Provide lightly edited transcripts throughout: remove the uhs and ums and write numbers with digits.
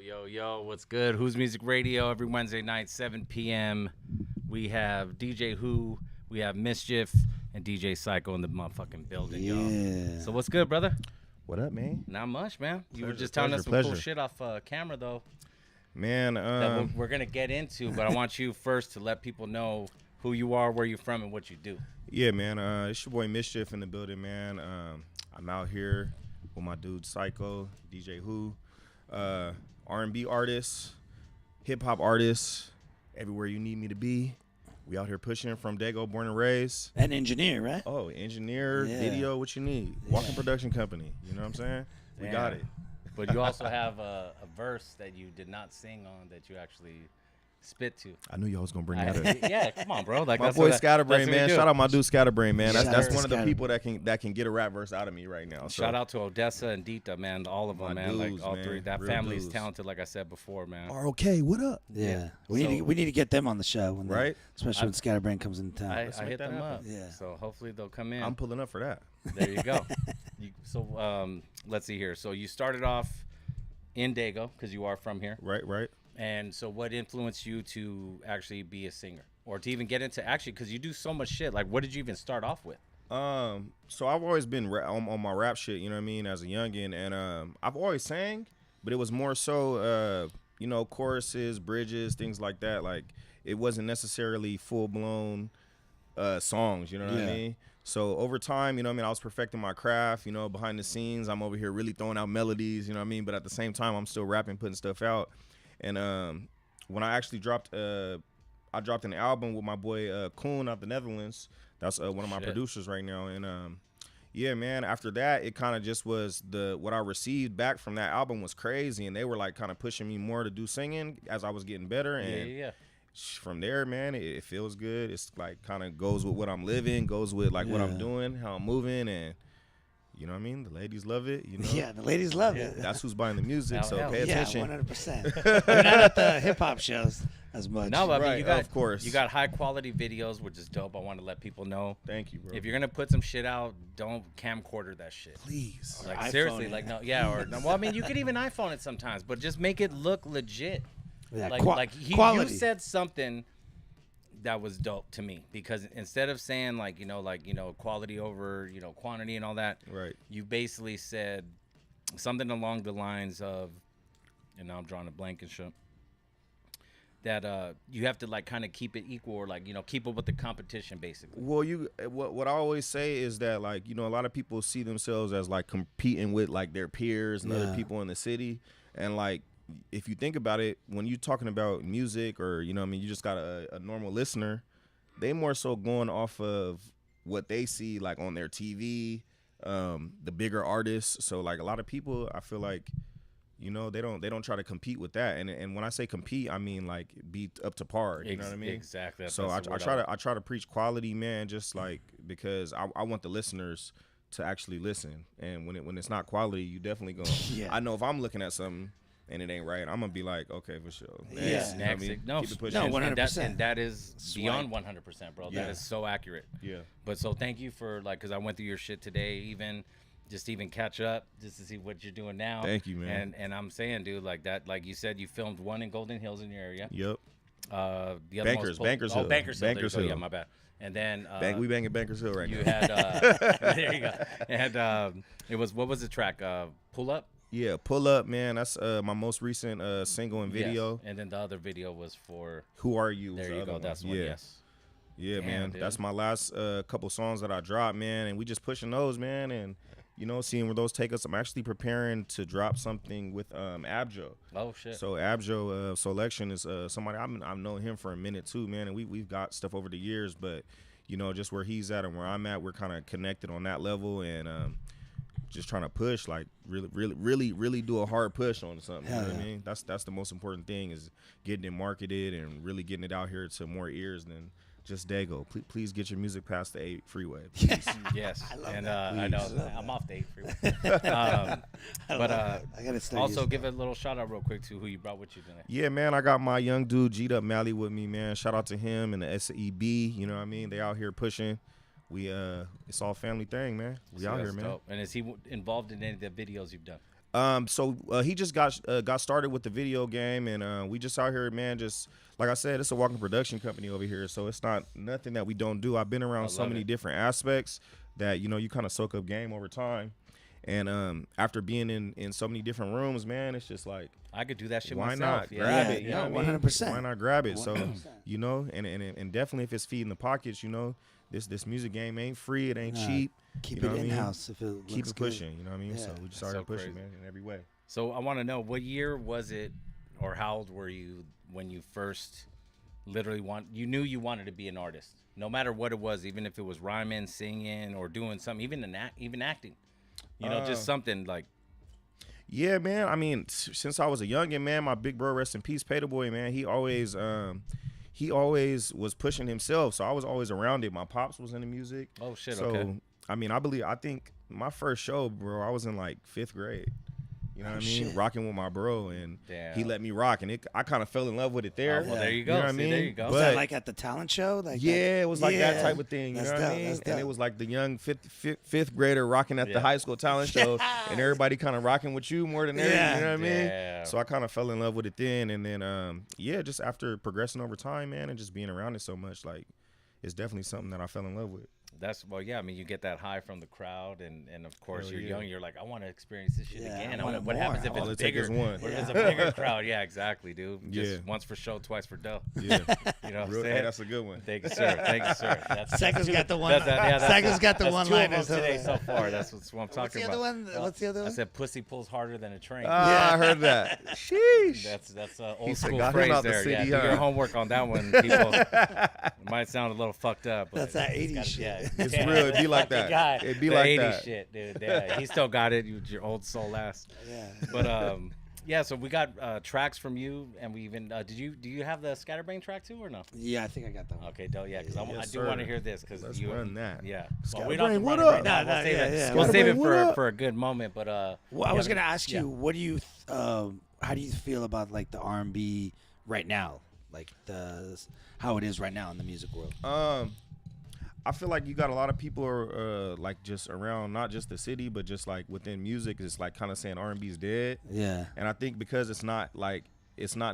Yo, what's good? Who's Music Radio every Wednesday night, 7 p.m. We have DJ Who, we have Mischif, and DJ Syko in the motherfucking building, yo. So what's good, brother? What up, man? Not much, man. You were just pleasure, telling us some cool shit off camera, though, man. that we're going to get into, but I want you first to let people know who you are, where you're from, and what you do. Yeah, man. It's your boy Mischif in the building, man. I'm out here with my dude Syko, DJ Who, R&B artist, hip-hop artist, everywhere you need me to be. We out here pushing from Dago, born and raised. An engineer, right? Oh, engineer, video, what you need. Walking production company, you know what I'm saying? We got it. But you also have a verse that you did not sing on that you actually spit to. I knew y'all was gonna bring that up. Yeah, come on, bro. Like my boy Scatterbrain, man. Shout out my dude Scatterbrain, man. That's one of the Scatter. people that can get a rap verse out of me right now. So. Shout out to Odessa and Dita, man. All of them, man. Dudes, like all man. three. That Real family is dudes. talented, like I said before, man. ROK, what up? Yeah. So- We need to get them on the show, when Right? especially when Scatterbrain comes into town. I make hit that them happen. up. Yeah. So hopefully they'll come in. I'm pulling up for that. There you go. Let's see here. So you started off in Dago because you are from here. Right. And so what influenced you to actually be a singer or to even get into actually, because you do so much shit. Like, what did you even start off with? So I've always been on my rap shit, you know what I mean, as a youngin', and I've always sang, but it was more so, choruses, bridges, things like that. Like, it wasn't necessarily full-blown songs, you know what I mean? So over time, you know what I mean, I was perfecting my craft, you know, behind the scenes. I'm over here really throwing out melodies, you know what I mean? But at the same time, I'm still rapping, putting stuff out. And when I actually dropped an album with my boy Koen out the Netherlands. That's one of my producers right now. And yeah, man, after that, it kind of just was what I received back from that album was crazy. And they were like kind of pushing me more to do singing as I was getting better. And from there, man, it feels good. It's like kind of goes with what I'm living, goes with like what I'm doing, how I'm moving. And you know what I mean? The ladies love it, you know? Yeah, the ladies love it. That's who's buying the music, so pay attention. 100%. We're not at the hip-hop shows as much. No, but I mean, you got, of course. You got high-quality videos, which is dope. I want to let people know. Thank you, bro. If you're going to put some shit out, don't camcorder that shit. Please. Like, iPhone seriously, it. like, no, yeah, or, well, I mean, you could even iPhone it sometimes, but just make it look legit. Yeah, Like you quality. said something that was dope to me because instead of saying quality over, quantity and all that, Right. you basically said something along the lines of, and now I'm drawing a blank and shit, that you have to like kind of keep it equal or like, keep up with the competition basically. Well, what I always say is that like, a lot of people see themselves as like competing with like their peers and other people in the city. And like, if you think about it, when you're talking about music or, you just got a normal listener, they more so going off of what they see like on their TV, the bigger artists. So like a lot of people, I feel like, they don't try to compete with that. And when I say compete, I mean like be up to par. You know what I mean? Exactly. So I try to preach quality, man, just like because I want the listeners to actually listen. And when it's not quality, you definitely go. I know if I'm looking at something and it ain't right, I'm gonna be like, okay, for sure. Next. You know what I mean? No, Keep it pushing. No, 100%. And that is beyond 100%, bro. Yeah. That is so accurate. Yeah. But so thank you for like, because I went through your shit today, even catch up, just to see what you're doing now. Thank you, man. And I'm saying, dude, like that, like you said, you filmed one in Golden Hills in your area. Yep. The other Bankers one Hill. Oh, Bankers Hill. Bankers There you go. Hill. Yeah, my bad. And then We banging Bankers Hill right you now. had there you go. And it was, what was the track? Pull Up. Yeah, Pull Up, man. That's my most recent single and video. Yes. And then the other video was for Who Are You? was There the you other go. one. That's one. Yeah. Yes. Yeah, Damn, man. dude. That's my last couple songs that I dropped, man. And we just pushing those, man. And, seeing where those take us. I'm actually preparing to drop something with Abjo. Oh shit. So Abjo Selection is somebody I've known him for a minute too, man. And we've got stuff over the years, but, just where he's at and where I'm at, we're kind of connected on that level. And just trying to push, like really do a hard push on something. You know what I mean? That's the most important thing is getting it marketed and really getting it out here to more ears than just Dago. Please get your music past the 8 freeway. Please. Yes. I know I'm off the 8 freeway. But I gotta start also using give a little shout out real quick to who you brought with you today. Yeah, man, I got my young dude G'd Up Mally with me, man. Shout out to him and the SEB. You know what I mean? They out here pushing. We it's all family thing, man. We out here, man. Dope. And is he involved in any of the videos you've done? So he just got started with the video game, and we just out here, man. Just like I said, it's a walking production company over here, so it's not nothing that we don't do. I've been around so many different aspects that you kind of soak up game over time, and after being in so many different rooms, man, it's just like I could do that shit why myself. not Yeah. grab it? You know what I mean? 100%. Why not grab it? So 100%. and definitely if it's feeding the pockets, this music game ain't free. It ain't cheap. Keep You know it what I in mean? house if it looks Keep it good. pushing. You know what I mean? Yeah. So we just That's started so pushing, crazy. man, in every way. So I want to know, what year was it, or how old were you when you first literally you knew you wanted to be an artist, no matter what it was, even if it was rhyming, singing, or doing something, even acting, just something like. Yeah, man. I mean, since I was a youngin', man, my big bro, rest in peace, Pay the Boy, man. He always was pushing himself, so I was always around it. My pops was into music. Oh shit! So Okay. I mean, I think my first show, bro, I was in like 5th grade. You know what I mean? shit. Rocking with my bro, and Damn. he let me rock, and I kind of fell in love with it there. Well, there you You go. know what I See, mean? there you go. Was But- that like at the talent show? Like Yeah, it was like that Yeah. type of thing. You That's know what I dope, mean? that's And it dope. was like the young fifth grader rocking at Yeah. the high school talent show, and everybody kind of rocking with you more than everything. Yeah. You know what I mean? Yeah. So I kind of fell in love with it then, and then just after progressing over time, man, and just being around it so much, like it's definitely something that I fell in love with. I mean, you get that high from the crowd, and of course Hell you're yeah. young. You're like, I want to experience this shit Yeah, again. I want it What more. happens if All it's it take bigger? is one. What if it's a bigger crowd? Yeah, exactly, dude. Just Yeah. once for show, twice for dough. Yeah, You know what I'm Real, saying? hey, that's a good one. Thank you, sir. Thank you, sir. That's Seco's got the one. that's- Seco's got the that's one two of line them today so far. That's what I'm What's talking the other about. one? What's the other I one? said, "Pussy pulls harder than a train." I heard that. Sheesh. That's old said, school "Got him phrase out the there. Yeah, city, do huh?" your homework on that one, people. It might sound a little fucked up. But That's that it's 80s gotta- shit. Yeah, It's real. It'd be like fucking that. Guy. It'd be The like 80s that. shit, dude. Yeah, he still got it. Your old soul ass. Yeah. But yeah. So we got tracks from you, and we even do you have the Scatterbrain track too, or no? Yeah, I think I got that one. Okay, yeah, because Yes, I do want to sir. hear this because Let's you run that. Yeah. Scatterbrain, we don't have to what run it right up? now. No, We'll save yeah, it. yeah. We'll save it Scatterbrain, what up? for a good moment. But Well, I was gonna ask yeah. you, what do you, how do you feel about like the R&B right now, like how it is right now in the music world? I feel like you got a lot of people like just around, not just the city, but just like within music, it's like kind of saying R&B is dead. Yeah, And I think because it's not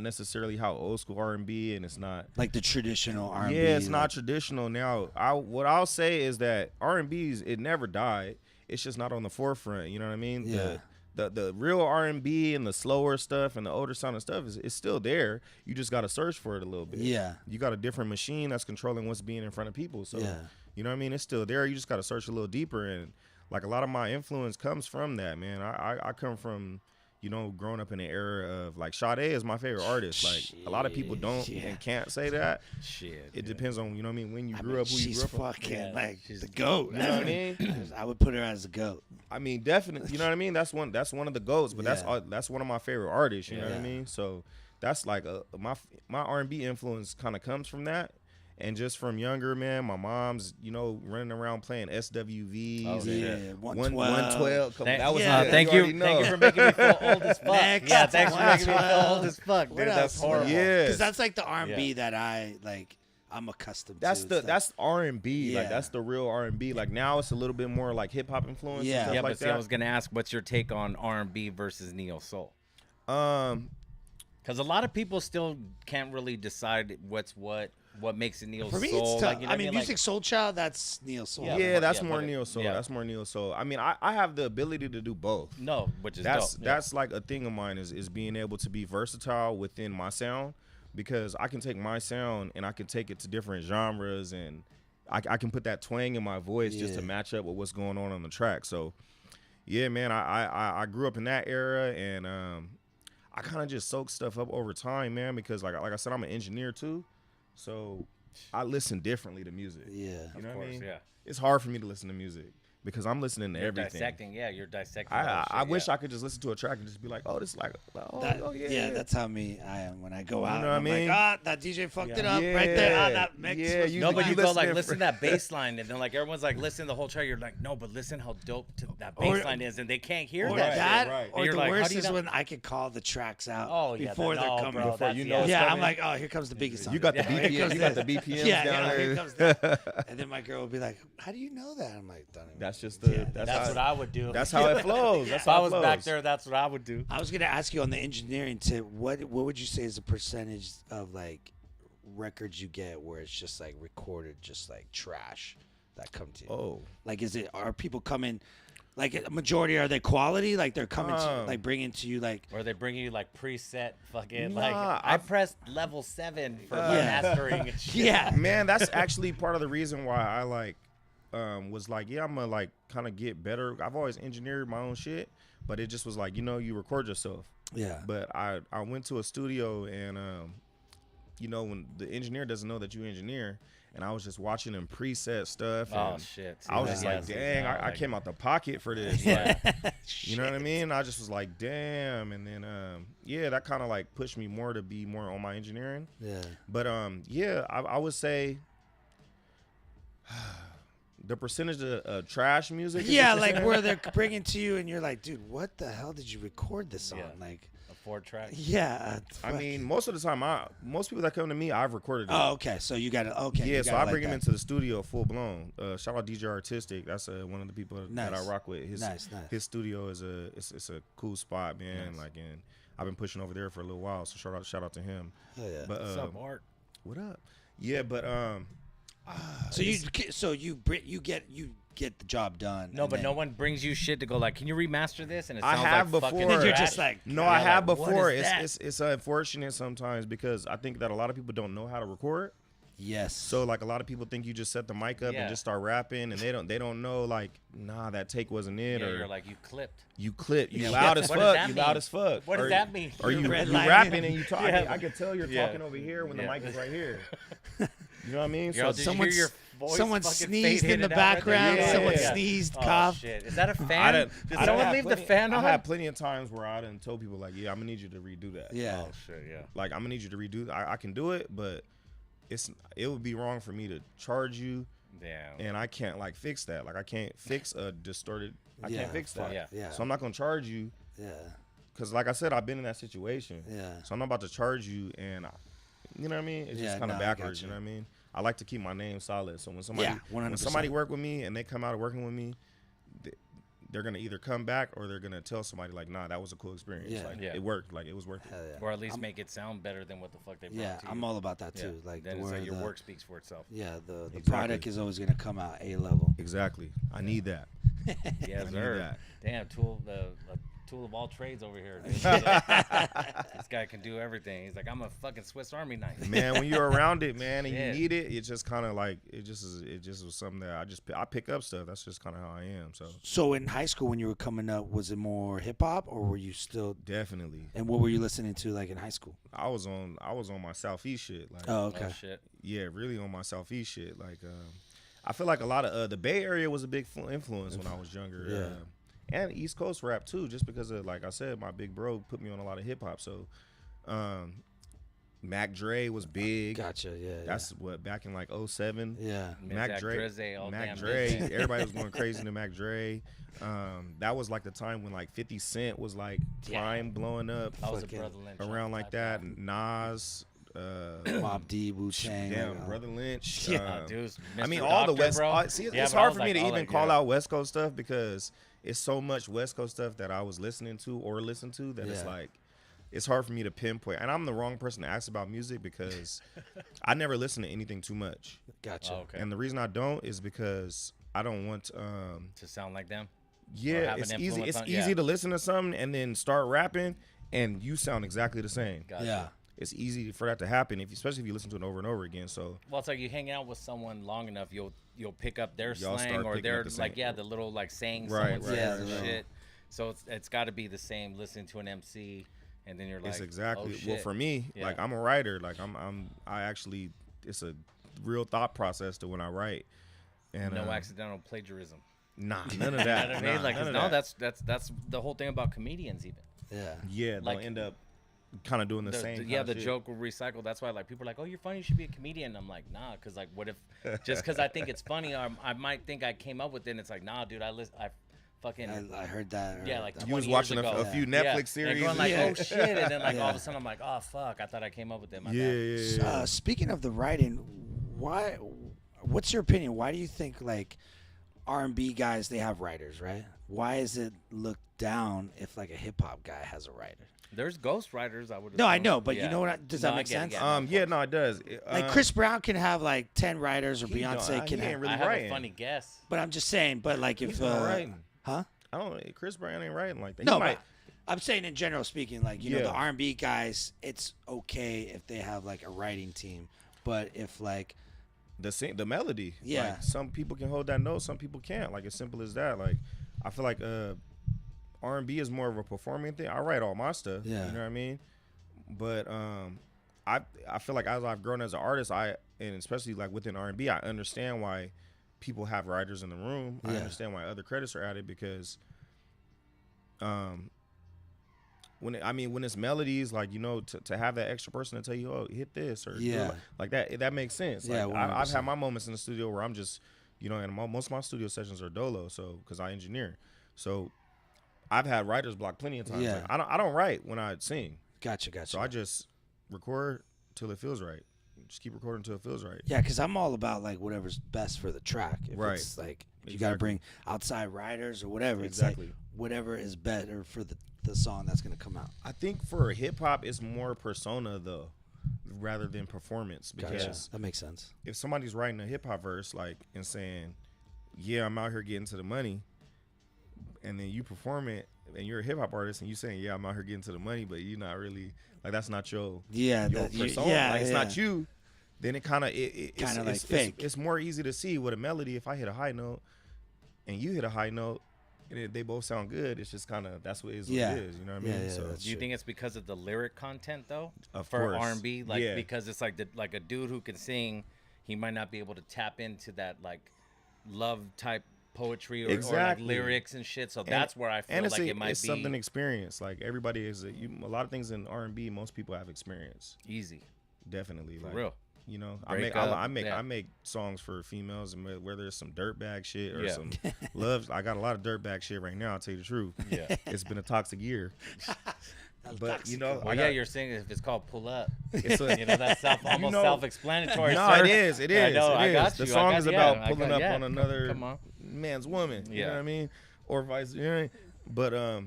necessarily how old school R&B, and it's not. like the traditional R&B. Yeah, it's like, not traditional now. What I'll say is that R&B's, it never died. It's just not on the forefront. You know what I mean? Yeah. The real R&B and the slower stuff and the older sounding stuff is still there. You just got to search for it a little bit. Yeah. You got a different machine that's controlling what's being in front of people. So, Yeah. you know what I mean? It's still there. You just got to search a little deeper. And like a lot of my influence comes from that, man. I come from, growing up in the era of like Sade is my favorite artist. Like a lot of people don't Yeah. and can't say that. shit. It depends on, when you I grew mean, up, who you she's grew up with. fucking Yeah, like she's- the goat. You know what I mean? I would put her as a goat. I mean, definitely. You know what I mean? That's one of the goats, but Yeah. that's one of my favorite artists. You know what I Yeah. mean? So that's like my R&B influence kind of comes from that, and just from younger, man. My mom's running around playing SWVs. Oh, and shit. Yeah, 112. Come on, that was yeah, good. Thank already you. know. Thank you for making me feel old as fuck. Next. Yeah, thanks for making me feel 112. old as fuck, dude. What That's else? horrible. Yeah. Because that's like the R&B Yeah. that I'm accustomed That's to. the It's like- that's R&B. Like Yeah. that's the real R&B. Like now it's a little bit more like hip hop influence. Yeah. and stuff Yeah, like but see, that. I was gonna ask, what's your take on R&B versus neo soul? Um, Because a lot of people still can't really decide what makes it neo For me, soul. it's tough. Like, you know I what mean, Like- Music Soul Child, that's neo soul. Yeah. yeah, that's yeah, more but it- neo soul. yeah. That's more neo soul. I mean, I have the ability to do both. no, which is That's dope. that's like a thing of mine is being able to be versatile within my sound, because I can take my sound and I can take it to different genres, and I can put that twang in my voice just to Yeah. match up with what's going on the track. So yeah, man, I grew up in that era, and I kind of just soak stuff up over time, man, because like I said, I'm an engineer too, so I listen differently to music. Yeah. You know Of what I course, mean? yeah. It's hard for me to listen to music because I'm listening to You're everything. dissecting. Yeah, you're dissecting. the whole I shit, wish yeah. I could just listen to a track and just be like, oh, this is like, oh, Yeah, that's how I am when I go out. know what I I'm mean? like, that DJ fucked Yeah. it up right there. Yeah. That mix. Yeah, was you- No, but fine. you go listen like in listen to for- that bass line, and then like everyone's like listen to the whole track. You're like, no, but listen how dope that Or- bass line is, and they can't hear Or that. that, shit. right. or And you're the like, how worst do you is not- when I could call the tracks out Oh yeah, before they're coming. bro, Before that's- you know it's Yeah, I'm coming. like, oh, here comes the biggest song. You got the Yeah, BPMs, you got the BPMs yeah, down here there. comes that. And then my girl will be like, how do you know that? I'm like, don't even That's just the. Yeah, That's what I would do. That's how it flows. That's If I how it was flows. back there, that's what I would do. I was gonna ask you on the engineering tip. What would you say is the percentage of like records you get where it's just like recorded, just like trash that come to you? Oh, Like, are people coming? Like a majority, are they quality? Like they're coming to like bringing to you like. Or they bring you like preset fucking Nah, like I I've- pressed level 7 for my Yeah. mastering and shit. Yeah. man, that's actually part of the reason why I like was like, yeah, I'm gonna like kind of get better. I've always engineered my own shit, but it just was like, you record yourself. Yeah. But I went to a studio and when the engineer doesn't know that you engineer, and I was just watching them preset stuff. Oh And shit. I was Yeah. just Yeah, like, see, dang, now, I like- came out the pocket for this. Yeah. You know what I mean? I just was like, damn. And then, that kind of like pushed me more to be more on my engineering. Yeah. But I would say the percentage of trash music. is Yeah, what you're like saying? where they're bringing to you and you're like, dude, what the hell did you record this on? Yeah. Like, A 4-track. yeah. I fuck. mean, most of the time, most people that come to me, I've recorded. Oh, okay. So you got to okay. Yeah, you so gotta I like bring him that. into the studio full blown. Shout out DJ Artistic. That's one of the people that I Nice. rock with. Nice. His studio is it's a cool spot, man. Nice. Like, and I've been pushing over there for a little while. So shout out to him. Oh, yeah. But What's up, Mark? what up? Yeah, but So you get the job done. No, and but then- no one brings you shit to go like, can you remaster this? And it I sounds have like fucking before. And then you're trash. just like, no, Yeah, I have like, what before. is that? It's unfortunate sometimes because I think that a lot of people don't know how to record. yes. So like a lot of people think you just set the mic up Yeah. and just start rapping, and they don't know like, nah, that take wasn't it, Yeah, or you're like, you clipped. you clip, you Yeah, loud what as does that fuck, you mean? loud as fuck. What does Or- that mean? Or you redlining. rapping and you talking. Yeah. I can tell you're Yeah. talking over here when the Yeah. mic is right here. You know what I mean? Yo, did you hear your voice someone fucking sneezed fade in the it out right there? background. Yeah. Someone Yeah. sneezed, Oh, coughed. shit. Is that a I fan? done- Did I done someone had leave the plenty- fan I on? had plenty of times where I done told people like, yeah, I'm gonna need you to redo that. Yeah. Oh, shit, yeah. Like I'm gonna need you to redo. I can do it, but it would be wrong for me to charge you, Damn. and I can't like fix that. Like I can't fix a distorted. I Yeah, can't fix that. yeah. Yeah. So I'm not gonna charge you Yeah. because, like I said, I've been in that situation. Yeah. So I'm not about to charge you, and you know what I mean? It's Yeah, just kind no, of I backwards. got You you. know what I mean? I like to keep my name solid. So when somebody Yeah, 100%. when somebody work with me and they come out of working with me, they're gonna either come back or they're gonna tell somebody like, nah, that was a cool experience. Yeah. Like Yeah. it worked. Like it was worth it. Hell yeah. Or at least make it sound better than what the fuck they brought Yeah, to you. I'm all about that Yeah. too. Like then it's where like your the- work speaks for itself. Yeah, the Exactly. product is always gonna come out A level. Exactly. I need that. Yes, I need sir. that. Damn, tool of all trades over here. Dude. This guy can do everything. He's like, I'm a fucking Swiss Army knife. Man, when you're around it, man, and Yeah. you need it, it's just kind of like it just was something that I pick up stuff. That's just kind of how I am. So So in high school when you were coming up, was it more hip hop or were you still? definitely, And what were you listening to like in high school? I was on my Southeast shit. Like Oh, okay. Oh, shit. yeah, really on my Southeast shit. Like I feel like a lot of the Bay Area was a big influence when I was younger. Yeah. And East Coast rap too, just because of, like I said, my big bro put me on a lot of hip hop. So Mac Dre was big. Gotcha. Yeah. That's what back in like 07. yeah. Mac Dre, Drizzy, all Mac damn Dre, Drizzy. everybody was going crazy to Mac Dre. That was like the time when like 50 Cent was like prime blowing up I was a Fucking Brother Lynch around like type that. guy. Nas, Mobb Deep, Wu Tang. damn, Brother Lynch. Yeah. Dude, I mean, Mr. all the Doctor, West. bro. See, Yeah, it's but I hard was for me like, to all even like, call yeah. out West Coast stuff because it's so much West Coast stuff that I was listening to or listen to that it's Yeah. like it's hard for me to pinpoint. And I'm the wrong person to ask about music because I never listen to anything too much. Gotcha. Oh, okay. And the reason I don't is because I don't want To sound like them. yeah, have it's an easy. influence It's on- easy yeah. to listen to something and then start rapping, and you sound exactly the same. Gotcha. Yeah. It's easy for that to happen, especially if you listen to it over and over again. So Well, it's like you hang out with someone long enough, you'll pick up their Y'all slang start or picking their up the like same- the little like saying Right, someone right, says right, and right. shit. So it's got to be the same. Listening to an MC, and then you're like, it's exactly oh, well shit. for me. Yeah. Like I'm a writer. Like I actually it's a real thought process to when I write. And no accidental plagiarism. Nah, none of You that. know what I mean? Nah, Like, none of no, that. that's the whole thing about comedians. Even Yeah. Yeah, like- they'll end up kind of doing the same. yeah, kinda the shit. joke will recycle. That's why like people are like, oh, you're funny, you should be a comedian. I'm like, nah, because like, what if just because I think it's funny, I might think I came up with it. And it's like, nah, dude, I fucking. I heard that. Yeah, like You was 20 watching years ago. a few Yeah. Netflix And series. going like, Yeah. oh shit, and then like all of Yeah. a sudden I'm like, oh fuck, I thought I came up with it. My Yeah, bad. yeah, yeah. Speaking of the writing, what's your opinion? Why do you think like R&B guys, they have writers, right? Why is it looked down if like a hip hop guy has a writer? There's ghostwriters. I would. No, I assume. know, but Yeah. you know what? Does No, that I make get it, sense? yeah. Yeah, no, it does. Like Chris Brown can have like 10 writers, or He don't- Beyonce can he ain't have. really I have writing. a funny guess. But I'm just saying. But like if He's not writing. huh? I don't. Chris Brown ain't writing like that. No, He but might. I'm saying in general speaking, like you know, Yeah. the R&B guys, it's okay if they have like a writing team, but if like The melody. Yeah. Like, some people can hold that note, some people can't. Like as simple as that. Like I feel like R&B is more of a performing thing. I write all my stuff. Yeah. You know what I mean? But I feel like as I've grown as an artist, and especially like within R&B, I understand why people have writers in the room. I Yeah. understand why other credits are added because when it's melodies, like to have that extra person to tell you, oh, hit this or do it Yeah. like that makes sense. Yeah, Like, I've 100%. had my moments in the studio where I'm just, and most of my studio sessions are dolo, so because I engineer, so I've had writer's block plenty of times. Yeah. Like, I don't write when I sing, gotcha. so I just record till it feels right. Just keep recording until it feels right. Yeah, because I'm all about like whatever's best for the track. If Right. it's like if you got to Exactly. bring outside writers or whatever. Exactly. It's like whatever is better for the song that's gonna come out. I think for hip hop, it's more persona though, rather than performance. Because Gotcha. That makes sense. if somebody's writing a hip hop verse like and saying, "Yeah, I'm out here getting to the money," and then you perform it, and you're a hip hop artist, and you saying, "Yeah, I'm out here getting to the money," but you're not really like that's not your Yeah, persona. yeah, like it's yeah. not you. Then it kind of it's Kinda like it's- fake. It's more easy to see with a melody. If I hit a high note and you hit a high note, and they both sound good, it's just kind of that's what it is. Yeah. What it is. You know what I Yeah, mean? yeah, So that's Do you true. think it's because of the lyric content though? Of for course. R&B, like Yeah. because it's like like a dude who can sing, he might not be able to tap into that like love type poetry or like Exactly. lyrics and shit. So that's where I feel and it's like it might be something experience. Like everybody is a lot of things in R&B. Most people have experience. easy. Definitely, For like, real. I make Breakup, I yeah. make songs for females, and whether it's some dirtbag shit or Yeah. some love. I got a lot of dirtbag shit right now. I'll tell you the truth. Yeah. It's been a toxic year, but Well, I yeah, got- you're saying if it's called "Pull Up," It's a- you know that's almost know- self-explanatory. No, sir. it is. It I is. know, it I is. got The you, I song got- is yeah, about I pulling got- up yeah, on another come on. man's woman. You know Yeah. what I mean? Or vice. You know what I mean? But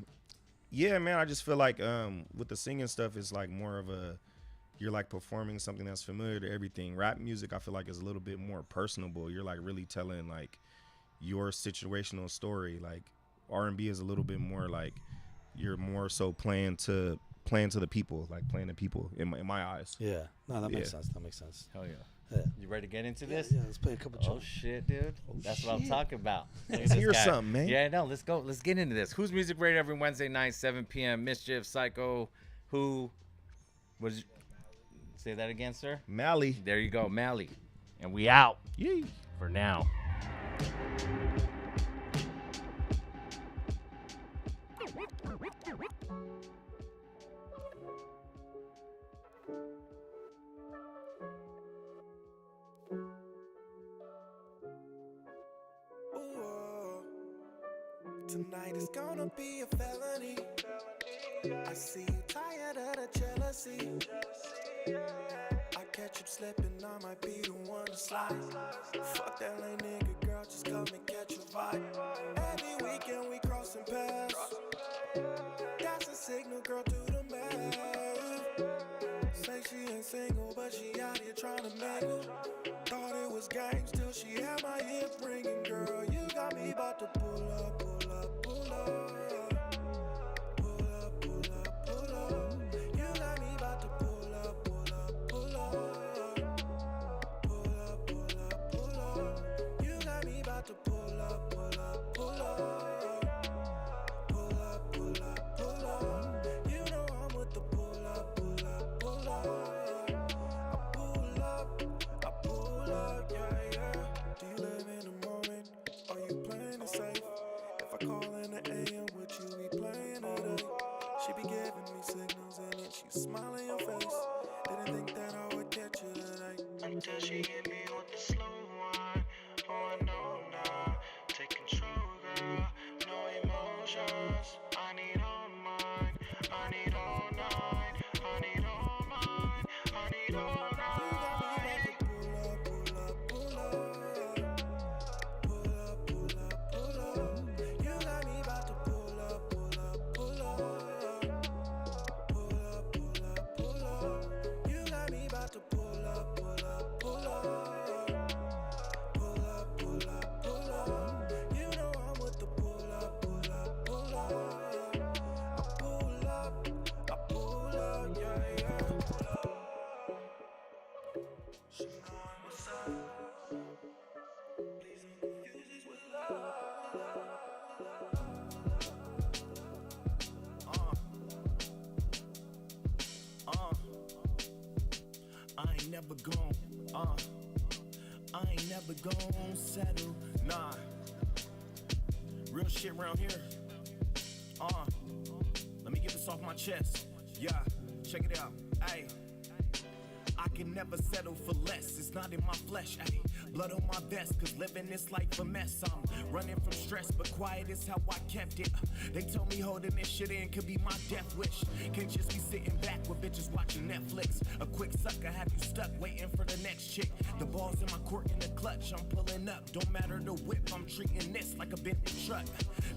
yeah, man. I just feel like with the singing stuff, it's like more of a you're like performing something that's familiar to everything. Rap music, I feel like, is a little bit more personable. You're like really telling like your situational story. Like R&B is a little bit more like you're more so playing to the people, like playing to people in my eyes. Yeah. No, that makes Yeah. sense. That makes sense. Hell yeah. Yeah. You ready to get into Yeah, this? yeah, let's play a couple Oh tunes. shit, dude. That's what I'm shit. talking about. Look at Let's this hear guy. something, man. Yeah, no, let's go. Let's get into this. Who's Music Radio every Wednesday night, 7 p.m. Mischif, Syko, who was say that again, sir? Mally. There you go, Mally. And we out Yee. for now. Ooh, tonight is gonna be a felony. I see you tired of the jealousy. I catch you slipping, I might be the one to slide. Fuck that lame nigga, girl, just come and catch a vibe. Every weekend we crossing paths. That's a signal, girl, do the math. Say she ain't single, but she out here trying to make it. Thought it was games till she had my hip ringing, girl. You got me about to pull up, pull up, pull up. Pull up, pull up, pull up. You got me about to pull up, pull up, pull up. Pull up, pull up, pull up. You got me about to pull up, pull up, pull up. Pull up, pull up, pull up. You know I'm with the pull up, pull up, pull up. I pull up, yeah, yeah. Do you live in the moment? Are you playing it safe? If I call in the AM, would you be playing it? She be giving me signals and then she smile in your face. Didn't think that I would catch you today. Until she hit me with the slow one. Oh, I know now. Take control, girl. No emotions. I need all mine. I need all night. I need all mine. I need all night. Pull up, pull up, pull up. Pull up, pull up. I ain't never gone, I ain't never gonna settle, nah. Real shit around here, let me get this off my chest, yeah, check it out, ayy. I can never settle for less, it's not in my flesh, ayy. Blood on my vest, cause living this life a mess. I'm running from stress, but quiet is how I kept it. They told me holding this shit in could be my death wish. Can't just be sitting back with bitches watching Netflix. A quick sucker have you stuck waiting for the next chick. The ball's in my court in the clutch, I'm pulling up. Don't matter the whip, I'm treating this like a Bentley truck.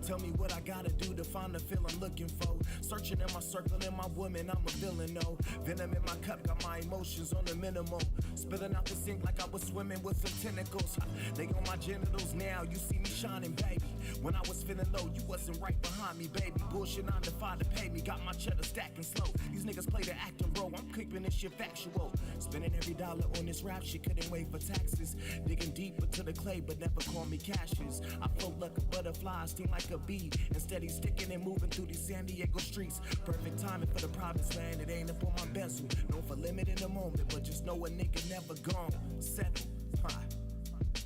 Tell me what I gotta do to find the feel I'm looking for. Searching in my circle, in my woman, I'm a villain, no. Venom in my cup, got my emotions on the minimum. Spilling out the sink like I was swimming with some tentacles. They on my genitals now, you see me shining, baby. When I was feeling low, you wasn't right behind me, baby. Bullshit 9 to 5 to pay me, got my cheddar stacking slow. These niggas play the acting, bro, I'm keeping this shit factual. Spending every dollar on this rap shit, couldn't wait for taxes. Digging deeper to the clay, but never call me cashes. I float like a butterfly, sting like a bee, and steady sticking and moving through these San Diego streets. Perfect timing for the promised land, it ain't up on my bezel. Known for living in the moment, but just know a nigga never gone settle.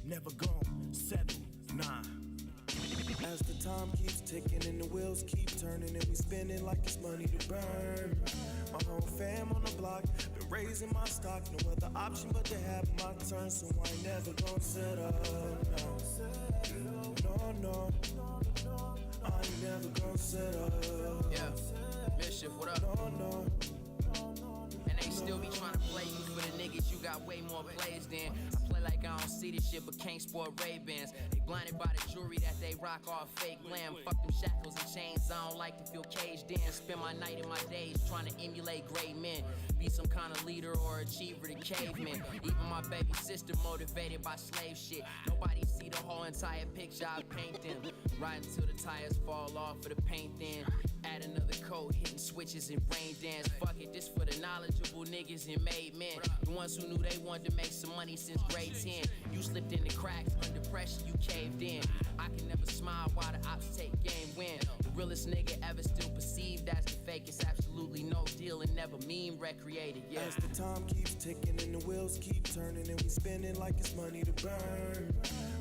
Never gone settle, nah. As the time keeps ticking and the wheels keep turning and we spending like it's money to burn. My whole fam on the block been raising my stock, no other option but to have my turn, so I ain't never gonna settle. No, I ain't never gonna settle. Yeah, Mischif, what up? No. And they still be trying to play you for the niggas, you got way more plays than. I play like I don't see this shit, but can't sport Ray-Bans. They blinded by the jewelry that they rock off fake glam. Fuck them shackles and chains, I don't like to feel caged in. Spend my night and my days trying to emulate great men. Be some kind of leader or achiever to cavemen. Even my baby sister motivated by slave shit. Nobody see the whole entire picture, I paint them. Riding till the tires fall off for the paint then. Add another coat, hitting switches and rain dance. Fuck it, this for the knowledgeable niggas and made men. The ones who knew they wanted to make some money since grade 10. You slipped in the cracks, under pressure, you caved in. I can never smile while the ops take game win. The realest nigga ever still perceived as the fakest. Absolutely no deal and never meme recreated, yeah. As the time keeps ticking and the wheels keep turning and we spending like it's money to burn.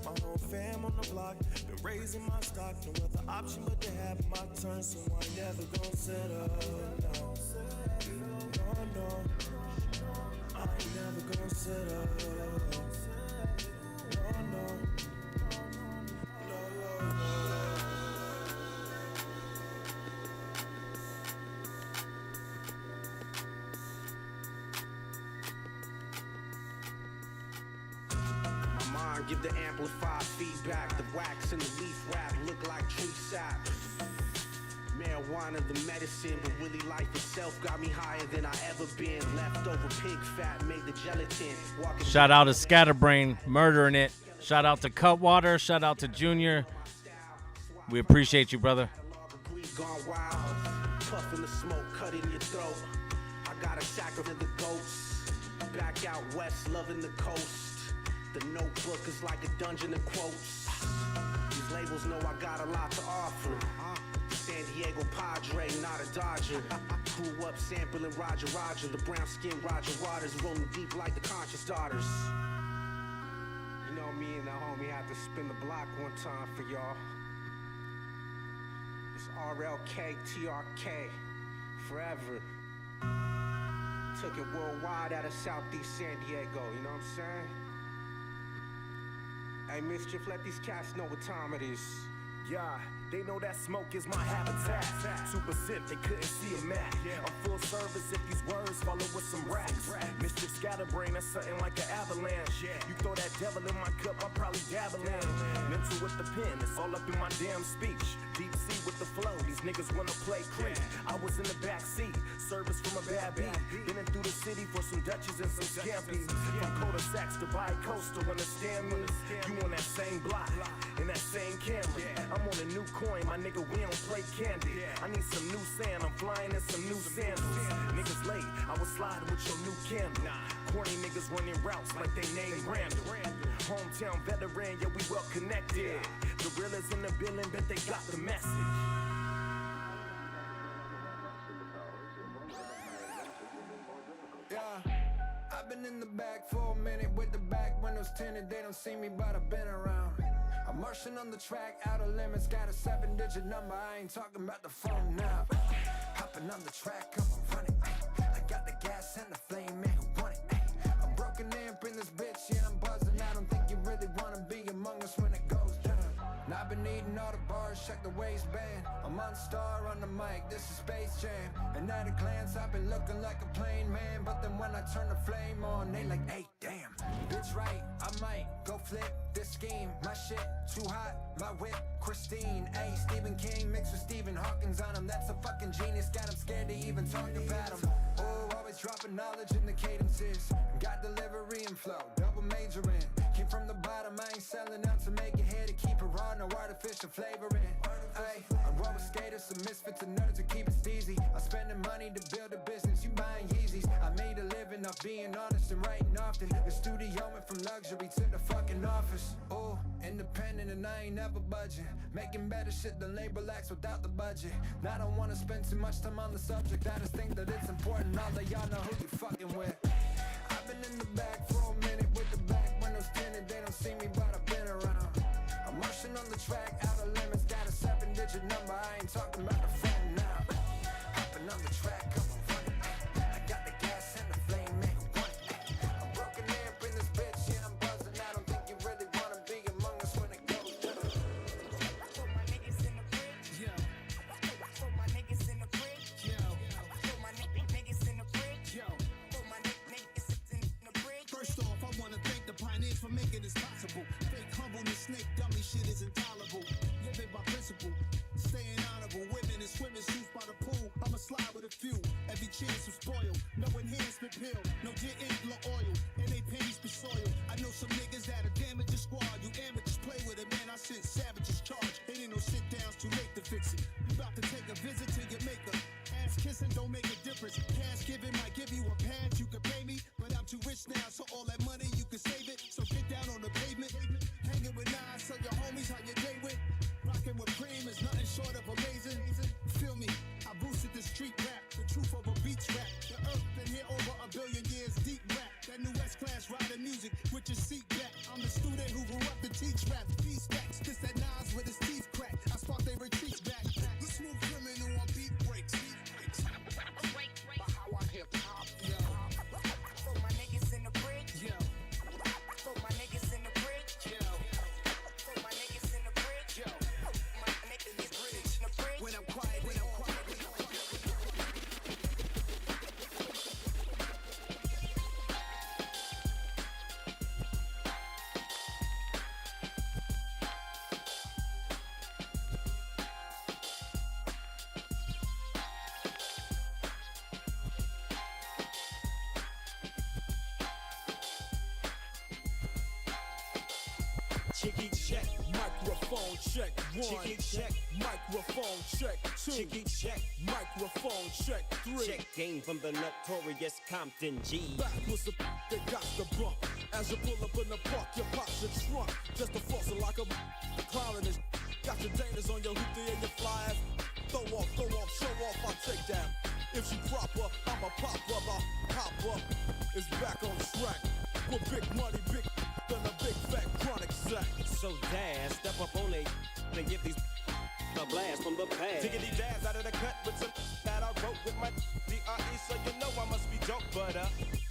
My whole fam on the block been raising my stock, no other option but to have my turn, so I ain't never gonna settle. No, I ain't never gonna settle. No. Give the amplified feedback. The wax and the leaf wrap look like tree sap. Marijuana, the medicine, but really life itself got me higher than I ever been. Leftover pig fat made the gelatin. Walking Shout out to Scatterbrain, murdering it. Shout out to Cutwater. Shout out to Junior. We appreciate you, brother. Gone wild, puffing the smoke, cutting your throat. I got a sacrifice the goats. Back out west, loving the coast. The notebook is like a dungeon of quotes. These labels know I got a lot to offer. San Diego Padre, not a Dodger. Grew up sampling Roger, the brown skin Roger Waters, rolling deep like the Conscious Daughters. You know me and the homie had to spin the block one time for y'all. It's RLK, TRK, forever. Took it worldwide out of Southeast San Diego, you know what I'm saying? Hey, Mischif, let these cats know what time it is. Yeah, they know that smoke is my habitat. Super sip, they couldn't see a map. I'm full service if these words follow with some racks. Mischif Scatterbrain, that's something like an avalanche. You throw that devil in my cup, I'll probably dabble in. Mental with the pen, it's all up in my damn speech. Deep sea with the flow, these niggas wanna play creep. I was in the back seat, service from a bad beat. Been in through the city for some Dutches and some scampies. From cul-de-sacs to bi-coastal, understand me? You on that same block, in that same Camry. I'm on a new coin, my nigga, we don't play candy. I need some new sand, I'm flying in some new sandals. Niggas late, I was sliding with your new candle. Corny niggas running routes like they named Randall. Hometown veteran, yeah, we well connected. Gorillas in the building, bet they got the message. Yeah, I've been been in the back for a minute with the back windows tinted. They don't see me, but I've been around. I'm marching on the track, out of limits. Got a 7-digit number, I ain't talking about the phone now. Hopping on the track, come on, run it. I got the gas and the flame, man, who want it? I'm broken amp in this bitch, yeah, I'm buzzing. I don't think you really wanna be among us when it goes down. Now I've been eating all the bars, check the waistband. I'm on star on the mic, this is Space Jam. And at a glance, I've been looking like a plain man. But then when I turn the flame on, they like, hey, damn. Bitch, right, I might go flip this scheme. My shit too hot, my whip Christine. Ayy, Stephen King mixed with Stephen Hawkins on him. That's a fucking genius, got him scared to even talk about him. Oh, always dropping knowledge in the cadences. Got delivery and flow, double majoring. Came from the bottom, I ain't selling out to make it here. To keep it raw, no artificial flavoring. Ayy, I roll with skaters, some misfits and nerds to keep it steezy. I'm spending money to build a business, you buying Yeezys. I made a living off being honest and writing often. The studio went from luxury to the fucking office. Oh, independent and I ain't never budging. Making better shit than label acts without the budget. Now I don't wanna spend too much time on the subject. I just think that it's important, all of y'all know who you fucking with. I've been in the back for a minute with the back windows tinted. They don't see me, but I've been around. I'm marching on the track, out of limits. Got a 7-digit number, I ain't talking about the phone now. Hopping on the track, come on, run it. I got the gas and the flame, man, who want it? I'm broken amp in this bitch, yeah, I'm buzzing. I don't think you really wanna be among us when it goes down. Put my niggas in the fridge, yo. Put my niggas in the fridge, yo. Put my niggas in the fridge, yo. Put my niggas in the fridge. First off, I wanna thank the pioneers for making this possible. Fake humbleness, snake dummy shit is intolerable. Living by principle, staying honorable. Women in swimming suits by the pool. I'ma slide with a few. Every chance of spoil. No enhancement pill, no jet ink, no oil. And they panties be soiled. I know some niggas that'll damage the squad. You amateurs play with it, man. I sent savages charge. It ain't no sit downs, too late to fix it. You about to take a visit to your maker. Ass kissing don't make a difference. Cash giving might give you a pass. You can pay me, but I'm too rich now, so all that money you can save it. So get down on the pavement. Hanging with nine, so your homies, how your day went. Rocking with cream is nothing short of amazing. Feel me, I boosted the street rap, the truth of a beach rap. The earth been here over a billion years, deep rap. That new S-Class rider music with your seat back. I'm the student who grew up to teach rap. These stacks, this that Nas with his teeth crack. I spark they retreats back. The smooth criminal on beat breaks. But how I hip hop, yo. Put my niggas in the fridge, Yo, put my niggas in the fridge, yo, put my niggas in the fridge, yo. put my niggas in the fridge. When I'm quiet, when I'm quiet. Chicky check, microphone check, 1. Chicky check, microphone check, 2. Chicky check, microphone check, 3. Check game from the notorious Compton G. Back with the that got the bump. As you pull up in the park, your pops your trunk. Just a fossil like a clown in this. Got your Danas on your hoopty and your flyers. Throw off, show off, I'll take that. If she proper, I'm a pop-up, I'll pop up. It's back on track. With big money, big than a big fat chronic sack. So Daz, step up on it and give these a blast from the past. Diggity Daz out of the cut with some that I wrote with my DRE, so you know I must be dope, but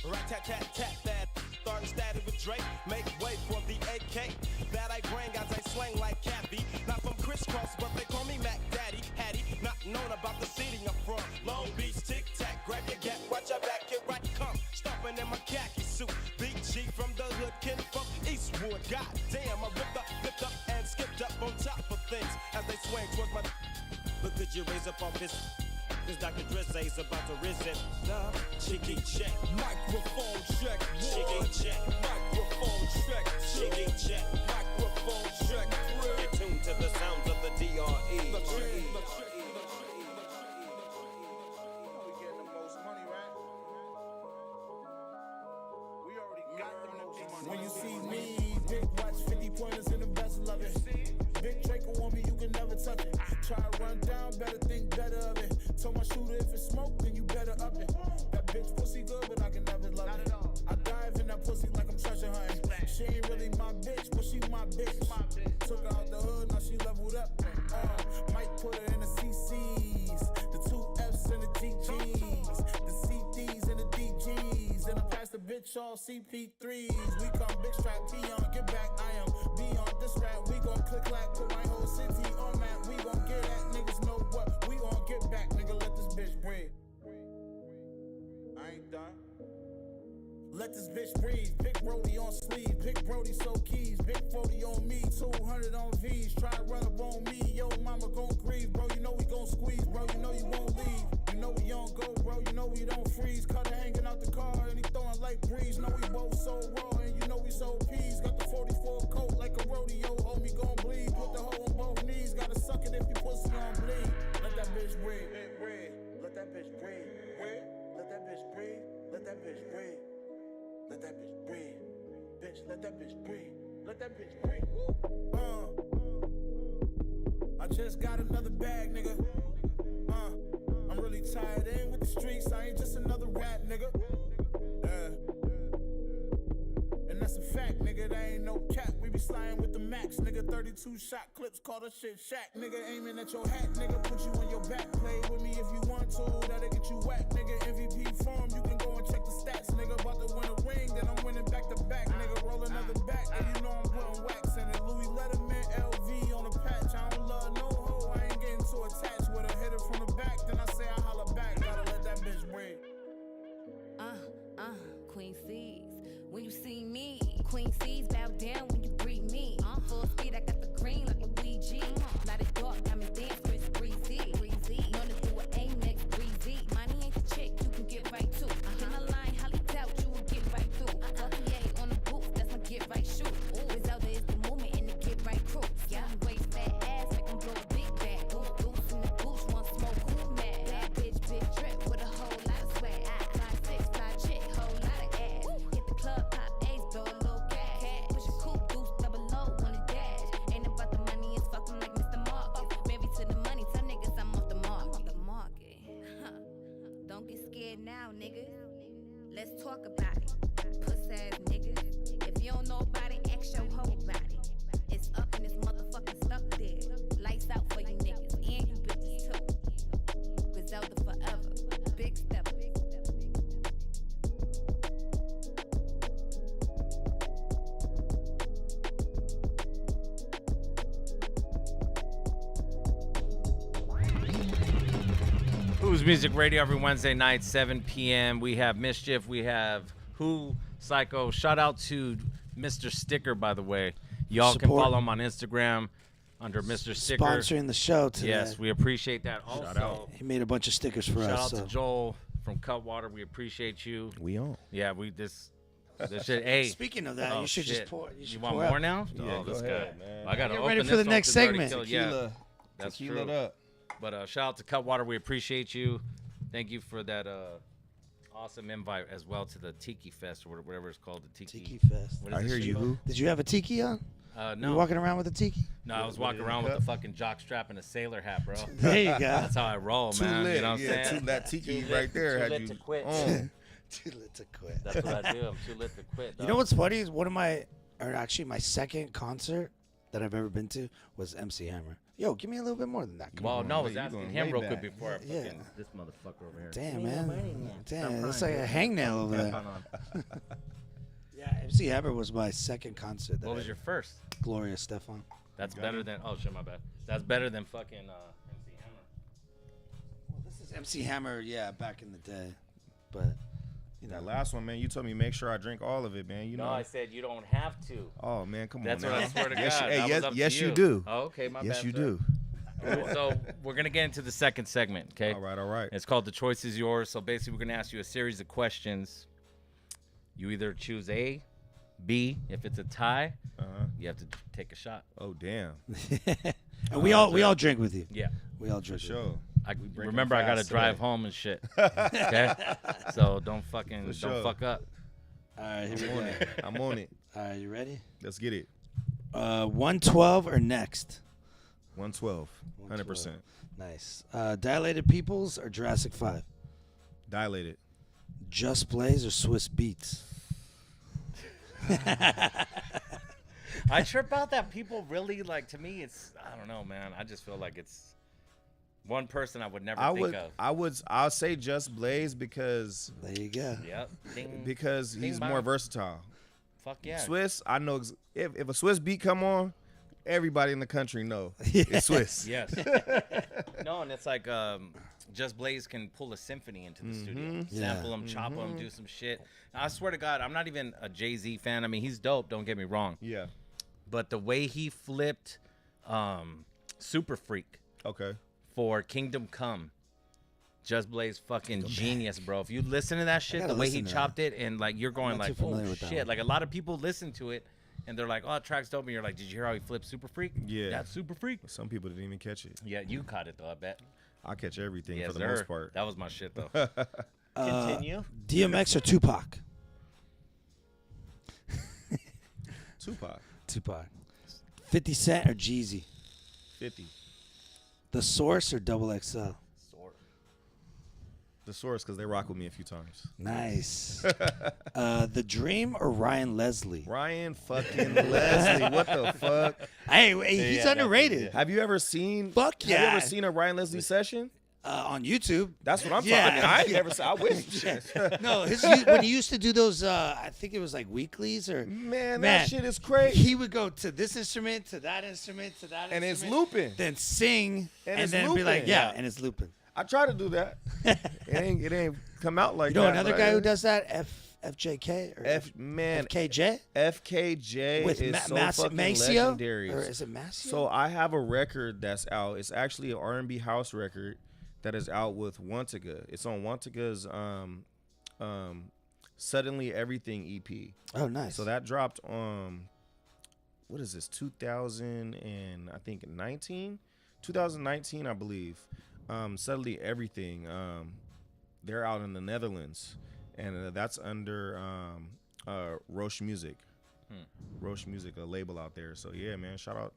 rat-tat-tat-tat that starting static with Drake. Make way for the AK that I bring as I slang like Cappy. Not from crisscross, but they call me Mac Daddy. Hattie, not known about the city I'm from. Long Beach, tic-tac, grab your gat, watch your back, here I come. Stomping in my khaki suit. Big G from the hood, kid from Eastwood. Goddamn, I flipped up, and skipped up on top of things as they swing towards my. But could you raise up off his? Cause Dr. Dre says about to reset. Nah, Chicky check, microphone check, 1. Chicky check, microphone check, 2. Chicky check, microphone check, 3. Get tuned to the sounds of the DRE. The check. When you see me, big watch, 50 pointers in the bezel of it. Big Draco on me, you can never touch it. Try to run down, better think better of it. Told my shooter if it's smoke, then you better up it. That bitch pussy good, but I can never love it. I dive all CP3s. We come big strap, T on, get back. I am B on this rap. We gon' click clack, put my whole city on map. We gon' get at niggas know what. We gon' get back, nigga. Let this bitch breathe. I ain't done. Let this bitch breathe. Big Brody on sleeve. Big Brody so keys. Big 40 on me. 200 on V's. Try to run up on me. Yo, mama gon' grieve. Bro, you know we gon' squeeze. Bro, you know you won't leave. You know we on go, bro. You know we don't freeze. Cutter hanging out the car and he throwing like breeze. Know we both so raw and you know we so peas. Got the 44 coat like a rodeo. Homie gon' bleed. Put the hoe on both knees. Gotta suck it if you pussy gon' bleed. Let that bitch breathe. Let that bitch breathe. Let that bitch breathe. Let that bitch breathe. Let that bitch breathe. Bitch, let that bitch breathe. Let that bitch breathe. I just got another bag, nigga. I'm really tired in with the streets. I ain't just another rat, nigga. And that's a fact, nigga. That ain't no cap. We be sliding with the max, nigga. 32 shot clips, call that shit shack, nigga. Aiming at your hat, nigga. Put you on your back. Play with me if you want to. That'll get you whack, nigga. MVP form, you can go and check the stats, nigga. About to win a ring, then I'm winning back to back, nigga. Roll another back, and you know I'm putting wax in it. Louis Letterman, LV on the patch. I don't love no hoe. I ain't getting too attached with her. Hit it from the back, then I say I holla back. Gotta let that bitch breathe. Queen C's. When you see me, Queen C's bow down when you greet me. Full speed, I got the green like a Ouija. Light it dark, got me dance, Chris breezy. Known to do an Amex breezy. Money ain't the chick, you can get right to. In the line, Holly doubt you will get right through. LPA on the booth, that's my get right shoe. Griselda is the movement in the get right crew. Yeah, waist fat ass, make 'em blow a big bag. Goose in the booth, want smoke, who mad? Bad bitch, big drip with a whole lot of swag. 5'6", fly chick, whole lot of ass. Hit the club, pop A's, blow a little gas. Push a coupe, deuce, double low on the dash. Ain't about the money, it's fucking like Mr. Marcus. Married to the money, tell niggas I'm off the market. Don't get scared now, nigga. Let's talk about it. Puss ass nigga. If you don't know about it, ask your whole body. It's up and it's motherfucking stuck there. Lights out for you niggas and you bitches too. Griselda forever. Big step. Who's Music Radio every Wednesday night, 7 p.m. We have Mischif. We have Who, Syko. Shout out to Mr. Sticker, by the way. Y'all can follow him on Instagram under Mr. Sticker. Sponsoring the show today. Yes, we appreciate that. Also, Shout out. He made a bunch of stickers for us. Shout out to Joel from Cutwater. We appreciate you. We on. Yeah, this shit. Hey. Speaking of that, you should just pour. You want pour more out. now? Yeah, oh, go this ahead, guy. man. I got to Get open ready this for the one next 'cause it's already segment. killed. Tequila. Yeah, that's Tequila true. up. But shout out to Cutwater. We appreciate you. Thank you for that awesome invite as well to the Tiki Fest or whatever it's called. The Tiki Fest. What is I it, hear you. Syko? Who? Did you have a tiki on? No. You walking around with a tiki? No, I was walking around with the fucking jock strap and a sailor hat, bro. There you go. That's how I roll, Too man. lit. You know what I'm Yeah, saying? too lit. Tiki Too right lit- there too had lit you to quit. on. Too lit to quit. That's what I do. I'm too lit to quit. You know what's funny is my second concert that I've ever been to was MC Hammer. Yo, give me a little bit more than that. Come Well, on. no, I was Wait, you asking going him way real back. quick before I Yeah. fucking this motherfucker over here. Damn, man. Damn, Stop that's crying, like a dude. hangnail over there. Yeah, MC Hammer was my second concert. What was your first? Gloria Stefan. That's better than. Oh shit, my bad. That's better than fucking MC Hammer. Well, this is MC Hammer, yeah, back in the day. But, you know. That last one, man, you told me make sure I drink all of it, man. You No, know. I said you don't have to. Oh, man, come That's on what now. I swear to yes, God. Hey, That yes, was up to yes, you you. do. Oh, okay, my yes, bad. you sir. do. So we're gonna get into the second segment, okay? All right, all right. It's called "The Choice Is Yours." So basically, we're gonna ask you a series of questions. You either choose A, B. If it's a tie, you have to take a shot. Oh, damn. And we all drink with you. Yeah, we all drink. For sure. Remember, I gotta drive home and shit. Okay, so don't sure. fuck up. All right, here I'm we on go. it. I'm on it. All right, you ready? Let's get it. 112 or next? 112. 100%. Nice. Dilated Peoples or Jurassic 5? Dilated. Just Blaze or Swiss Beats? I trip out that people really like. To me, it's I don't know, man. I just feel like it's One person I would never think of. I'll say Just Blaze because there you go. Yep. Ding. Because Ding he's bong. more versatile. Fuck yeah. Swiss, I know if a Swiss beat come on, everybody in the country know it's Swiss. Yes. No, and it's like Just Blaze can pull a symphony into the studio, sample them, chop them, do some shit. I swear to God, I'm not even a Jay-Z fan. I mean, he's dope. Don't get me wrong. Yeah. But the way he flipped Super Freak. Okay. For Kingdom Come. Just Blaze fucking genius, bro. If you listen to that shit, the way he chopped it, and like you're going like, oh shit. Like a lot of people listen to it and they're like, oh, track's dope, and you're like, did you hear how he flipped Super Freak? Yeah. That's Super Freak. Some people didn't even catch it. Yeah, you caught it though, I bet. I catch everything Yes, for the sir. most part. That was my shit though. Continue. DMX or Tupac? Tupac. 50 Cent or Jeezy? 50. The Source or Double XL? The Source, because they rock with me a few times. Nice. The Dream or Ryan Leslie? Ryan fucking Leslie. What the fuck? Hey, he's underrated. Have you ever seen? Fuck yeah. Have you ever seen a Ryan Leslie session? On YouTube. That's what I'm Yeah. talking. I ain't never said. I wish. No, when he used to do those, I think it was like weeklies or Man, that shit is crazy. He would go to this instrument, to that instrument, to that And instrument, it's looping. then sing, And it's then be like, looping. yeah, and it's looping. I try to do that. It ain't come out like You know that. another but guy I- who does that? FJK or FKJ? FKJ With is so fucking Maceo? legendary. Or is it Maceo? So I have a record that's out. It's actually an R&B house record that is out with Wantiga. It's on Wantiga's Suddenly Everything EP. Oh, nice. So that dropped what is this? 2019, I believe. Suddenly Everything. They're out in the Netherlands, and that's under WHOSMUSIC. WHOSMUSIC, a label out there. So yeah, man, shout out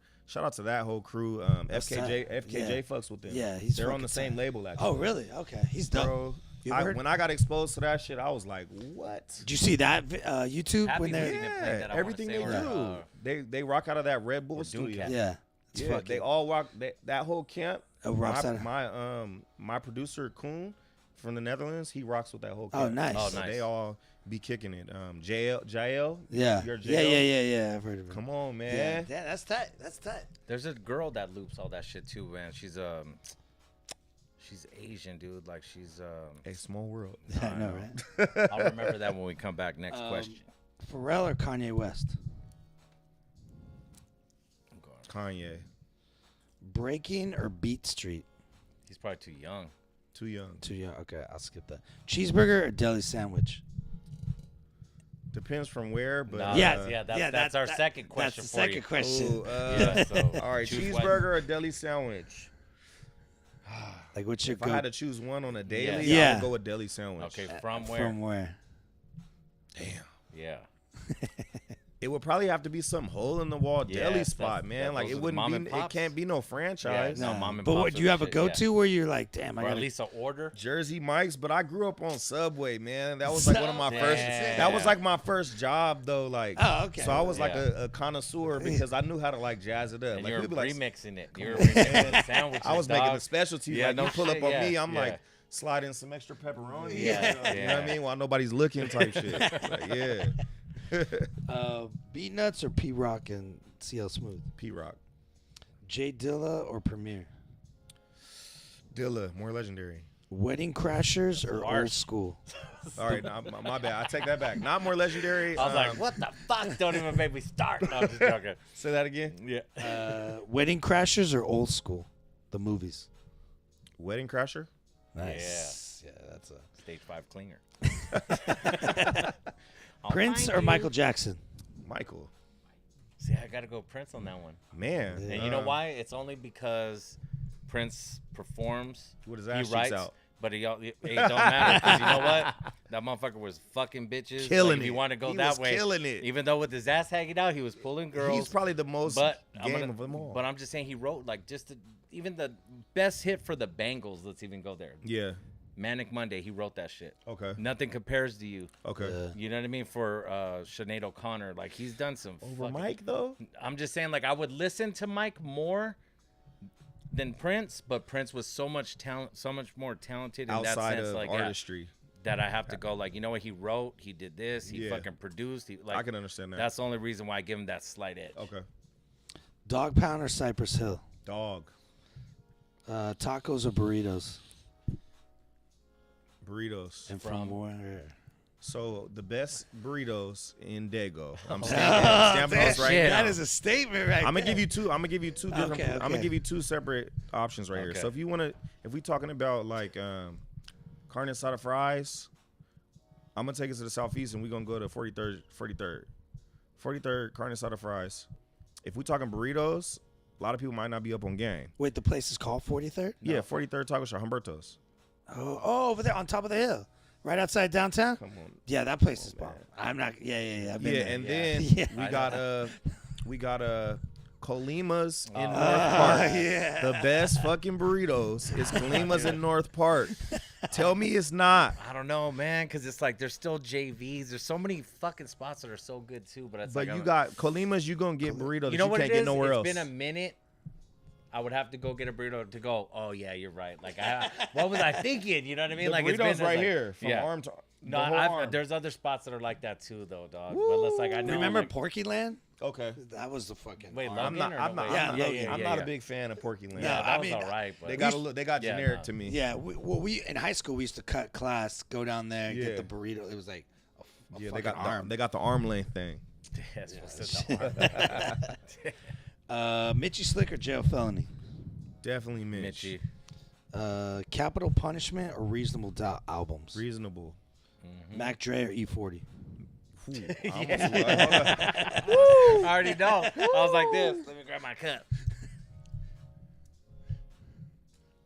to that whole crew. FKJ fucks with them. Yeah, they're on the same label actually. Oh, really? Okay, he's dope. Bro, You ever heard? when I got exposed to that shit, I was like, what? Did you see that YouTube Happy when was they're even played that, I everything they wanna say, do. They rock out of that Red Bull studio. Yeah, it's Yeah, fucking- they all rock that whole camp. rocks out of- My producer Koen from the Netherlands, he rocks with that whole Oh, camp. nice. Oh, So nice. they all be kicking it. Jael, Yeah. You're Yeah, yeah. I've heard of it. Come on, Yeah, man. yeah, that's tight. That's tight. There's a girl that loops all that shit too, man. She's Asian, dude. Like she's A small world. I know, right? I'll remember that when we come back. Next question. Pharrell or Kanye West? Kanye. Breaking or Beat Street? He's probably too young. Too young. Too young. Okay, I'll skip that. Cheeseburger or deli sandwich? Depends from where, but Nah, Yeah, that's our second question That's the for second you. question. Ooh, Yeah, so all right, choose cheeseburger one. or deli sandwich. Like, what's your If I had to choose one on a daily, Yeah. I would go with deli sandwich. Okay, from where? From where? Damn. Yeah. It would probably have to be some hole in the wall deli Yes, spot, that's- man. that- Like those it are the wouldn't mom be. and It pops. can't be no franchise. No, mom and But pops what, do or you have a shit, go-to yeah. where you're like, damn, I Or got at least an order. Jersey Mike's, but I grew up on Subway, man. That was like one of my first. Damn. That was like my first job, though. Like, Oh, okay. So I was like Yeah. a connoisseur because I knew how to like jazz it up. And Like you're we'd be like, remixing it. You're remixing sandwiches. I was making dog. the specialties. Yeah, like no you pull shit, up on yeah, me, I'm yeah. like slide in some extra pepperoni. Yeah, You know what I yeah. mean? While nobody's looking, type shit. Like, yeah. Beat Nuts or P Rock and CL Smooth? P Rock. Jay Dilla or Premier? Dilla, more legendary. Wedding Crashers or Harsh. Old School? All right, nah, my bad. I take that back. Not more legendary. I was like, what the fuck? Don't even make me start. No, I'm just joking. Say that again. Yeah. Wedding Crashers or Old School? The movies. Wedding Crasher. Nice. Yeah, that's a Stage 5 clinger. Prince or Michael Jackson? Michael. See, I got to go Prince on that one. Man. And you know why? It's only because Prince performs. With his he ass cheeks writes, out. but it don't matter because you know what? That motherfucker was fucking bitches. Killing like, if it. you want to go He that was way, killing it. Even though with his ass hanging out, he was pulling girls. He's probably the most but game of them all. But I'm just saying he wrote like even the best hit for the Bengals. Let's even go there. Yeah. Manic Monday, he wrote that shit. Okay. Nothing compares to you. Okay. You know what I mean? For Sinead O'Connor, like he's done some Over fucking- Mike though. I'm just saying, like I would listen to Mike more than Prince, but Prince was so much talent, so much more talented in outside that sense, of like artistry. that I have to go like, you know what, he wrote, he did this, he Yeah. fucking produced. He, like, I can understand that. That's the only reason why I give him that slight edge. Okay. Dog Pound or Cypress Hill? Dog. Tacos or burritos? Burritos. And from where? So the best burritos in Dago. I'm stamping those right now. That is a statement, right? I'm gonna give you two. I'm gonna give you two different. Okay, I'm gonna okay. give you two separate options right here. Okay. So if you wanna, if we talking about like carne asada fries, I'm gonna take it to the southeast and we're gonna go to 43rd carne asada fries. If we talking burritos, a lot of people might not be up on game. Wait, the place is called 43rd? Yeah, 43rd Taco Shop, Humberto's. Oh, over there on top of the hill, right outside downtown. Come on. Yeah, that place is bomb. I'm not. Yeah. I've been Yeah, there. and then Yeah. we got Colima's in North Park. Yeah. The best fucking burritos is Colima's in North Park. Tell me it's not. I don't know, man, because it's like there's still JVs. There's so many fucking spots that are so good too. But it's But like you got Colima's, you gonna get burrito that you know you what can't it get is? nowhere else. It's been a minute. I would have to go get a burrito to go. Oh yeah, you're right. Like, what was I thinking? You know what I mean? The like burrito's it's been right like, here from yeah. arm to No, the whole arm. there's other spots that are like that too, though, dog. But it's like I know. Remember like, Porky Land? Okay. That was the fucking. Wait, arm. Logan or no? Wait? I'm not a big fan of Porky Land. Yeah, No, that I was mean, all right. But They got Yeah, generic no. to me. Yeah, we in high school we used to cut class, go down there, Yeah. get the burrito. It was like a Yeah, fucking they got arm. the arm length thing. Yes, what's the arm? Mitchie Slick or Jail Felony? Definitely Mitch. Mitchie. Capital Punishment or Reasonable Doubt albums? Reasonable. Mac Dre or E40? I already know. I was like this. Let me grab my cup.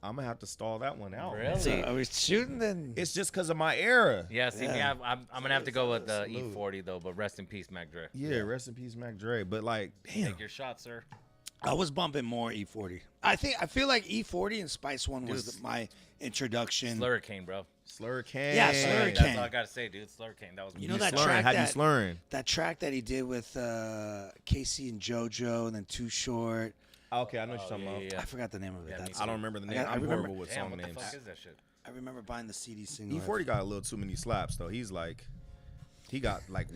I'm gonna have to stall that one out. Really? So are we shooting then? It's just because of my era. Yeah, see, Yeah. me, I'm gonna have to go with the E40 though. But rest in peace, Mac Dre. Yeah, rest in peace, Mac Dre. But like, damn, Take your shot, sir. I was bumping more E40. I feel like E40 and Spice One was Dude. my introduction. Slurricane, bro. Slurricane. Yeah, Slurricane. That's all I gotta say, dude. Slurricane. That was You know You that slurring. track How do you that- slurring? That track that he did with Casey and JoJo, and then Too Short. Okay, I know what you're talking about. yeah. I forgot the name of it. Yeah, me That's I don't remember the name. I I'm remember- horrible with Damn, song what the names. fuck is that shit? I remember buying the CD single. E40 got a little too many slaps though. He's like, he got like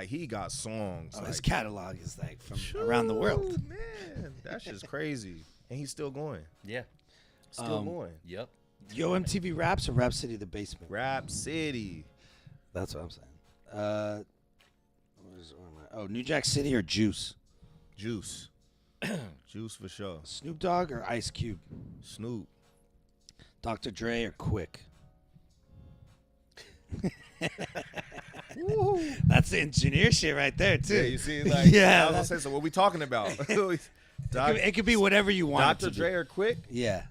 he got songs. Oh, like, his catalog is like from around the world. Man, that's just crazy. And he's still going. Yeah. Still going. Yep. Yo MTV Raps or Rap City The Basement? Rap City. That's what I'm saying. New Jack City or Juice? Juice. Juice for sure. Snoop Dogg or Ice Cube? Snoop. Dr. Dre or Quick? That's the engineer shit right there too. Yeah, you see, like, Yeah. I was gonna say, so what we talking about? It could be whatever you want. it Dr. to be. Dre or Quick? Yeah.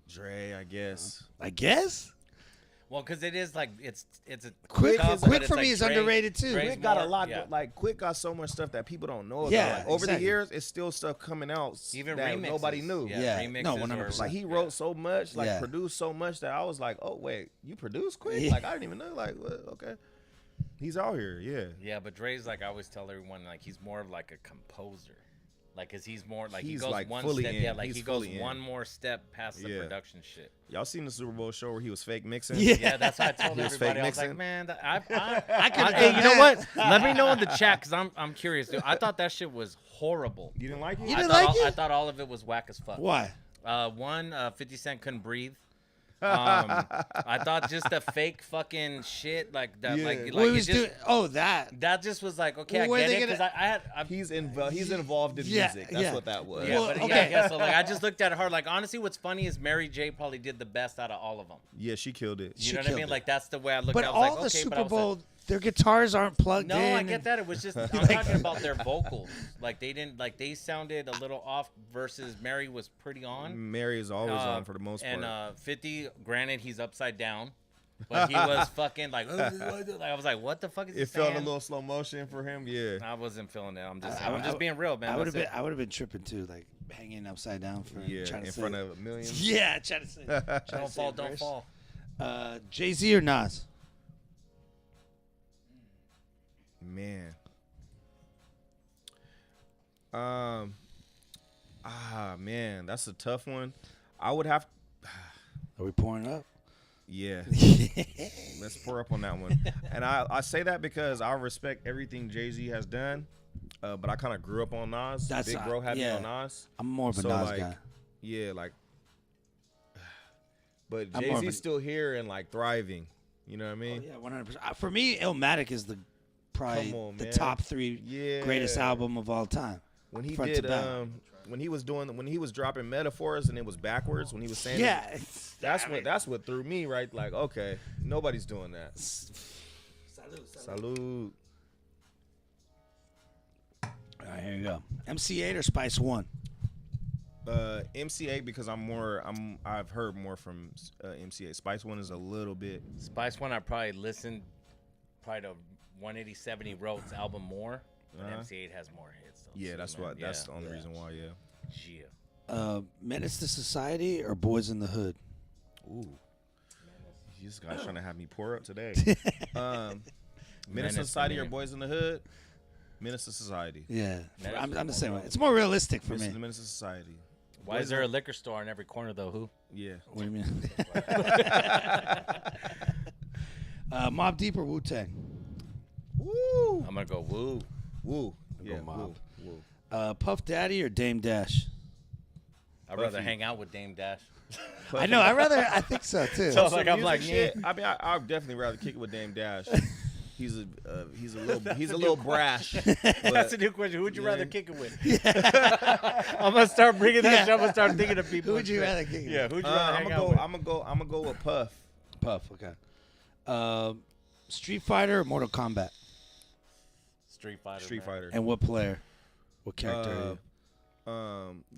Dre, I guess. I guess. Well, because it is like it's a Quick tough, is- but Quick it's for like me is Dre- underrated, too. Dre's Quick got a more- lot. yeah. Like Quick got so much stuff that people don't know. Yeah, Like, over the exactly. years, it's still stuff coming out Even that remixes. nobody knew. Yeah. remixes No, or- 100%. Like he wrote so much, like Yeah. produced so much that I was like, oh wait, you produced Quick? Yeah. Like I didn't even know. Like what? Okay, he's out here. Yeah. Yeah, but Dre's like I always tell everyone like he's more of like a composer. Like, cause he's more like he He's, goes like, one fully step. in. Yeah, like He's he goes fully in. one more step past the Yeah. production shit. Y'all seen the Super Bowl show where he was fake mixing? Yeah. Yeah, that's what I told He was everybody. fake I was like, mixing? man, I could've hey, done you know that. what? Let me know in the chat, cause I'm curious, dude. I thought that shit was horrible. You didn't like it? You I didn't thought like all, it? I thought all of it was whack as fuck. Why? 50 Cent couldn't breathe. I thought just the fake fucking shit like that, Yeah. like What he it was just, doing? Oh, that. that just was like okay, Well, where I they get it gonna- because He's involved in Yeah, music. That's yeah. what that was. yeah, Well, but yeah, okay. I guess so. Like I just looked at it hard. Like honestly, what's funny is Mary J probably did the best out of all of them. Yeah, she killed it. You She know what I killed mean? it. Like that's the way I looked But at it. I all was like, the okay, but I Super was Bowl, their guitars aren't plugged no, in. I get that. It was just I'm talking about their vocals. Like they didn't like they sounded a little off versus Mary was pretty on. Mary is always on for the most part. And 50, granted, he's upside down, but he was fucking like, I was like, what the fuck is he It felt a saying? little slow motion for him. Yeah. I wasn't feeling it. I'm just, I- I'm just being real, man. I would have That's been. I would have been tripping too, like hanging upside down for Yeah, trying to in say front it. of millions. Yeah, trying to say. it. Don't fall, don't fall. Jay-Z or Nas? Man. Man, that's a tough one. I would have. Are we pouring up? Yeah. Let's pour up on that one. And I say that because I respect everything Jay-Z has done, but I kind of grew up on Nas. Big bro had me on Nas. I'm more of a Nas guy. Yeah, like. But Jay-Z's still here and like thriving. You know what I mean? Oh, yeah, 100%. For me, Illmatic is probably the top 3 greatest album of all time. When he did, when he was dropping metaphors and it was backwards when he was saying that's what threw me right. Like, okay, nobody's doing that. Salud. All right, here you go. MC8 or Spice One? MC8 because I've heard more from MC8. Spice One is a little bit. Spice One I probably listened to 187 he wrote's album more. But MC8 has more hits. Yeah, that's why. That's the only reason why. Yeah. Menace to Society or Boys in the Hood? Ooh, this guy's trying to have me pour up today. Menace to Society or Boys in the Hood? Menace to Society. Yeah, I'm the same way. It's more realistic for me. Menace to Society. Why is there a liquor store in every corner though? Who? Yeah. What do you mean? Mobb Deep or Wu-Tang? Woo. I'm gonna go Woo. Woo. Yeah, Mob. Puff Daddy or Dame Dash? I'd rather hang out with Dame Dash. I know. I think so too. So I'm like, shit. I mean, I'd definitely rather kick it with Dame Dash. He's a little brash. That's a new question. Who would you rather kick it with? I'm gonna start bringing that shit. I'm gonna start thinking of people. Who would you rather kick it with? Yeah, who'd you rather hang out with? I'm gonna go with Puff. Puff. Okay. Street Fighter or Mortal Kombat? Street Fighter. Street Fighter. And what player? What character are you?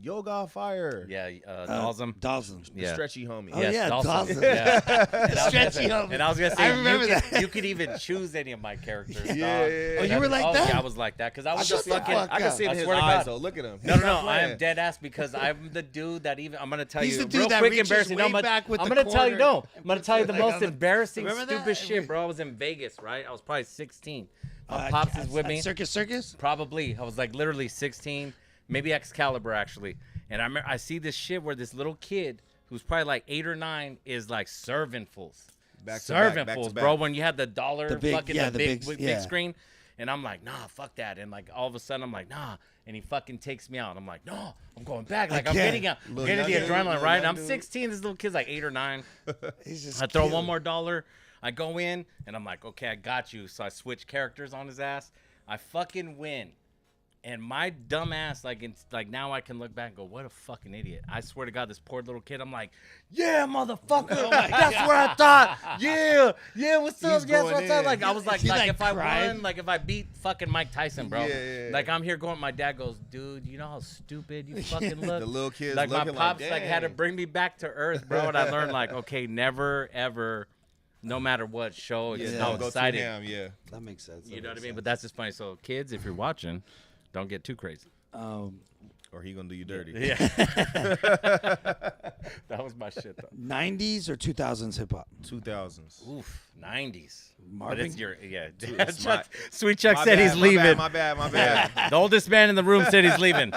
Yoga Fire. Yeah, Dalsum. Dalsum. The stretchy homie. Oh, yeah, Dalsum. Dalsum. Yeah. Stretchy homie. And I was gonna say, I remember that. You could even choose any of my characters. Yeah. Oh, you were like that? Yeah, I was like that because I was just looking. I can see it in his eyes though. Look at him. No. I am dead ass because I'm the dude that even. I'm gonna tell He's you the dude real that quick, reaches embarrassing. way No, back with I'm the gonna tell you. corner No, I'm gonna tell you the like most on the- embarrassing, Remember that? stupid shit, bro. I was in Vegas, right? I was probably 16. My pops is with me. Circus? Probably. I was like literally 16, maybe Excalibur actually. And I see this shit where this little kid who's probably like 8 or 9 is like serving fools. Serving fools, bro. When you had the dollar The big- fucking yeah, the the big big- screen. And I'm like, nah, fuck that. And like all of a sudden I'm like, nah. And he fucking takes me out. I'm like, no, I'm going back. Like I'm getting out. I'm getting the adrenaline, right? And I'm 16. This little kid's like 8 or 9. He's just I throw killing. one more dollar. I go in and I'm like, okay, I got you. So I switch characters on his ass. I fucking win. And my dumb ass, like now I can look back and go, what a fucking idiot. I swear to God, this poor little kid, I'm like, yeah, motherfucker. That's what I thought. Yeah, what's up? Yes, what's up? Like, I was like if I won, like if I beat fucking Mike Tyson, bro. Yeah. Like, I'm here going, my dad goes, dude, you know how stupid you fucking look? The little kid's like, my looking pops like, like had to dang. bring me back to earth, bro. And I learned, like, okay, never, ever, no matter what, show it's how go exciting. to him, yeah. That makes sense. You know what I mean? But that's just funny. So, kids, if you're watching, don't get too crazy. Or he gonna do you dirty. Yeah. That was my shit, though. 90s or 2000s hip hop? 2000s. Oof, 90s. Marvin? But it's your, yeah. It's my- Sweet Chuck my said bad, he's my leaving. bad, my bad. The oldest man in the room said he's leaving.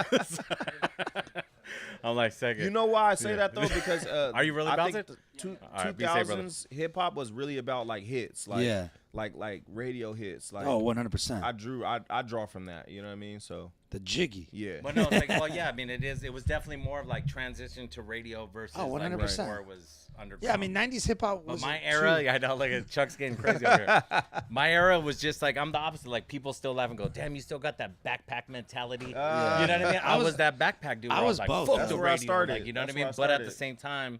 I'm like, second. You know why I say that though? Because Are you really I about think it? the All right, be safe, brother. 2000s hip hop was really about like hits, like Yeah. like radio hits. Like Oh, 100%. I draw from that. You know what I mean? So The Jiggy. yeah. But no, it's like, well, yeah, I mean, it was definitely more of like transition to radio versus Oh, 100%. like before it was underground. Yeah, I mean, 90s hip hop But was. my era, I know, like Chuck's getting crazy over here. My era was just like, I'm the opposite. Like, people still laugh and go, damn, you still got that backpack mentality. You know what I mean? I was that backpack dude. I where was like, both. fuck That's the where I radio. started. Like, you know That's what I mean? where I But at the started. same time,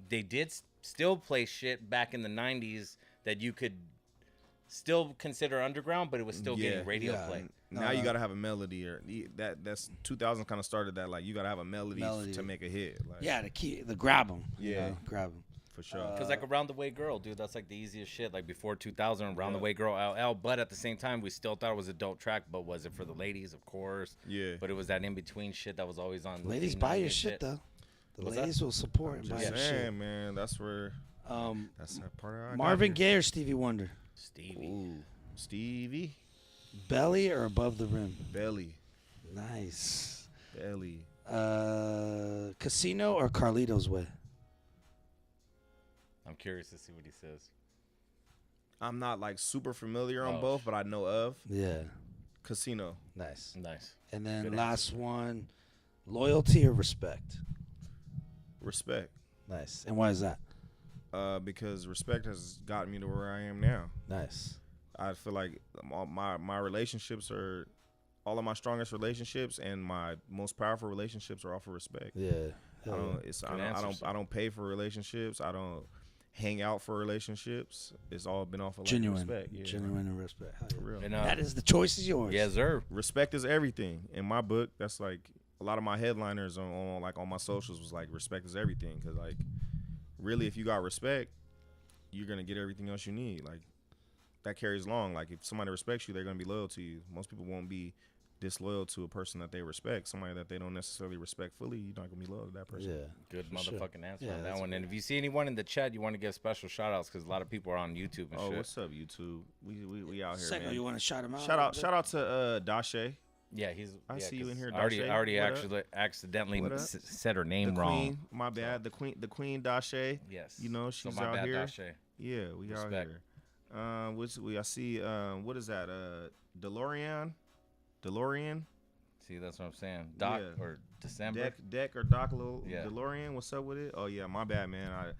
they did still play shit back in the 90s that you could still consider underground, but it was still getting radio play. Now you gotta have a melody, or that's 2000 kind of started that. Like you gotta have a melody. To make a hit. Like, Yeah, the grab them. Yeah. Grab them. for sure. Because like Around the Way Girl, dude, that's like the easiest shit. Like before 2000, Around the Way Girl, LL. But at the same time, we still thought it was a dope track. But was it for the ladies? Of course. Yeah. But it was that in between shit that was always on. Ladies Teen buy 90 your and shit though. The What's ladies will support and buy Just your saying, shit. man, that's where. That's that part. I got Marvin here. Gaye or Stevie Wonder? Stevie. Ooh, Stevie. Belly or Above the Rim? Belly. Nice. Belly. Casino or Carlito's Way? I'm curious to see what he says. I'm not like super familiar on Oh, both, but I know of Yeah. Casino. Nice. Nice. And then Good last one, loyalty or respect? Respect. Nice. And why is that? Because respect has gotten me to where I am now. Nice. I feel like my relationships are all of my strongest relationships and my most powerful relationships are off of respect. Yeah. I don't pay for relationships. I don't hang out for relationships. It's all been off of like, Genuine. respect. Yeah. Genuine and respect. Hell yeah. For real. And, That is the choice is yours. Yes, sir. Respect is everything. In my book, that's like a lot of my headliners on my socials was like respect is everything. Cause like really, if you got respect, you're gonna get everything else you need. Like that carries long. Like if somebody respects you, they're gonna be loyal to you. Most people won't be disloyal to a person that they respect. Somebody that they don't necessarily respect fully, you're not gonna be loyal to that person. Yeah. Good for sure. motherfucking answer Yeah, on that that's one. good. And if you see anyone in the chat, you want to give special shout outs because a lot of people are on YouTube and Oh, shit. what's up, YouTube? We out here, Syko, man. you want to shout him out? Shout out to Dashe. Yeah, he's. I see you in here, I already Dashe. What actually accidentally What up? said her name The wrong. queen, my bad. The queen Dashe. Yes. You know, So she's my out bad, here. Dashe. Yeah, we out Respect. here. I see what is that? DeLorean? See, that's what I'm saying. Doc Yeah. or December. Deck or Doc Yeah. DeLorean, what's up with it? Oh yeah, my bad, man.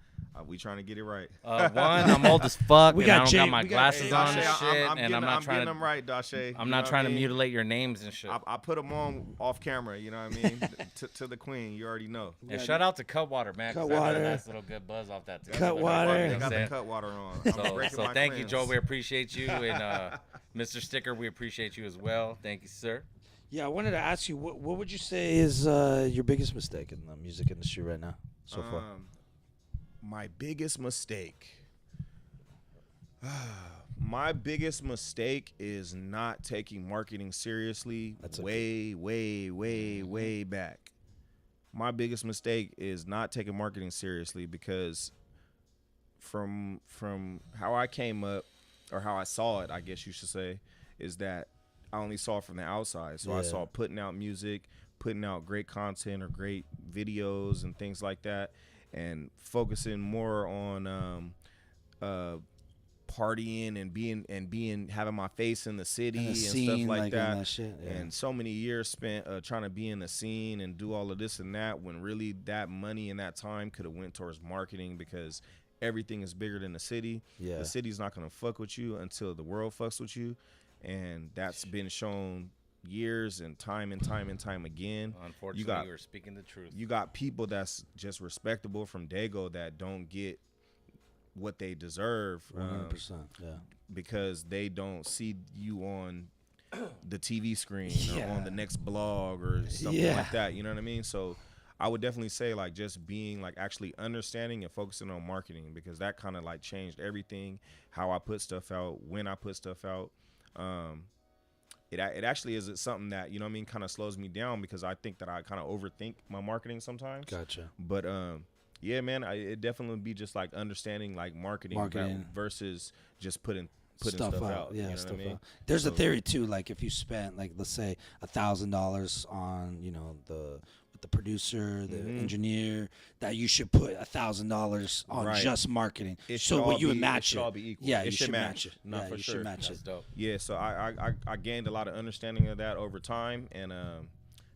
We trying to get it right. One, I'm old as fuck. We and got I don't Jay- got my we got- glasses hey, on Dashe, and shit, and I'm not trying getting to. them right, Dashe. I'm You not know trying what to I mean? mutilate your names and shit. I put them on off camera, you know what I mean? to the queen, you already know. And shout out to Cutwater, man. 'cause I got Cutwater. a nice little good buzz off that. Too. Cutwater. They You know got what the I'm saying? cut water on. I'm So breaking my thank you, cleanse. Joe. We appreciate you, and Mr. Sticker, we appreciate you as well. Thank you, sir. Yeah, I wanted to ask you, what would you say is your biggest mistake in the music industry right now so far? My biggest mistake. My biggest mistake is not taking marketing seriously. That's way back. My biggest mistake is not taking marketing seriously because from how I came up or how I saw it, I guess you should say, is that I only saw it from the outside. So I saw putting out music, putting out great content or great videos and things like that, and focusing more on partying and being having my face in the city and scene, stuff like in that. shit, yeah. And so many years spent trying to be in the scene and do all of this and that, when really that money and that time could have went towards marketing, because everything is bigger than the city. Yeah. The city's not gonna fuck with you until the world fucks with you, and that's been shown years and time again. Unfortunately, you were speaking the truth. You got people that's just respectable from Dago that don't get what they deserve, 100%. Yeah. because they don't see you on the TV screen or Yeah. on the next blog or something like that. You know what I mean? So I would definitely say like just being like actually understanding and focusing on marketing, because that kind of like changed everything, how I put stuff out, when I put stuff out. It actually is something that, you know what I mean, kind of slows me down, because I think that I kind of overthink my marketing sometimes. Gotcha. But yeah, man, it definitely would be just like understanding like marketing. Versus just putting stuff out. Yeah, you know stuff what I mean? out. There's a theory too, like if you spent like, let's say $1,000 on, you know, with the producer, the engineer, that you should put $1,000 on just marketing. So what you would match it. It should all be equal. Yeah, it you should should match. match it. No, Yeah, for you sure. should match That's it. dope. Yeah, so I gained a lot of understanding of that over time, and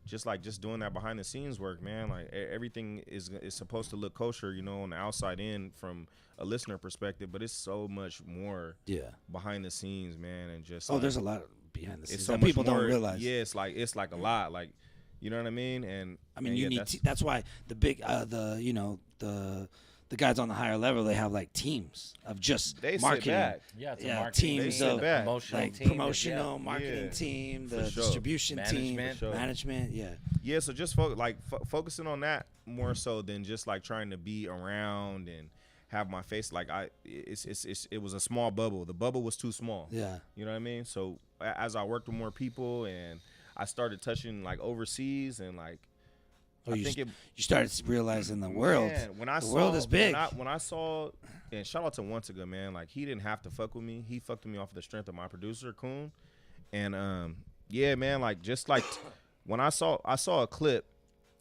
just doing that behind the scenes work, man. Like everything is supposed to look kosher, you know, on the outside in from a listener perspective, but it's so much more behind the scenes, man. And just there's a lot behind the scenes so that much people more, don't realize. Yeah, it's like a lot, like, you know what I mean? And I mean, and you yeah, need that's why the big the guys on the higher level, they have like teams of just they sit marketing. back. Yeah, it's a marketing teams they of sit back. promotional like team, promotional marketing team, the For sure. distribution Management. team, management. Yeah, Yeah, so just focusing on that more so than just like trying to be around and have my face like it was a small bubble. The bubble was too small. Yeah. You know what I mean? So as I worked with more people and I started touching like overseas and like you started realizing the world. Man, the world is big. When I saw, and shout out to Once-Ago, man, like he didn't have to fuck with me. He fucked with me off of the strength of my producer, Kuhn. And yeah, man, like just like when I saw a clip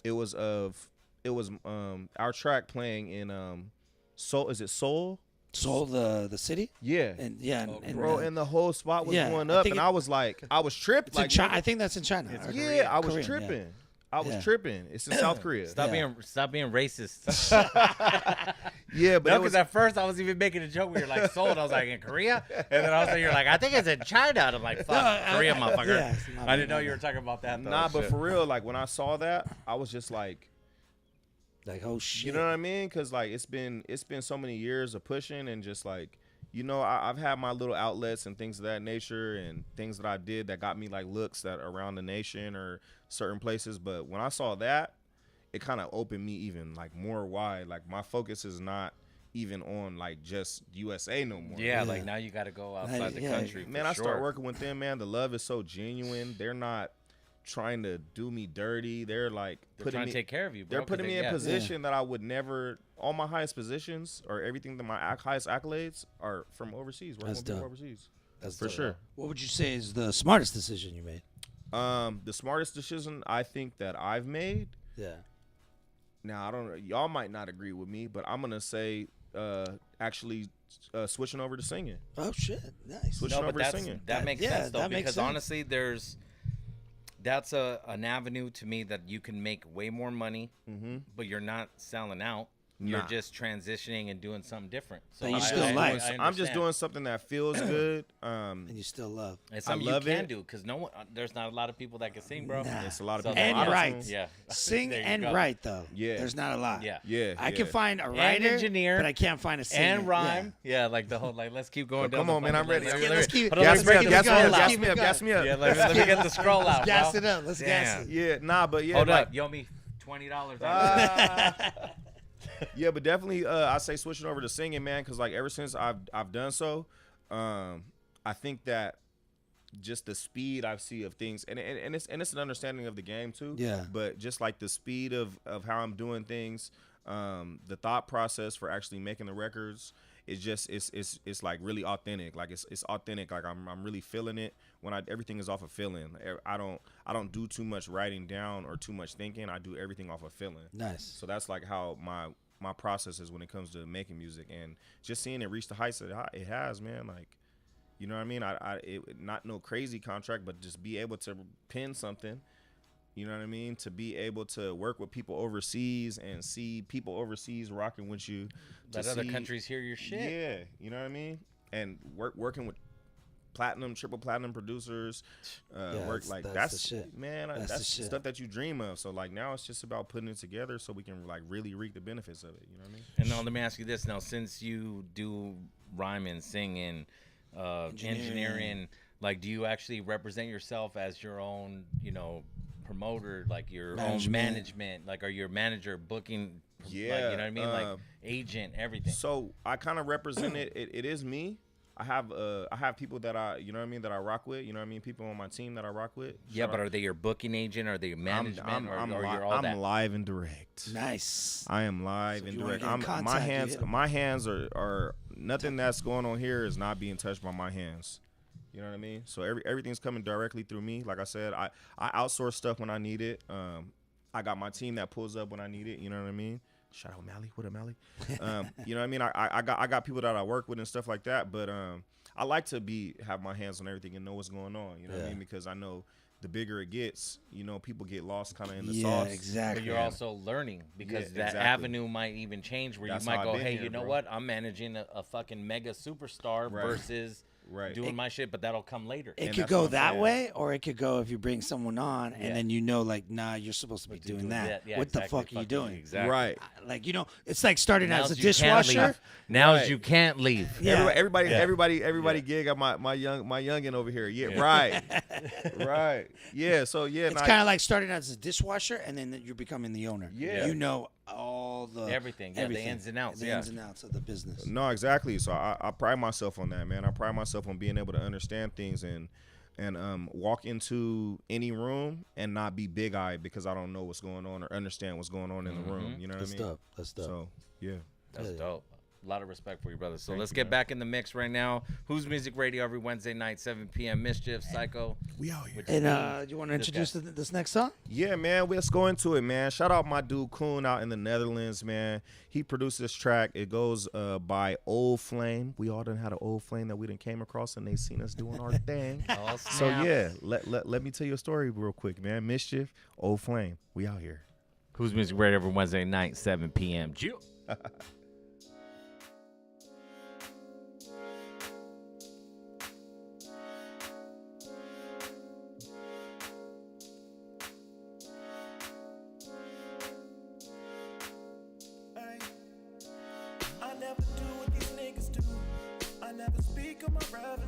it was our track playing in Seoul. Is it Seoul? Seoul, the city. Yeah, and bro, and the whole spot was going I up, think and I was like, I was tripping. Like, I think that's in China. Yeah, I was Korean, tripping. yeah. I was tripping. It's in South Korea. Stop being racist. Yeah, but no, because at first I was even making a joke. We were like Seoul, and I was like in Korea, and then all of a sudden you're like, I think it's in China. And I'm like, fuck, Korea, motherfucker. Yeah, I didn't know you were talking about that. Though. Nah, but for real, like when I saw that, I was just like, oh shit. You know what I mean? Because like it's been so many years of pushing and just like, you know, I've had my little outlets and things of that nature and things that I did that got me like looks that around the nation or certain places. But when I saw that, it kind of opened me even like more wide. Like my focus is not even on like just USA no more. Yeah, like now you got to go outside the country. Man, I start working with them, man. The love is so genuine. They're not trying to do me dirty. They're like trying to take care of you, bro. They're putting me in a position that I would never. All my highest positions or everything that my highest accolades are from overseas. Working with people overseas. That's for sure. What would you say is the smartest decision you made? The smartest decision I think that I've made. Yeah. Now I don't know. Y'all might not agree with me, but I'm gonna say actually switching over to singing. Oh shit, nice. Switching over to singing. That makes sense though, because honestly, that's an avenue to me that you can make way more money, but you're not selling out. You're just transitioning and doing something different. So you still like. I'm just doing something that feels good. And you still love. It's something you can do because there's not a lot of people that can sing, bro. Nah. It's a lot of people. And write. Yeah. Sing and write though. Yeah. There's not a lot. Yeah. I can find a writer, and engineer, but I can't find a singer. And rhyme. Yeah, like the whole let's keep going down. Come on, man, I'm ready. Let's keep gas me up. Yeah, let me get the scroll out. Gas it up. Let's gas it. Yeah, nah, but yeah. Hold up, you owe me $20. Yeah, but definitely, I say switching over to singing, man, because like ever since I've done so, I think that just the speed I see of things, and it's an understanding of the game too. Yeah. But just like the speed of how I'm doing things, the thought process for actually making the records, it's like really authentic. Like it's authentic. Like I'm really feeling it when everything is off of feeling. I don't do too much writing down or too much thinking. I do everything off of feeling. Nice. So that's like how my process is when it comes to making music, and just seeing it reach the heights that it has, man. Like, you know what I mean? Not no crazy contract, but just be able to pen something. You know what I mean? To be able to work with people overseas and see people overseas rocking with you. Let other countries hear your shit. Yeah, you know what I mean? And working with platinum, triple platinum producers. That's the shit. Man, that's the the shit. stuff that you dream of. So like now it's just about putting it together so we can like really reap the benefits of it. You know what I mean? And now let me ask you this: now, since you do rhyming, singing, engineering, like, do you actually represent yourself as your own, promoter, like your own management? Like, are you a manager, booking? Yeah, like, you know what I mean, like agent, everything. So I kind of represent it. It is me. I have people that that I rock with. You know what I mean? People on my team that I rock with. Yeah, but are they your booking agent? Or are they your management? I'm live and direct. Nice. I am live and direct. My hands are nothing that's going on here is not being touched by my hands. You know what I mean? So everything's coming directly through me. Like I said, I outsource stuff when I need it. I got my team that pulls up when I need it. You know what I mean? Shout out Mally. What up, Mally? You know what I mean? I got people that I work with and stuff like that. But I like to have my hands on everything and know what's going on. You know what I mean? Because I know the bigger it gets, people get lost kind of in the sauce. Yeah, exactly. But you're also learning because that avenue might even change where you might go, hey, you know what? I'm managing a fucking mega superstar versus doing my shit, but that'll come later. It could go that way, or it could go if you bring someone on and then nah, you're supposed to be doing that. Yeah, what the fuck are you doing? Exactly. Right. Like, it's like starting as a dishwasher. Now you can't leave. Yeah. Everybody gig got my youngin over here. Yeah, right. Right. Yeah, so it's kind of like starting as a dishwasher and then you're becoming the owner. Yeah. You know all the everything. The ins and outs. The ins and outs of the business. No, exactly. So I pride myself on that, man. I pride myself on being able to understand things and walk into any room and not be big-eyed because I don't know what's going on or understand what's going on in the room. You know what I mean? That's dope. So, yeah. That's dope. A lot of respect for you, brother. So let's get back in the mix right now. Who's Music Radio every Wednesday night, 7 p.m. Mischif, Syko. We out here. And you want to introduce this next song? Yeah, man. Let's go into it, man. Shout out my dude Koen out in the Netherlands, man. He produced this track. It goes by Old Flame. We all done had an old flame that we done came across, and they seen us doing our thing. Oh, so yeah, let me tell you a story real quick, man. Mischif, Old Flame. We out here. Who's Music Radio every Wednesday night, 7 p.m. Jill. I never do what these niggas do. I never speak of my revenue.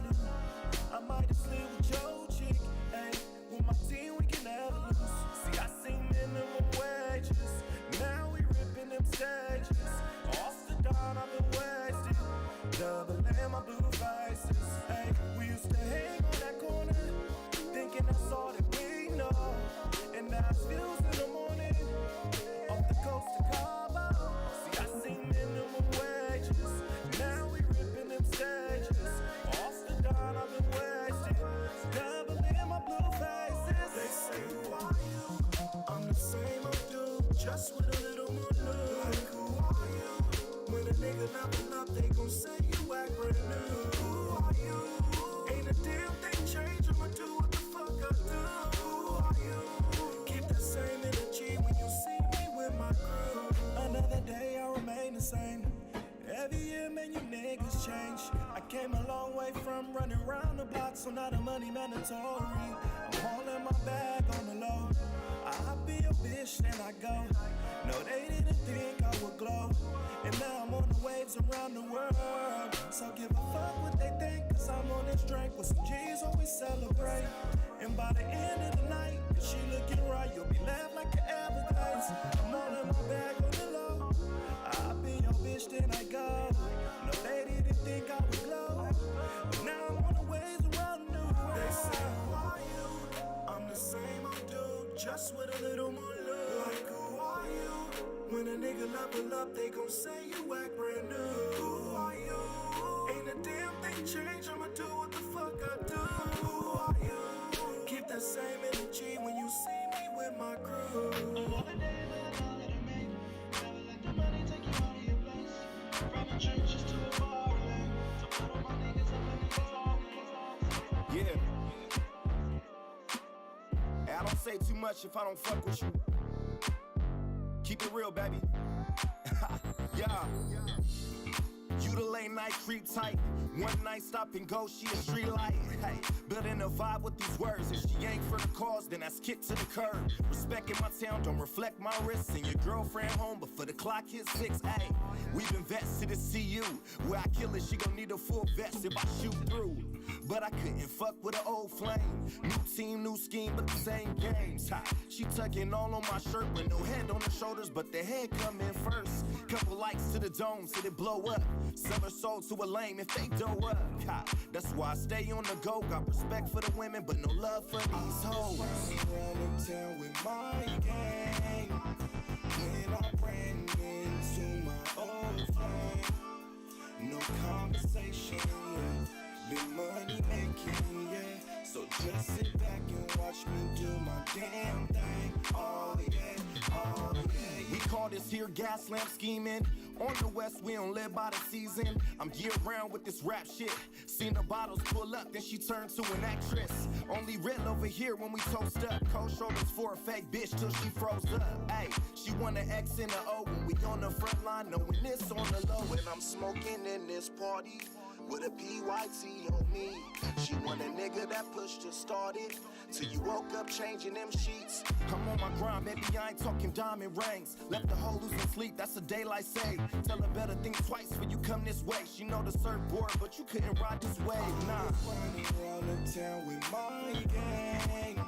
I might have slid with your chick. Hey, with my team we can never lose. See, I see minimum wages. Now we ripping them stages. Off the dime, I've been wasted. Double M, my blue faces. Hey, we used to hang on that corner, thinking that's all that we know. And now it's views in the morning, off the coast of Cabo. See, I see minimum wages. Now we ripping them stages. Off the dime, I've been wasted. Double in my blue faces. They say, who are you? I'm the same old dude, just with a little more love. Like, who are you? When a nigga level up, they gon' say you act brand new. Who are you? Ain't a damn thing change, I'ma do what the fuck I do. Who are you? Keep the same energy when you see me with my crew. Another day, I remain the same. Every year, man, you niggas change. I came a long way from running around the block, so now the money mandatory. I'm hauling my bag on the low. I'll be a bitch, then I go. No, they didn't think I would glow. And now I'm on the waves around the world. So give a fuck what they think, cause I'm on this drink with some G's, always celebrate. And by the end of the night, if she looking right, you'll be laughed like an Everglades. I'm all in my bag on the low. I'll be your bitch, then I go. No, they didn't think I would glow. But now I'm on the waves around the world. They say, who are you? I'm the same old dude, just with a little more love. Like, who are you? When a nigga level up, they gon' say you act brand new. Who are you? Ain't a damn thing change, I'ma do what the fuck I do. Who are you? Keep that same energy when you see me with my crew. Another day, another to make. Never let the money take you out of your place. From the churches to the bar, to put all my niggas up in the yeah. I don't say too much if I don't fuck with you. Keep it real, baby. Yeah. You the late night creep type. One night stop and go, she a street light. Hey, building a vibe with these words. If she ain't for the cause, then that's kick to the curb. Respecting my town, don't reflect my wrists. And your girlfriend home before the clock hits 6. Hey, we've invested to see you. Where I kill it, she gon' need a full vest if I shoot through. But I couldn't fuck with an old flame. New team, new scheme, but the same games. Ha, she tugging all on my shirt with no head on her shoulders, but the head come in first. Couple likes to the dome, so they blow up. Sell her soul to a lame if they dough up. Ha, that's why I stay on the go. Got respect for the women, but no love for these hoes. Around the town with my gang. When I ran into my old flame. No conversation, yeah. Been money making, yeah. So just sit back and watch me do my damn thing. Oh yeah, oh yeah. We call this here gas lamp scheming. On the west, we don't live by the season. I'm year round with this rap shit. Seen the bottles pull up, then she turned to an actress. Only real over here when we toast up. Cold shoulders for a fake bitch till she froze up. Ay, she want an X and an O when we on the front line, knowing this on the low. And I'm smoking in this party with a PYT on me. She want a nigga that pushed to start it. Till you woke up changing them sheets. I'm on my grind, baby, I ain't talking diamond rings. Left the hoe losing sleep, that's a daylight save. Tell her better think twice when you come this way. She know the surfboard, but you couldn't ride this wave, nah. Running around the town with my gang.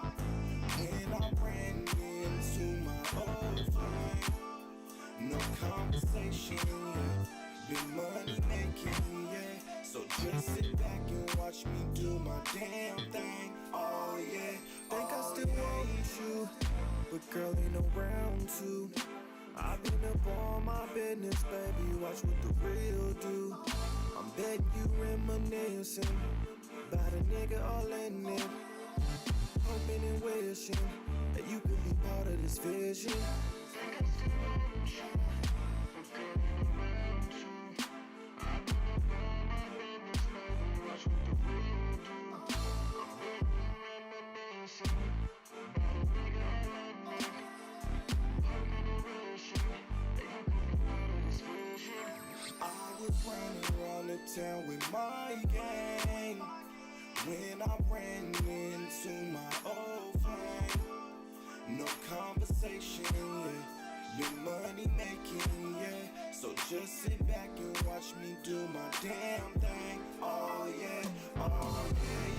When I ran into my old flame. No conversation, yeah. Been money making, yeah. So just sit back and watch me do my damn thing. Oh yeah, think I still want you, but girl ain't no round two. I've been up on my business, baby, watch what the real do. I'm betting you reminiscing about a nigga all in it. Hoping and wishing that you could be part of this vision. Around the town with my gang when I ran into my old friend. No conversation, yeah. New money making, yeah. So just sit back and watch me do my damn thing. Oh yeah, oh yeah.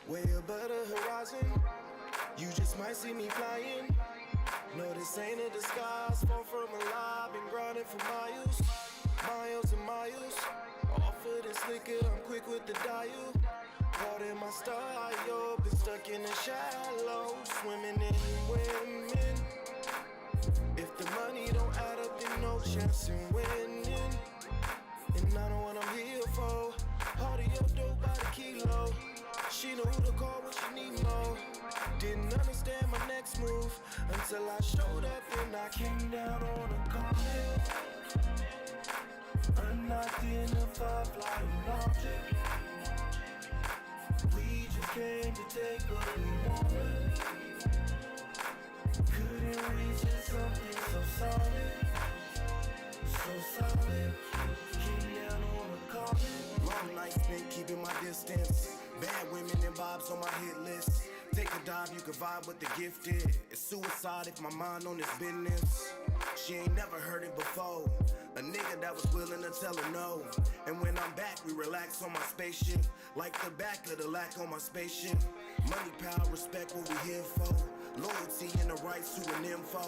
Way above the horizon, you just might see me flying. No, this ain't a disguise, far from a lie. Been grinding for miles, miles and miles. Off of this liquor, I'm quick with the dial. Caught in my style, been stuck in the shallow, swimming in women. If the money don't add up, then no chance in winning. And I know what I'm here for. Harder your dope by the kilo. She know who to call when she need more. Didn't understand my next move until I showed up and I came down on a comet. Unidentified flying object. We just came to take what we wanted. Couldn't reach it, something so solid. So solid. Came down on a comet. Long nights spent keeping my distance. Bad women and vibes on my hit list. Take a dive, you can vibe with the gifted. It's suicide if my mind on this business. She ain't never heard it before. A nigga that was willing to tell her no. And when I'm back, we relax on my spaceship. Like the back of the lack on my spaceship. Money, power, respect, what we here for. Loyalty and the rights to an info.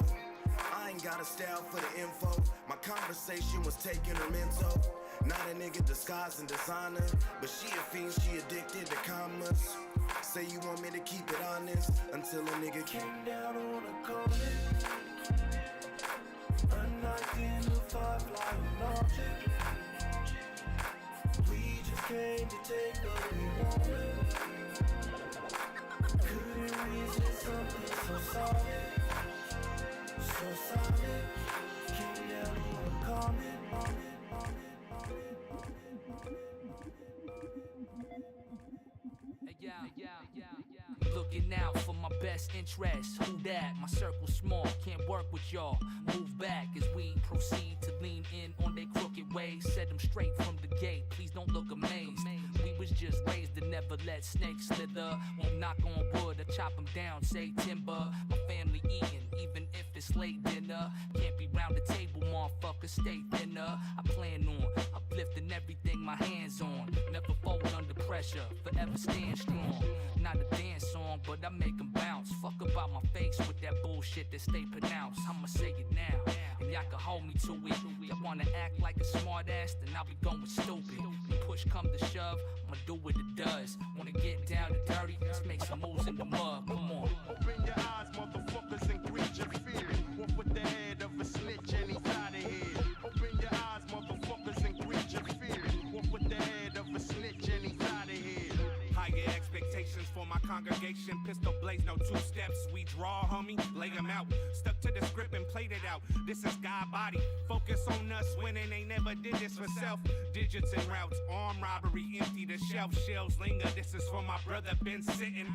I ain't got a style for the info. My conversation was taking her mental. Not a nigga disguised in designer, but she a fiend, she addicted to commas. Say you want me to keep it honest, until a nigga came down on a comet. Unidentified flying object. We just came to take what we wanted. Couldn't resist something so solid. So solid. Came down on a comet. Looking out for my best interests. Who that? My circle small, can't work with y'all. Move back as we proceed to lean in on they crooked ways. Set them straight from the gate, please don't look amazed. We was just raised to never let snakes slither. Won't knock on wood or chop them down, say timber. My family eating, even if it's late dinner. Can't be round the table, motherfucker, stay thinner. I plan on uplifting everything my hands on. Never fold under pressure, forever stand strong. Not a dance song, but I make them bounce. Fuck about my face with that bullshit that stay pronounced. I'ma say it now, and y'all can hold me to it. Y'all wanna act like a smart ass, then I'll be going stupid. When push come to shove, I'ma do what it does. Wanna get down to dirty, let's make some moves in the mud. Come on. Open your eyes, motherfuckers, and greet your fear. Walk with the head of a snitch and he's out of here. Open your eyes, motherfuckers, and greet your fear. Walk with the head of a snitch and he's out of here. Higher expectations for my congregation. Pistol blaze, no two steps. We draw, homie, lay them out. Stuck to the script and played it out. This is God body. Focus on us winning. They never did this for self. Digits and routes. Armed robbery, empty the shelf. Shells linger. This is for my brother been sitting.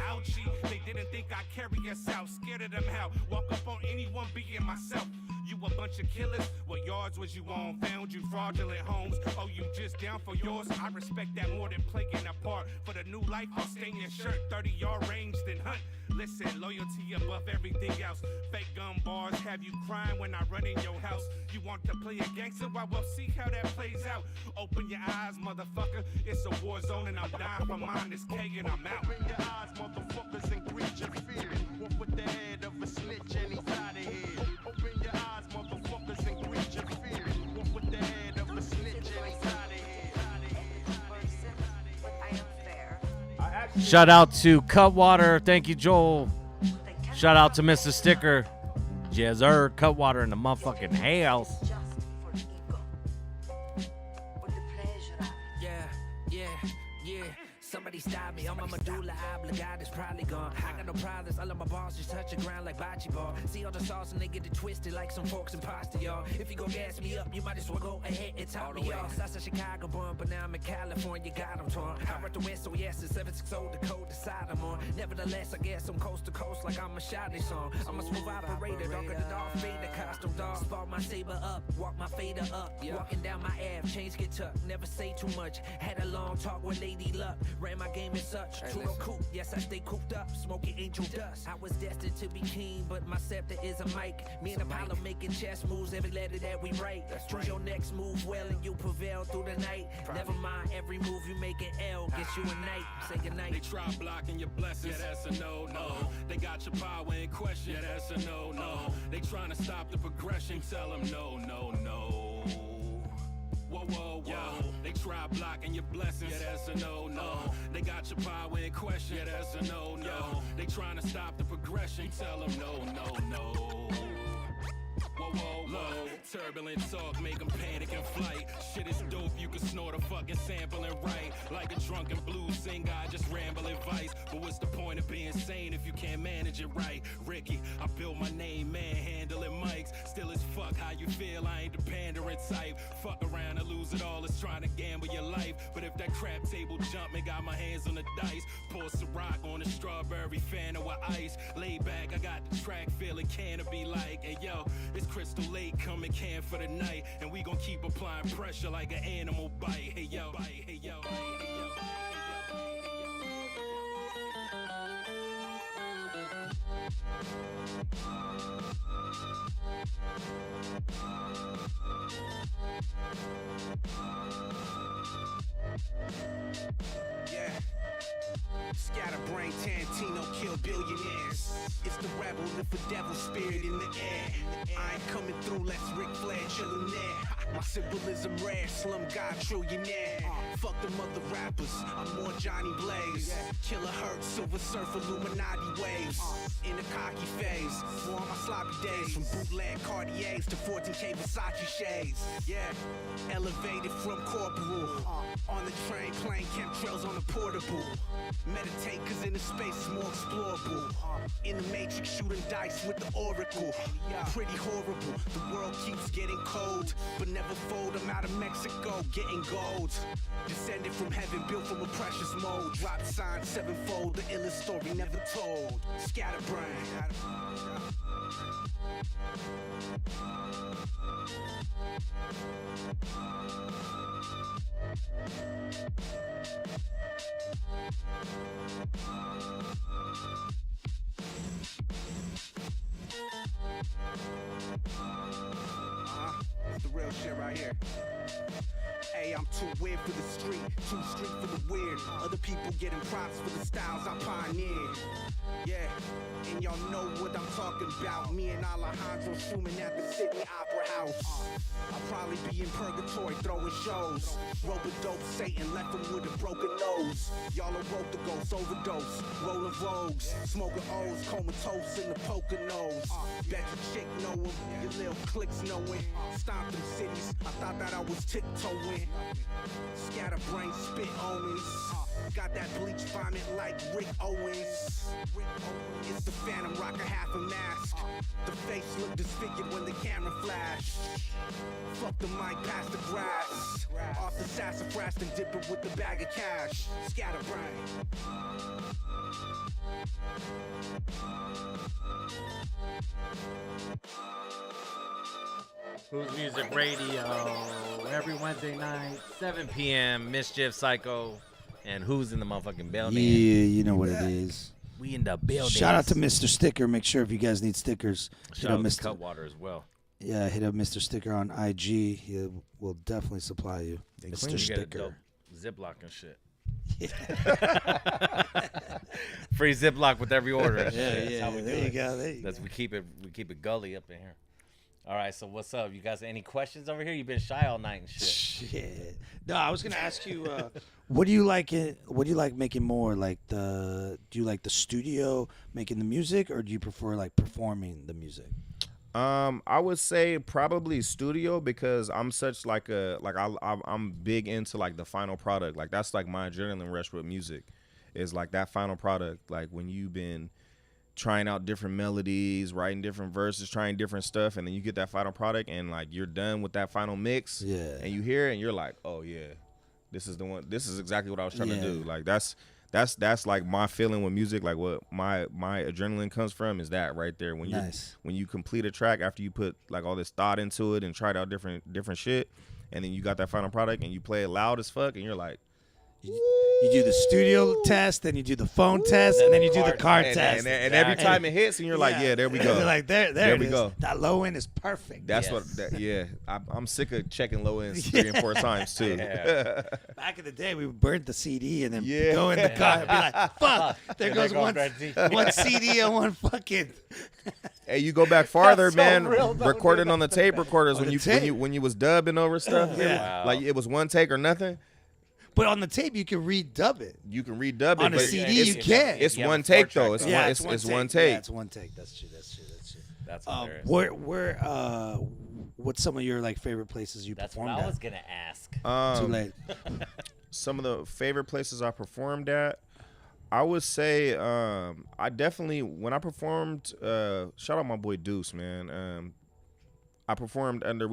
Ouchie, they didn't think I'd carry us out. Scared of them how. Walk up on anyone being myself. You a bunch of killers. What yards was you on? Found you fraudulent homes. Oh, you just down for yours? I respect that more than playing a part. For the new life, I'll stain your shirt 30-yard range, then hunt. Listen, loyalty above everything else. Fake gun bars have you crying when I run in your house. You want to play a gangster? Well, see how that plays out. Open your eyes, motherfucker. It's a war zone and I'm dying for mine. This K and I'm out. Open your eyes, motherfuckers, and greet your fear. Walk with the head of a snitch and he's out of here. Open your eyes, motherfuckers, and greet your fear. Walk with the head of a snitch and he's out of here. Shout out to Cutwater. Thank you, Joel. Shout out to Mr. Sticker. Jazzer, Cutwater in the motherfucking house. Somebody stop me, I'm a medulla oblongata, it's probably gone. I got no problems, all of my balls just touch the ground like bocce ball. See all the sauce and they get it twisted like some forks and pasta, y'all. If you gon' gas me up, you might as well go ahead and top me off. I said Chicago born, but now I'm in California, got them torn. I rep the West, so yes, it's 760 the code, the side I'm on. Nevertheless, I guess I'm coast to coast like I'm a Sade song. I'm a smooth operator, darker than Darth Vader, costume dog. Spark my saber up, walk my fader up. Walking down my Ave, chains get tucked, never say too much. Had a long talk with Lady Luck, ran my game and such. True coop, yes, I stay cooped up, smoking angel dust. I was destined to be king, but my scepter is a mic. Me and Apollo making chess moves every letter that we write. Choose your next move well and you prevail through the night. Never mind, every move you make an L gets you a night. Say goodnight. They try blocking your blessings, yeah, that's a no. They got your power in question, yeah, that's a no. They trying to stop the progression, tell them no. Whoa. They try blocking your blessings, yeah, that's a no. They got your power in question, yeah, that's a no. They trying to stop the progression, tell them no. Whoa. Turbulent talk, make them panic in flight. Shit is dope, you can snort a fucking sample and write. Like a drunken blues singer, I just ramble advice. But what's the point of being sane if you can't manage it right? Ricky, I built my name, man, handling mics. Still as fuck how you feel, I ain't the pandering type. Fuck around and lose it all, it's trying to gamble your life. But if that crap table jumping, got my hands on the dice. Pour Ciroc on a strawberry Fanta with ice. Lay back, I got the track feeling canopy like. And yo, it's Crystal Lake coming can for the night. And we gon' keep applying pressure like an animal bite. Hey yo. Yeah. Scatterbrain Tarantino kill billionaires. It's the rebel with the devil spirit in the air. I ain't coming through, let's Ric Flair chillin' there. My symbolism rare, slum god trillionaire. Fuck them other rappers, I'm more Johnny Blaze. Killer Hurt, Silver Surf, Illuminati waves. In the cocky phase, more on my sloppy days. From bootleg Cartiers to 14K Versace shades. Yeah, elevated from corporal. On the train, playing chemtrails on the portable. Meditate, cause in the space is more explorable. In the Matrix, shooting dice with the Oracle. Pretty horrible, the world keeps getting cold. But never fold, I'm out of Mexico, getting gold. Descended from heaven, built from a precious mold. Drop sign sevenfold, the illest story never told. Scatterbrain. It's the real shit right here. Hey, I'm too weird for the street, too street for the weird. Other people getting props for the styles I pioneered. Yeah, and y'all know what I'm talking about. Me and Alejandro Schumann at the Sydney Opera House. I'll probably be in purgatory throwing shows. Rope-a-dope Satan left him with a broken nose. Y'all are rope the ghost, overdose, rolling vogues. Smoking O's, comatose in the poker nose. Bet your chick know him, your little clicks know it. Stomp them cities, I thought that I was tiptoeing. Scatterbrain spit omens. Got that bleach vomit like Rick Owens. It's the Phantom, rock a half a mask. The face look disfigured when the camera flash. Fuck the mic, pass the grass. Off the sassafras and dip it with the bag of cash. Scatterbrain. Who's Music Radio every Wednesday night, 7 p.m. Mischif, Syko, and who's in the motherfucking building? Yeah, you know what it is. We in the building. Shout out to Mr. Sticker. Make sure if you guys need stickers, Shout out to Cutwater as well. Yeah, hit up Mr. Sticker on IG. He will definitely supply you. Mr. Sticker. Ziploc and shit. Free Ziploc with every order. Yeah. How we There do you it. go. There you That's we keep it gully up in here. All right, so what's up? You guys any questions over here? You've been shy all night and shit. Shit. No, I was gonna ask you, what do you like? What do you like making more? Do you like the studio making the music, or do you prefer like performing the music? I would say probably studio, because I'm such I'm big into like the final product. Like that's like my adrenaline rush with music, is like that final product. Like when you've been trying out different melodies, writing different verses, trying different stuff, and then you get that final product and like you're done with that final mix. Yeah. And you hear it and you're like, oh yeah, this is the one. This is exactly what I was trying to do. Like that's like my feeling with music. Like what my adrenaline comes from is that right there. When you complete a track after you put like all this thought into it and tried out different shit, and then you got that final product and you play it loud as fuck and you're like, you do the studio test, then you do the phone test, and then you do the car test. And every time it hits, and you're like, yeah, there we go. You're like, there we it go. is. That low end is perfect. That's I'm sick of checking low ends 3 and 4 times too. Yeah. Back in the day, we burned the CD and then go in the car and be like, fuck, there goes one CD and one fucking. Hey, you go back farther, That's man. so real, though, recording on the tape recorders On when the when you was dubbing over stuff. Yeah. Like it was one take or nothing. But on the tape, you can redub it. You can redub it. On a but CD, you can't. It's one take though. It's one take. Yeah, it's one take. That's true. That's hilarious. What's some of your like favorite places you performed at? That's what I was gonna ask. Too late. Some of the favorite places I performed at, I would say, I definitely when I performed. Shout out my boy Deuce, man. We performed under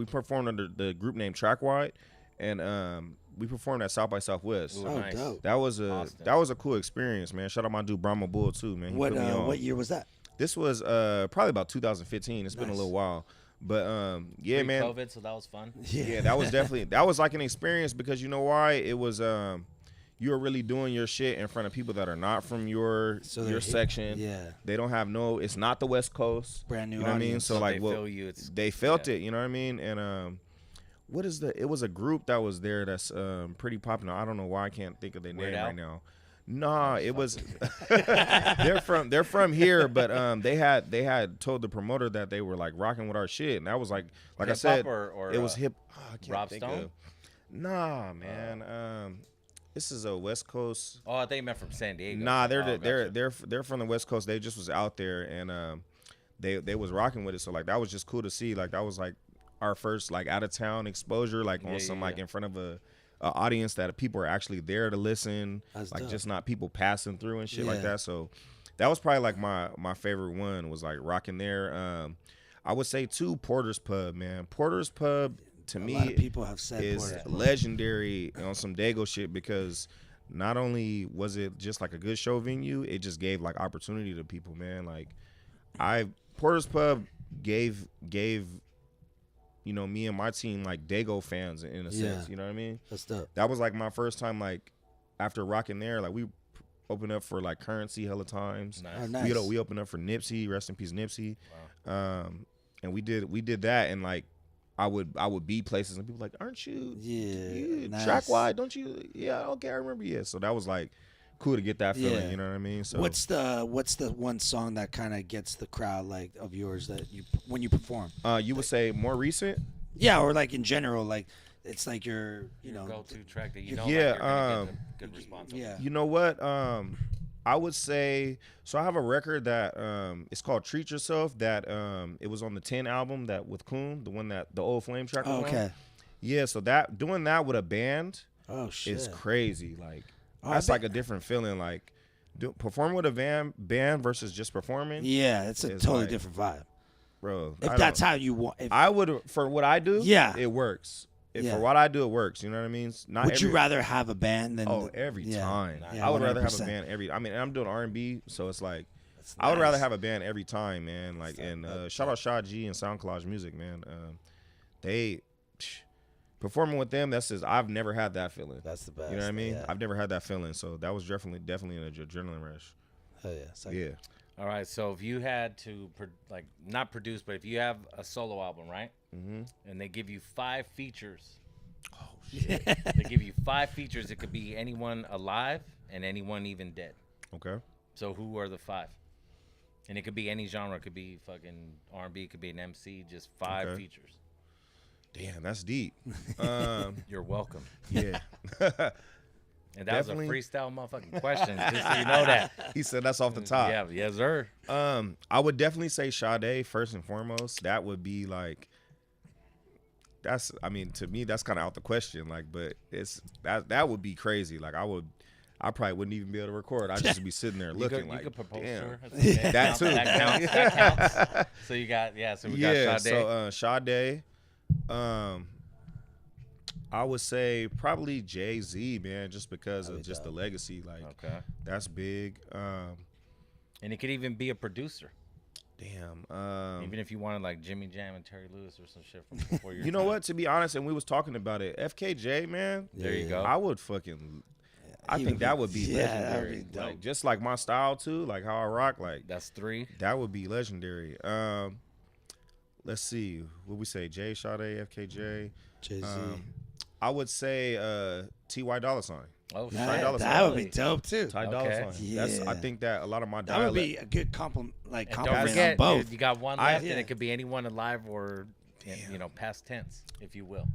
the group name Trackwide, and we performed at South by Southwest. Ooh, nice. Dope. That was a cool experience, man. Shout out my dude Brahma Bull too, man. He put me on. What year was that? This was probably about 2015. It's been a little while, but yeah, man. COVID, so that was fun. Yeah, that was definitely like an experience, because you know why? It was you were really doing your shit in front of people that are not from your section. Yeah, they don't have it's not the West Coast. Brand new. You know what I mean? So like, they felt it. You know what I mean? And it was a group that was there that's pretty popular. I don't know why I can't think of their name right now. Nah, it was they're from here, but they had told the promoter that they were like rocking with our shit, and that was like I said, or, it was hip. I can't Rob think Stone? of. Nah, man. This is a West Coast. Oh, I think you meant from San Diego. Nah, they're from the West Coast. They just was out there, and they was rocking with it. So like that was just cool to see. Like that was like our first like out of town exposure, like on some like in front of a audience that people are actually there to listen. That's like dope. just not people passing through and shit like that. So that was probably like my favorite one, was like rocking there. I would say too, Porter's Pub, man. Porter's Pub to me, a lot of people have said is Porter's Pub. legendary on some Dago shit, because not only was it just like a good show venue, it just gave like opportunity to people, man. Like Porter's Pub gave you know, me and my team like Dago fans in a sense, you know what I mean? That's dope. That was like my first time, like after rocking there, like we opened up for like Currency hella times. Nice. Oh, nice. We opened up for Nipsey, rest in peace Nipsey. Wow. And we did that, and like I would be places and people like, aren't you nice. Trackwide, don't you? Yeah, okay, I remember. Yeah, so that was like cool to get that feeling, Yeah. you know what I mean? So What's the one song that kind of gets the crowd like of yours that you when you perform? You would say more recent? Yeah, or like in general, like it's like your go-to track that you know. Yeah, like you're gonna get a good response. Yeah. You know what? I would say, so I have a record that it's called Treat Yourself, that it was on the 10 album that with Coon, the one that the old Flame track was okay. on. Yeah, so that doing that with a band is crazy. Like that's like a different feeling. Like performing with a band versus just performing. Yeah, it's a totally like, different vibe. Bro. If that's how you want. I would, for what I do, Yeah. it works. Yeah. For what I do, it works. You know what I mean? Would you rather have a band than? Every yeah. time. Yeah, I would rather have 100%. a band every. I mean, I'm doing R&B, so it's like I would rather have a band every time, man. Like, and shout out Shah G and Sound Collage Music, man. performing with them, that's just, I've never had that feeling. That's the best. You know what I mean? Yeah. I've never had that feeling, so that was definitely an adrenaline rush. Hell yeah. Yeah. All right, so if you had to, not produce, but if you have a solo album, right? Mm-hmm. And they give you 5 features. Oh, shit. They give you 5 features. It could be anyone alive and anyone even dead. Okay. So who are the 5? And it could be any genre. It could be fucking R&B. It could be an MC. Just 5 Okay. features. Damn, that's deep. You're welcome. Yeah. And that was a freestyle motherfucking question, just so you know that. He said that's off the top. Yeah, yes, sir. I would definitely say Sade first and foremost. That would be like, to me, that's kind of out the question. Like, but that would be crazy. Like, I probably wouldn't even be able to record. I'd just be sitting there looking you could propose damn. to her. That's okay. That too. That counts. So you got, so we got Sade. So Sade. I would say probably Jay-Z, man, just because of just the legacy. Like, that's big. And it could even be a producer. Damn. Even if you wanted like Jimmy Jam and Terry Lewis or some shit from before your You know what? To be honest, and we was talking about it, FKJ, man. There you go. I would fucking. I think that would be legendary. That'd be like, just like my style too, like how I rock. Like that's 3. That would be legendary. Let's see. What we say? Jay, Sade, FKJ, Jay-Z. I would say T.Y. Dolla $ign. Oh, Ty Dolla $ign. That would be dope too. Ty Dolla $ign. Yeah. I think that a lot of my That dialect. would be a good compliment. Like And don't compliment forget, on both. you got one left, and it could be anyone alive or, past tense, if you will.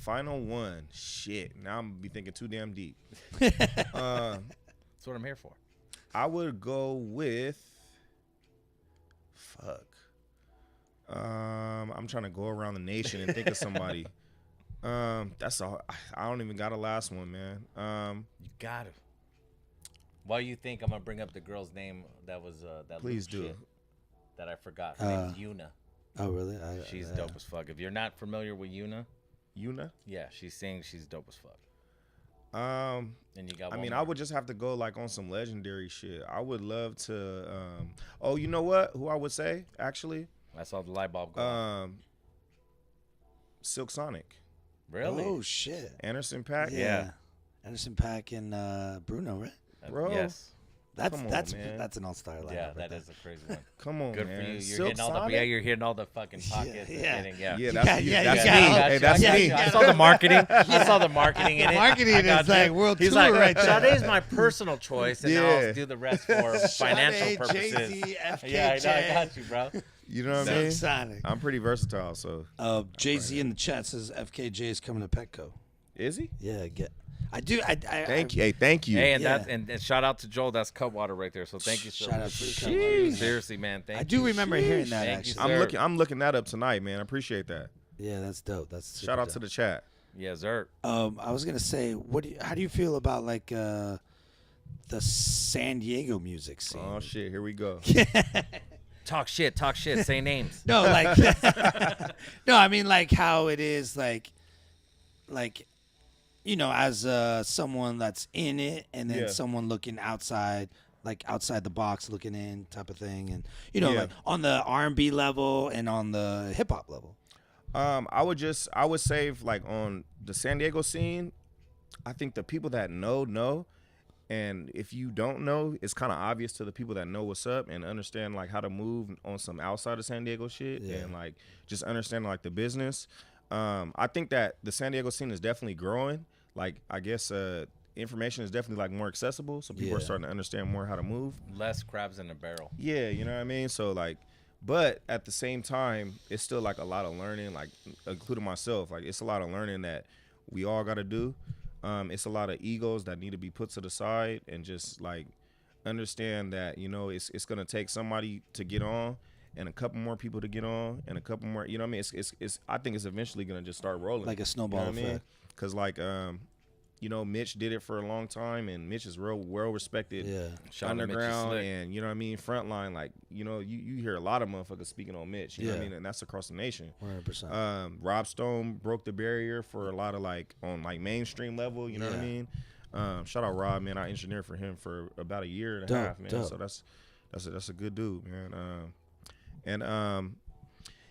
Final one. Shit. Now I'm gonna be thinking too damn deep. That's what I'm here for. I would go with. Fuck. I'm trying to go around the nation and think of somebody. That's all. I don't even got a last one, man. You got it. While you think, I'm gonna bring up the girl's name that was that. Please Luke do. shit that I forgot. Her name's Yuna. Oh really? She's dope as fuck. If you're not familiar with Yuna, yeah, she's dope as fuck. And you got. I one mean, more. I would just have to go like on some legendary shit. I would love to. Oh, you know what? Who I would say actually? I saw the light bulb go off. Silk Sonic. Really? Oh shit. Anderson .Paak. Yeah. Anderson .Paak and Bruno, right? Bro. Yes. That's Come on, that's man. that's an all-star lineup. Yeah, right that there. is a crazy one. Come on, Good man. for you. You're Silk hitting all the Sonic? you're hitting all the fucking pockets. Yeah. And hitting, yeah. Yeah, You that's got- you. yeah, That's you me. got- Hey, that's me. I saw the marketing. I saw the marketing in it. Marketing I got is like you. world He's tour like, right there. Sade's my personal choice, and now Yeah. I'll do the rest for financial Sade, purposes. Jay-Z, Yeah, I know, I FKJ. got you, bro. You know what I Silk mean? Sonic. I'm pretty versatile, so. Jay-Z in the chat says FKJ is coming to Petco. Is he? Yeah, I do. Thank you. Hey, thank you. Hey, and Yeah. that and shout out to Joel. That's Cutwater right there. So thank you so Shout out much. to Cutwater. Seriously, man. Thank you. I do remember hearing that Thank you, actually. sir. I'm looking that up tonight, man. I appreciate that. Yeah, that's dope. That's super Shout out dope. to the chat. Yeah, Zert. I was gonna say, how do you feel about like the San Diego music scene? Oh shit, here we go. Talk shit. Say names. No, like, no, I mean like how it is, like, as someone that's in it, and then Yeah. someone looking outside, like outside the box, looking in, type of thing, and Yeah. like on the R&B level and on the hip hop level. I would save like on the San Diego scene. I think the people that know, and if you don't know, it's kind of obvious to the people that know what's up and understand like how to move on some outside of San Diego shit and like just understanding like the business. I think that the San Diego scene is definitely growing. Like I guess information is definitely like more accessible, so people are starting to understand more how to move. Less crabs in a barrel. Yeah, you know what I mean? So like, but at the same time, it's still like a lot of learning, like including myself, like it's a lot of learning that we all got to do. It's a lot of egos that need to be put to the side and just like understand that, it's going to take somebody to get on and a couple more people to get on and a couple more, you know what I mean? It's I think it's eventually going to just start rolling. Like a snowball effect. Because like, Mitch did it for a long time, and Mitch is real well respected Shout out to Mitch, he's underground, slick. and you know what I mean, frontline. Like you hear a lot of motherfuckers speaking on Mitch. You know what I mean, and that's across the nation. 100%. Rob Stone broke the barrier for a lot of like on like mainstream level. You know what I mean. Shout out Rob, man. I engineered for him for about a year and a half, man. Dope. So that's a good dude, man.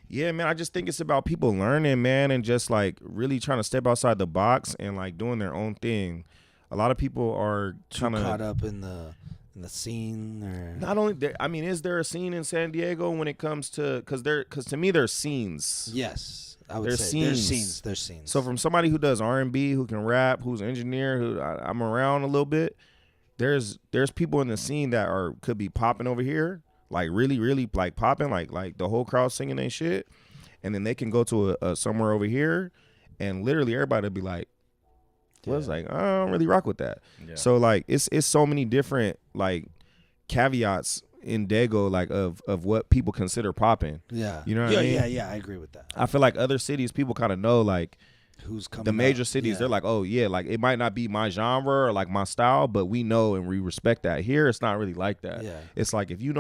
Yeah, man, I just think it's about people learning, man, and just like really trying to step outside the box and like doing their own thing. A lot of people are Too caught up in the scene, or not only there, I mean, is there a scene in San Diego when it comes to because to me there's scenes. Yes, I would There's say scenes. there's scenes. So from somebody who does R&B, who can rap, who's an engineer, who I'm around a little bit, there's people in the scene that could be popping over here, like really like popping, like the whole crowd singing their shit, and then they can go to a somewhere over here, and literally everybody will be like, was like, I don't really rock with that. Yeah. So like it's so many different like caveats in Dago, like of what people consider popping. Yeah. You know what I mean? Yeah, I agree with that. I feel like other cities, people kind of know like who's coming. The major up. cities, Yeah. they're like, oh yeah, like it might not be my genre or like my style, but we know and we respect that. Here it's not really like that. Yeah. It's like if you're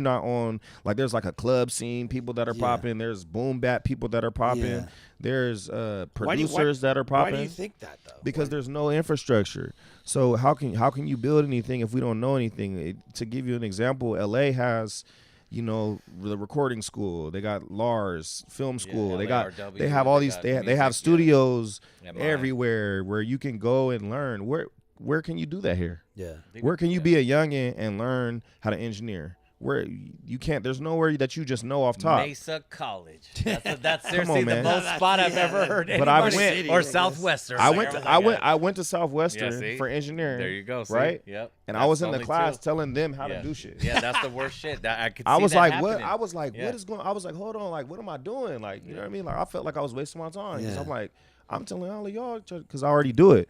not on, like there's like a club scene, people that are popping, there's boom bap people that are popping, Yeah. there's producers that are popping. Why do you think that though? Because there's no infrastructure. So how can you build anything if we don't know anything? To give you an example, LA has, you know, the recording school. They got Lars Film School. They have all these. They have studios everywhere where you can go and learn. Where can you do that here? Yeah. Where can you be a youngin and learn how to engineer? Where you can't. There's nowhere that you just know off top. Mesa College. That's Come seriously on, the man. most spot I've ever heard. But I went City, or Southwestern. I went to Southwestern for engineering. There you go. See? Right. Yep. And I was in the class telling them how to do shit. Yeah, that's the worst shit. I could. I see was that like, happening. what? I was like, what is going? I was like, hold on, like, what am I doing? Like, you know what I mean? Like, I felt like I was wasting my time. 'Cause I'm like, I'm telling all of y'all because I already do it.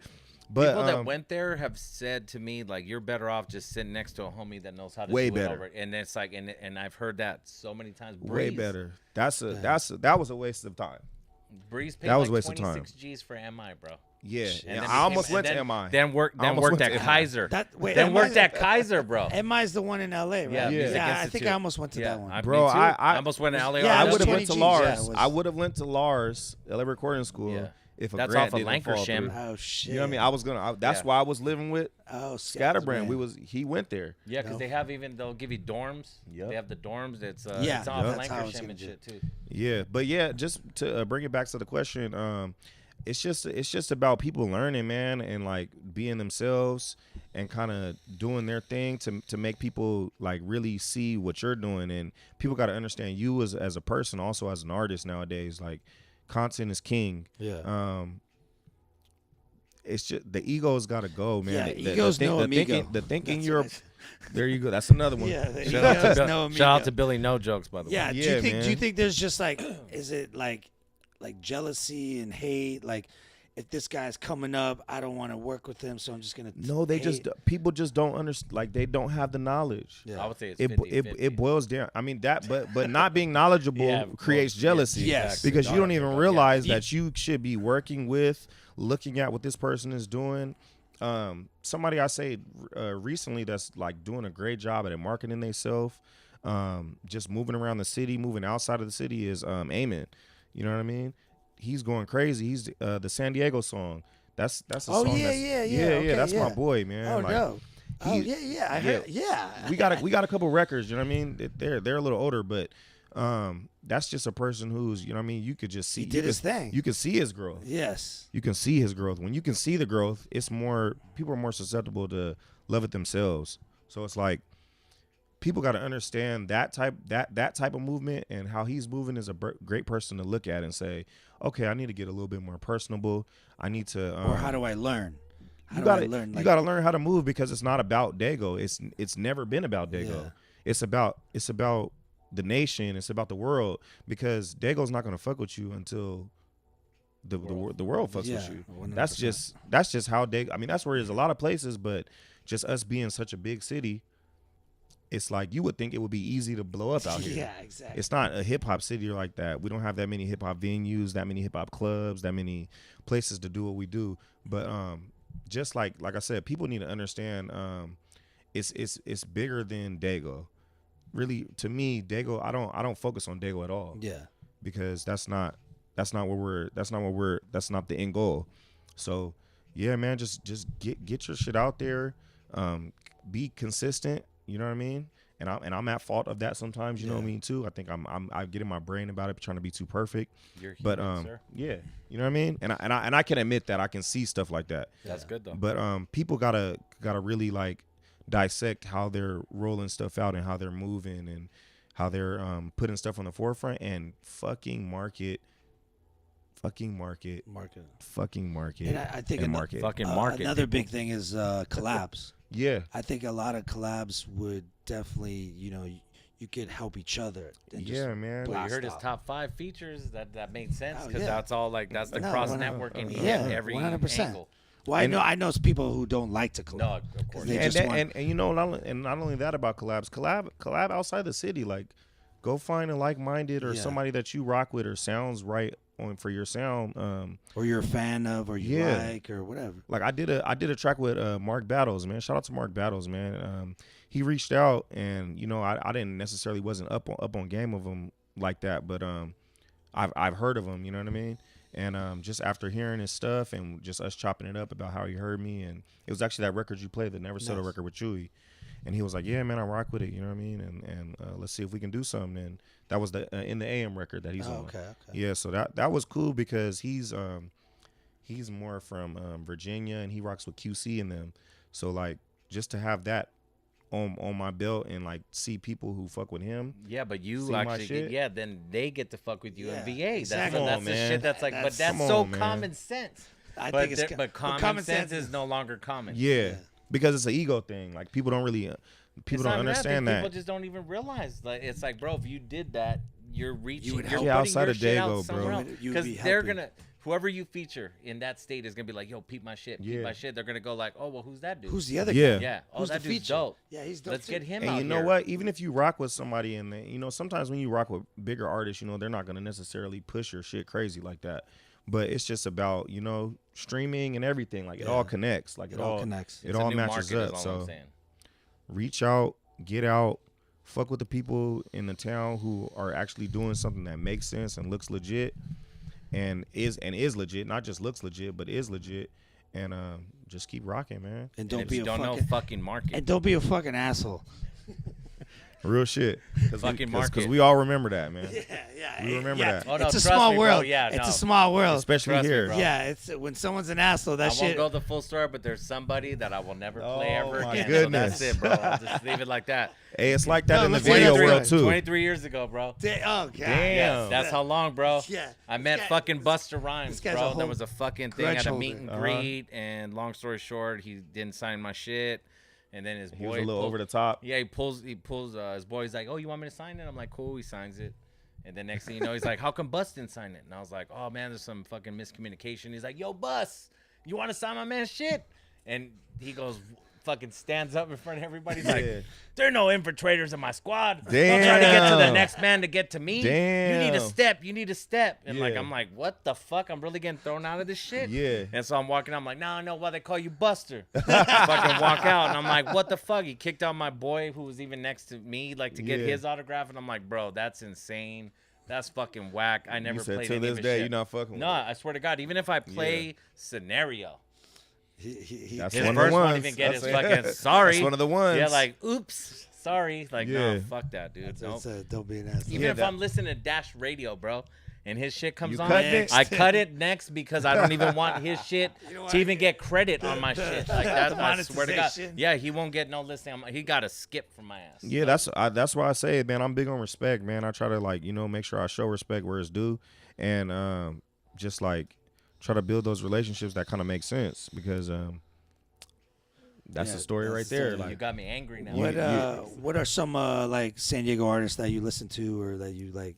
But people that went there have said to me, like, you're better off just sitting next to a homie that knows how to way do better. it already. And it's like, and I've heard that so many times. Way Breeze. better. That was a waste of time. Breeze paid that was like a waste of time. 26 G's for MI, bro. Yeah, and I almost went to MI. Then worked at Kaiser. Then worked at Kaiser, bro. MI is the one in LA, right? Yeah, I think I almost went to that one. Bro, I almost went to LA. Yeah, I would have went to Lars. I would have went to Lars, LA Recording School. Yeah. If a that's grant off of didn't fall Lancashire. through. Oh shit! You know what I mean? I was gonna. That's why I was living with Scatterbrand. Scatterbrand. He went there. Yeah, because they'll give you dorms. Yep. They have the dorms. It's off that's Lancashire and shit too. Yeah, but yeah, just to bring it back to the question, it's just about people learning, man, and like being themselves and kind of doing their thing to make people like really see what you're doing, and people got to understand you as a person, also as an artist nowadays. Like, content is king. Yeah. It's just the ego's got to go, man. Yeah, ego's no amigo. The thinking you're. There you go. That's another one. Yeah. Shout out to Billy No Jokes, by the way. Yeah. Do you think there's just like, is it like jealousy and hate? Like, if this guy's coming up, I don't want to work with him, so I'm just gonna. No, people just don't understand. Like, they don't have the knowledge. Yeah. I would say it's it boils down. I mean that, but not being knowledgeable creates jealousy. Yes, because you don't even realize that you should be working with, looking at what this person is doing. Somebody I say recently that's like doing a great job at marketing themselves, just moving around the city, moving outside of the city is Eamon. You know what I mean? He's going crazy. He's the San Diego song. That's a song. Okay, that's my boy, man. Oh, like, no. I heard. Yeah. we got a couple records. You know what I mean? They're a little older, but that's just a person who's, you know what I mean. You could just see. He did his thing. You can see his growth. Yes. You can see his growth. When you can see the growth, it's more. People are more susceptible to love it themselves. So it's like, people got to understand that type of movement, and how he's moving is a great person to look at and say, okay, I need to get a little bit more personable. I need to. Or how do I learn? You got to learn how to move, because it's not about Dago. It's never been about Dago. Yeah. It's about the nation. It's about the world, because Dago's not going to fuck with you until the world fucks with you. 100%. That's just how Dago. I mean, that's where there's a lot of places, but just us being such a big city, it's like you would think it would be easy to blow up out here. Yeah, exactly. It's not a hip hop city like that. We don't have that many hip hop venues, that many hip hop clubs, that many places to do what we do. But just like I said, people need to understand it's bigger than Dago. Really, to me, Dago, I don't focus on Dago at all. Yeah. Because that's not the end goal. So yeah, man, just get your shit out there. Be consistent. You know what I mean? and I'm at fault of that sometimes. You know what I mean too. I think I get in my brain about it, trying to be too perfect. You're but human, sir. yeah, you know what I mean. And I can admit that I can see stuff like that. That's good though. But people gotta really like dissect how they're rolling stuff out and how they're moving and how they're putting stuff on the forefront and fucking market. And I think another big thing is collabs. Yeah, I think a lot of collabs would definitely, you could help each other. And man. Well, you heard his top 5 features. That made sense because yeah. that's all like that's the cross networking. He had every 100%. angle. Well, I know people who don't like to collab. No, of course. And you know, not only that about collab outside the city. Like, go find a like-minded or somebody that you rock with or sounds right on for your sound, or you're a fan of, or you like, or whatever. Like I did a track with Mark Battles, man. Shout out to Mark Battles, man. He reached out, and I didn't necessarily wasn't up on game of him like that, but I've heard of him. You know what I mean? And just after hearing his stuff and just us chopping it up about how he heard me, and it was actually that record you played, the Never Settle record with Chewy. And he was like, "Yeah, man, I rock with it." You know what I mean? And let's see if we can do something. And that was the In the AM record that he's on. Okay. Yeah, so that was cool because he's more from Virginia and he rocks with QC and them. So like just to have that on my belt and like see people who fuck with him. Yeah, but you actually then they get to fuck with you in VA. Exactly. That's the shit that's like, but that's so common sense. But common sense is no longer common. Yeah. Because it's an ego thing. Like people don't understand that. People just don't even realize. Like it's like, bro, if you did that, you're reaching. You're putting outside your of shit Dago, out bro. somewhere else. Because they're gonna, whoever you feature in that state is gonna be like, yo, peep my shit, peep my shit. They're gonna go like, oh, well, who's that dude? Who's the other guy? Yeah. Oh, who's that the dude's feature? dope. Yeah, he's dope. Let's get him and out you know here. what? Even if you rock with somebody and sometimes when you rock with bigger artists, they're not gonna necessarily push your shit crazy like that. But it's just about, streaming and everything. Like it all connects. Like it all connects. It all matches up. So reach out, get out, fuck with the people in the town who are actually doing something that makes sense and looks legit and is legit, not just looks legit, but is legit. And just keep rocking, man. And don't know fucking market. And don't be a fucking asshole. Real shit. Because we all remember that, man. Yeah. We remember that. Oh, no, it's a small world. Yeah, it's a small world. Especially here. Yeah, it's when someone's an asshole, that shit. I won't go the full story, but there's somebody that I will never play ever my again. goodness. So that's it, bro. I'll just leave it like that. Hey, it's like that in the video world, too. 23 years ago, bro. Oh, God. Damn. Yes, that's how long, bro. Yeah. I met fucking Busta Rhymes, bro. There was a fucking thing at a meet and greet, and long story short, he didn't sign my shit. And then his boy, he was a little over the top. Yeah, he pulls his boy. He's like, "Oh, you want me to sign it?" I'm like, "Cool." He signs it, and then next thing you know, he's like, "How come Bus didn't sign it?" And I was like, "Oh man, there's some fucking miscommunication." He's like, "Yo, Bus, you want to sign my man's shit?" And he goes, fucking stands up in front of everybody. He's like, "There are no infiltrators in my squad. Don't try to get to the next man to get to me. Damn. You need a step. You need a step." And like, I'm like, "What the fuck? I'm really getting thrown out of this shit." Yeah. And so I'm walking. I'm like, "No, I know why they call you Buster." Fucking walk out, and I'm like, "What the fuck?" He kicked out my boy who was even next to me, like to get his autograph, and I'm like, "Bro, that's insane. That's fucking whack. I never played to any this of his day, shit." you're not fucking with No, I swear to God, even if I play Scenario. That's his one of verse the won't ones. even get his That's fucking sorry. That's one of the ones. Yeah, like oops, sorry. Like no, fuck that, dude. Don't be an asshole. Even if I'm listening to Dash Radio, bro, and his shit comes on, cut next. I cut it next because I don't even want his shit to even get credit on my shit. Like that, I swear to God. Yeah, he won't get no listening. He got to skip from my ass. Yeah, that's why I say, man, I'm big on respect, man. I try to make sure I show respect where it's due, and just like try to build those relationships that kind of make sense because that's the story right there. Like, you got me angry now. What are some like San Diego artists that you listen to or that you like?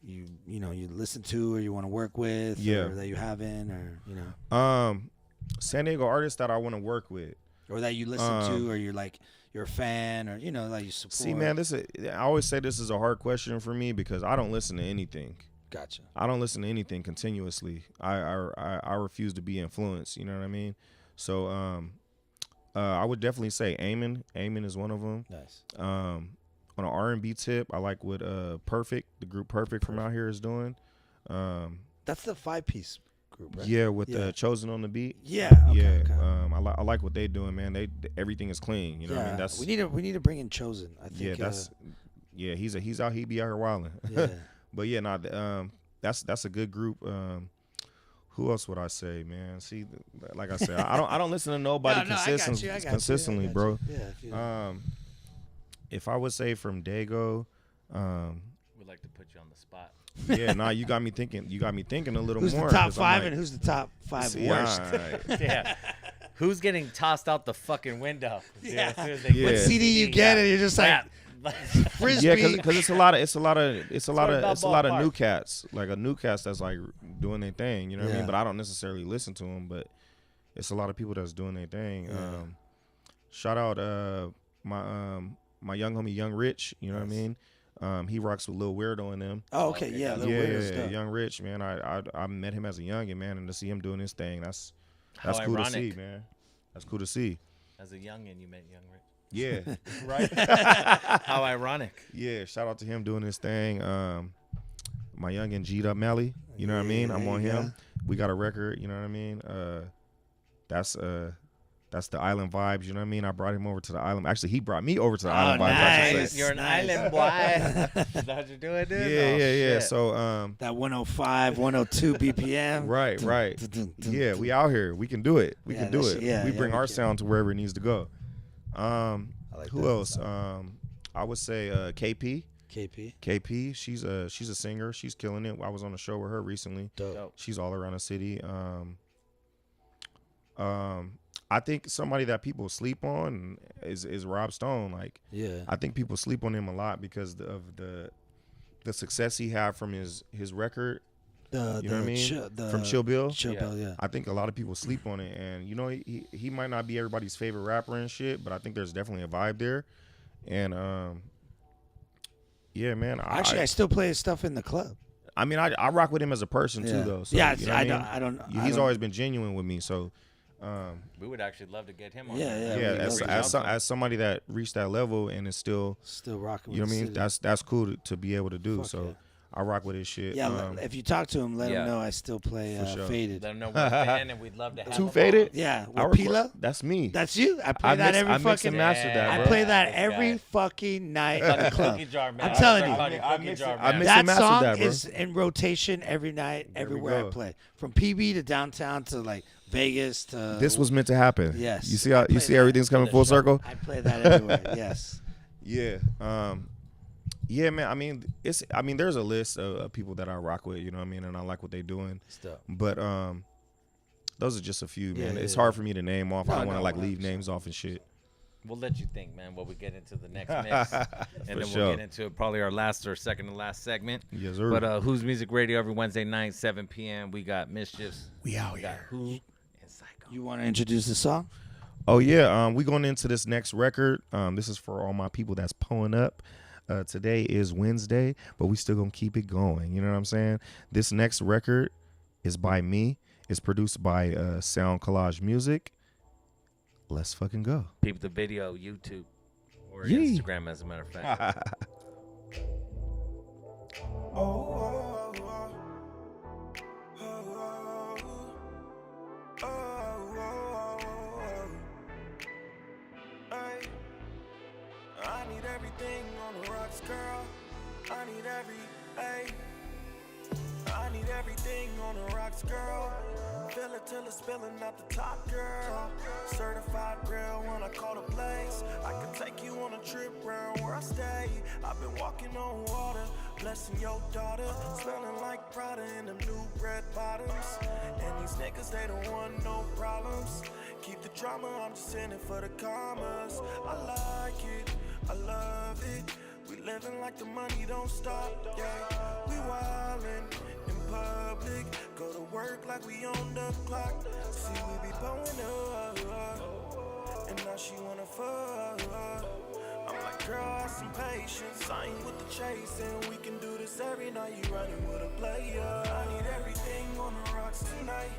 You listen to or you want to work with, or that you haven't, or San Diego artists that I want to work with, or that you listen to, or you're a fan, or like you support. See, man, I always say this is a hard question for me because I don't listen to anything. Gotcha. I don't listen to anything continuously. I refuse to be influenced. You know what I mean? So I would definitely say Eamon. Eamon is one of them. Nice. On an R&B tip, I like what Perfect, the group Perfect from out here is doing. That's the 5-piece group, right? Yeah, with Chosen on the beat. Yeah, okay. I like what they doing, man. Everything is clean. You know what I mean? That's we need to bring in Chosen. I think. Yeah, he's out. He be out here wilding. Yeah. But yeah, that's a good group. Who else would I say, man? See, like I said, I don't listen to nobody consistently, bro. Yeah. If I would say from Dago, We'd like to put you on the spot. Yeah, you got me thinking. You got me thinking a little who's more. Who's the top five and who's the top five worst? Yeah. Who's getting tossed out the fucking window? Yeah. What CD you get, and you're just like frisbee. Yeah, because it's a lot of new cats, like a new cats that's like doing their thing. You know what I mean? But I don't necessarily listen to them. But it's a lot of people that's doing their thing. Yeah. Shout out my young homie Young Rich. You know what I mean? He rocks with Lil Weirdo and them. Oh, okay, yeah, Lil Weirdo stuff. Young Rich, man. I met him as a youngin', man, and to see him doing his thing, that's How cool ironic. to see, man. That's cool to see. As a youngin', you met Young Rich. Yeah, right. How ironic. Yeah, shout out to him doing his thing. My youngin' G'd Up Melly, you know what I mean? I'm on him. We got a record, you know what I mean? That's the island vibes, you know what I mean? I brought him over to the island. Actually, he brought me over to the island vibes. Nice. You're an island boy. Is that what you're doing, dude? Yeah. Shit. So that 105, 102 BPM. Right. Yeah, we out here. We can do it. We can do it. Yeah, we bring our sound to wherever it needs to go. Like who else? I would say KP. KP. She's a singer. She's killing it. I was on a show with her recently. Dope. She's all around the city. I think somebody that people sleep on is Rob Stone. Like, I think people sleep on him a lot because of the success he had from his record. You know what I mean? From Chill Bill. Chill Bill, yeah. I think a lot of people sleep on it, and you know he might not be everybody's favorite rapper and shit, but I think there's definitely a vibe there, and yeah, man. I still play his stuff in the club. I mean, I rock with him as a person too, though. So, you know I don't. He's always been genuine with me, so. We would actually love to get him on. Yeah. As somebody that reached that level and is still rocking. You know what I mean? City. That's cool to be able to do. Fuck so yeah. I rock with his shit. Yeah, if you talk to him, let him know I still play sure. Faded. Let him know we're a fan and we'd love to have Two him Faded? on. Yeah, I with Pila. That's me. That's you. I play that every fucking. Mix and master that, I bro. play that This every guy. fucking night at the club. Cookie jar man. I'm telling you, I mix and that master song that, bro. is in rotation every night, everywhere I go. play. From PB to downtown to like Vegas to. This was meant to happen. Yes. You see how everything's coming full circle? I play that everywhere. Yes. Yeah. Yeah, man. I mean, there's a list of people that I rock with, you know what I mean, and I like what they're doing. But those are just a few, man. It's hard for me to name off. I don't want to like leave names off and shit. We'll let you think, man, while we get into the next mix. And then we'll get into probably our last or second to last segment. Yes, sir. But Who's Music Radio every Wednesday night, 7 p.m. We got Mischifs. We out got here. Who and Syko. You want to introduce the song? Oh, yeah. We going into this next record. This is for all my people that's pulling up. Today is Wednesday, but we still gonna keep it going. You know what I'm saying? This next record is by me. It's produced by Sound Collage Music. Let's fucking go. Peep the video, YouTube or Instagram, as a matter of fact. I need everything on the rocks, girl. I need everything on the rocks, girl. Fill it till it's spilling out the top, girl. Certified real when I call the place. I can take you on a trip round where I stay. I've been walking on water, blessing your daughter. Smelling like Prada in them new red bottoms. And these niggas, they don't want no problems. Keep the drama, I'm just in it for the commas. I like it, I love it. We living like the money don't stop, yeah. We wildin' in public. Go to work like we on the clock. See, we be blowing up. And now she wanna fuck. I'm like, girl, have some patience. I ain't with the chasing. We can do this every night. You running with a player. I need everything on the rocks tonight.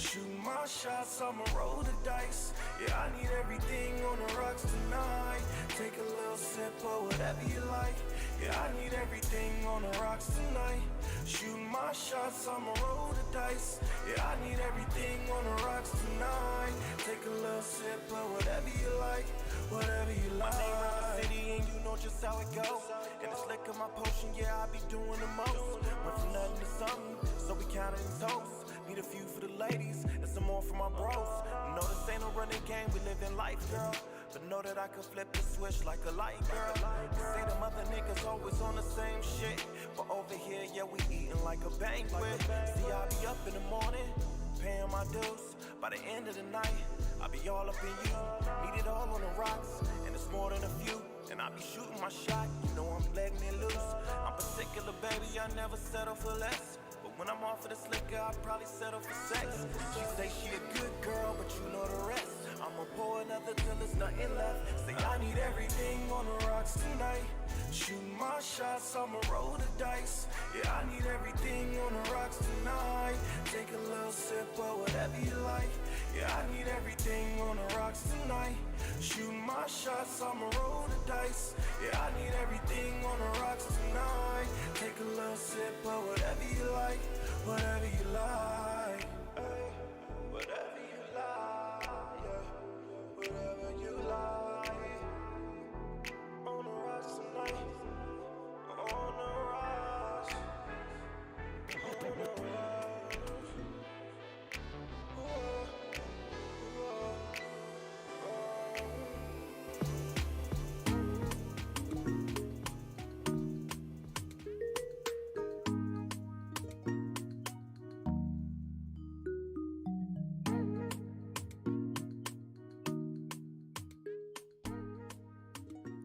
Shoot my shots, I'ma roll the dice. Yeah, I need everything on the rocks tonight. Take a little sip of whatever you like. Yeah, I need everything on the rocks tonight. Shoot my shots, I'ma roll the dice. Yeah, I need everything on the rocks tonight. Take a little sip of whatever you like, whatever you like. My name around the city and you know just how it goes. And it's liquor my potion, yeah, I be doing the most. Went from nothing to something, so we counting toast. Need a few for the ladies and some more for my bros. No, this ain't no running game, we live in life, girl. But know that I could flip the switch like a light, girl. You say them other niggas always on the same shit, but over here, yeah, we eating like a banquet. See, I be up in the morning, paying my dues. By the end of the night, I be all up in you. Need it all on the rocks, and it's more than a few. And I be shooting my shot, you know I'm letting it loose. I'm particular, baby, I never settle for less. But when I'm off of this liquor, I probably settle for sex. She say she a good girl, but you know the rest. I'ma pour another till there's nothing left. Say I need everything on the rocks tonight. Shoot my shots, I'ma roll the dice. Yeah, I need everything on the rocks tonight. Take a little sip of whatever you like. Yeah, I need everything on the rocks tonight. Shoot my shots, I'ma roll the dice. Yeah, I need everything on the rocks tonight. Take a little sip of whatever you like, whatever you like. Hey, whatever you like, yeah, whatever you like. On the rocks tonight, on the rocks, on the rocks.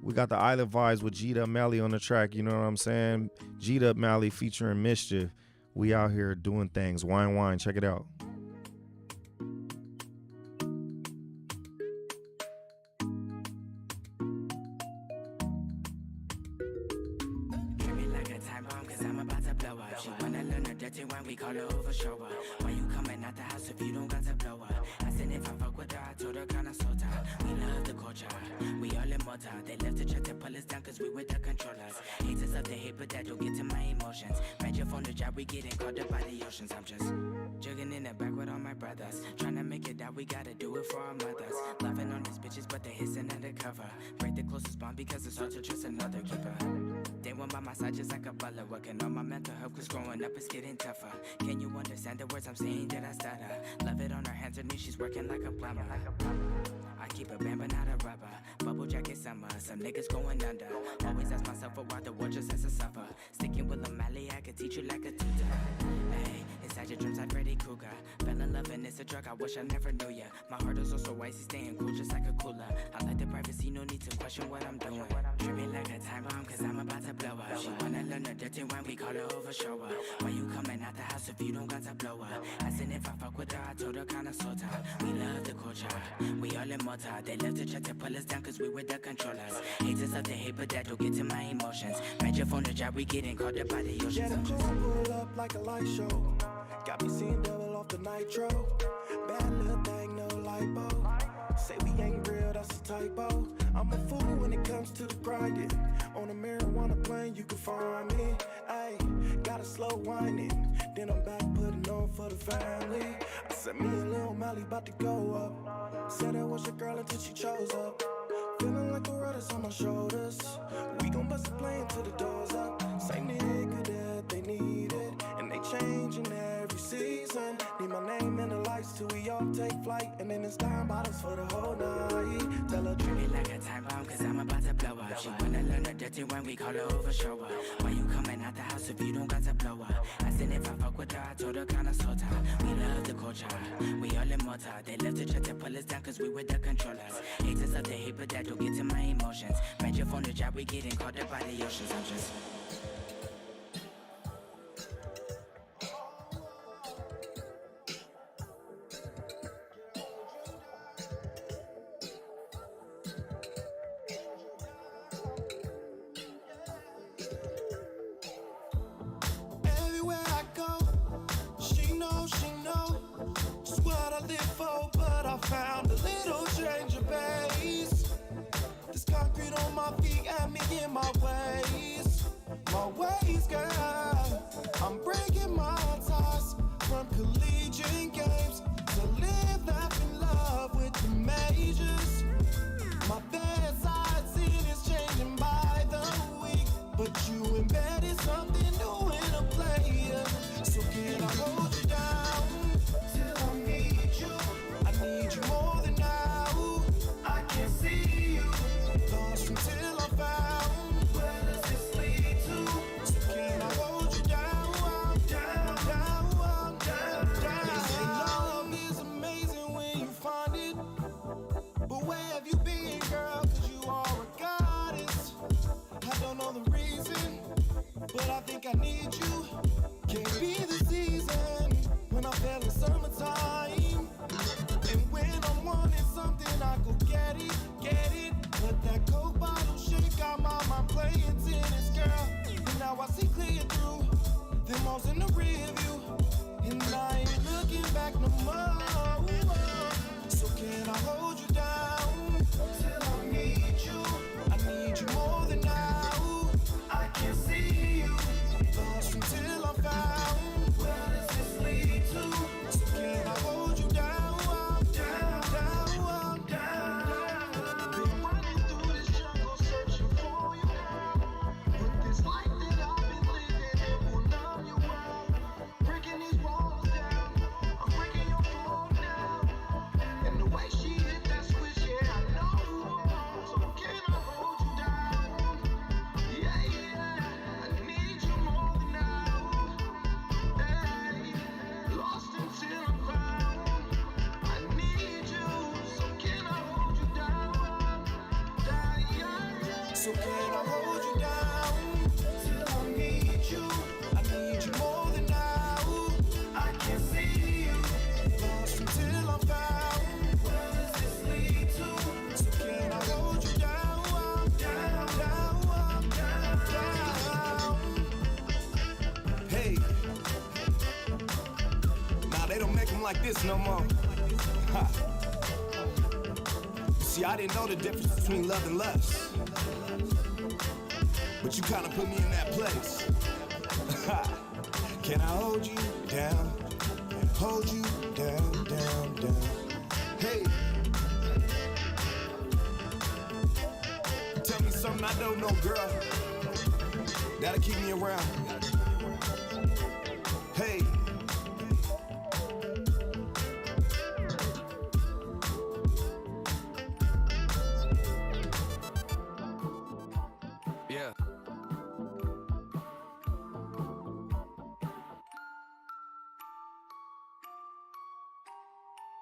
We got the Island Vibes with G-Dub Mally on the track, you know what I'm saying? G-Dub Mally featuring Mischif. We out here doing things. Wine, check it out. Treat me like a time bomb, cause I'm about to blow up. She wanna learn her dirty when we call her over, show up. Why you coming out the house if you don't got to blow up? I said if I fuck with her, I told her kinda so tight. We love the culture, we all immortal. They love to try to pull us down cause we with the controllers. Haters of the hate, but that don't get to my emotions. Made your phone the job, we getting caught up by the oceans. I'm just jugging in the back with all my brothers. Trying to make it out, we gotta do it for our mothers. Loving on these bitches, but they hissing undercover. Break the closest bond because it's hard to trust another keeper. They want by my side just like a butler. Working on my mental health cause growing up is getting tougher. Can you understand the words I'm saying that I stutter? Love it on her hands and knees, she's working like a plumber. I keep a band but not a rubber. Bubble jacket summer, some niggas going under. Always ask myself why the world just has to suffer. Sticking with a Mally, I could teach you like a tutor. Hey, inside your dreams like Freddy Krueger. Fell in love and it's a drug, I wish I never knew ya. My heart is also icy, staying cool just like a cooler. I like the privacy, no need to question what I'm doing. Treat me like a time bomb cause I'm about to blow up. She wanna learn her dirty when we call her over, show up. Why you coming out the house if you don't got to blow up? I said if I fuck with her, I told her kinda sort of. We love the culture, we all immortal. They love to try to pull us down cause we with the controllers. Haters of the hate, but that don't get to my emotions. Made your phone the job, we getting caught up by the oceans. Yeah, the crew pull up like a light show. Got me seeing double off the nitro. Bad little thing, no lipo. Say we ain't real, that's a typo. I'm a fool when it comes to the grinding. On a marijuana plane, you can find me. Ayy, got a slow whining. Then I'm back putting on for the family. I said me and Lil Mally about to go up. Said that was your girl until she chose up. Feeling like the world is on my shoulders. We gon' bust a plane till the doors up. Same nigga that they needed. And they changing every season. Need my name in the lights till we all take flight. And then it's time bottles for the whole night. Tell her treat me like a time bomb cause I'm about to blow up. She wanna learn her dirty when we call her over, show up. Why you coming out the house if you don't got to blow up? I said if I fuck with her, I told her kinda sort of. We love the culture, we all immortal. They love to try to pull us down cause we with the controllers. Haters of the hate, but that don't get to my emotions. Made your phone the job, we getting caught up by the oceans. I'm just everywhere I go, she knows, my ways, girl. I'm breaking my ties from collegiate games to live, laugh, and love with the majors. My bedside scene is changing by the week, but you embedded something new in a player. So can I hold you down till I need you? I need you more than now. I can see you lost until I'm found. Where does this lead to? So can I hold you down, down, down, down, down? They say love is amazing when you find it, but where have you been, girl? 'Cause you are a goddess. I don't know the reason, but I think I need you. Can't be the season when I'm feeling summertime. And when I'm wanting something, I go get it, get it. Let that Coke bottle shake out my mind playing tennis, girl. And now I see clear through them all's in the rear view, and I ain't looking back no more. So can I hold you down till I need you? I need you more than now. I can see you lost until I'm found. Where does this lead to? So can I hold you down, down, down, down? Been running through this jungle searching for you, but this life that I've been living, it will numb you out. Breaking these walls down, I'm breaking your fall now. And the way she hit that switch, yeah, I know. So can I hold you down? Yeah, yeah, I need you more than now. Hey, lost until I'm found. I need you, so can I hold you down? So can I hold you down till I need you? I need you more than now. I can see you lost until I'm found. Where does this lead to? So can I hold you down, down, down, down, down? Hey, nah, they don't make them like this no more. Ha. See, I didn't know the difference between love and lust, but you kind of put me in that place. Ha. Can I hold you down? Hold you down, down, down. Hey, tell me something I don't know, girl. That'll keep me around. Hey. Yeah.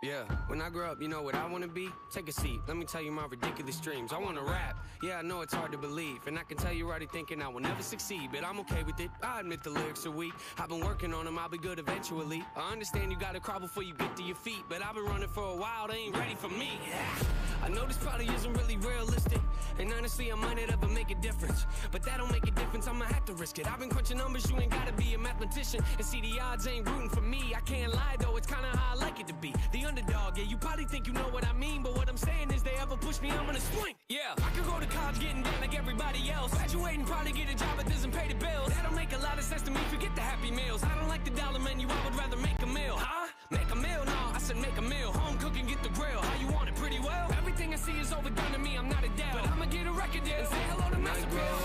Yeah, when I grow up, you know what I wanna be? Take a seat, let me tell you my ridiculous dreams. I wanna rap, yeah, I know it's hard to believe. And I can tell you're already thinking I will never succeed, but I'm okay with it, I admit the lyrics are weak. I've been working on them, I'll be good eventually. I understand you gotta crawl before you get to your feet, but I've been running for a while, they ain't ready for me. I know this probably isn't really realistic, and honestly I might not ever make a difference, but that don't make a difference, I'ma have to risk it. I've been crunching numbers, you ain't gotta be a mathematician, and see the odds ain't rooting for me. I can't lie though, it's kinda how I like it to be, the underdog. Yeah, you probably think you know what I mean, but what I'm saying is they ever push me, I'm gonna swing. Yeah, I could go to college getting down like everybody else, graduating, probably get a job that doesn't pay the bills. That don't make a lot of sense to me, forget the Happy Meals. I don't like the dollar menu, I would rather make a meal. Huh? Make a meal? No, I said make a meal. Home cooking, get the grill. How you want it? Pretty well. Everything I see is overdone to me, I'm not a dad, but I'ma get a record deal and say hello to Master Bill.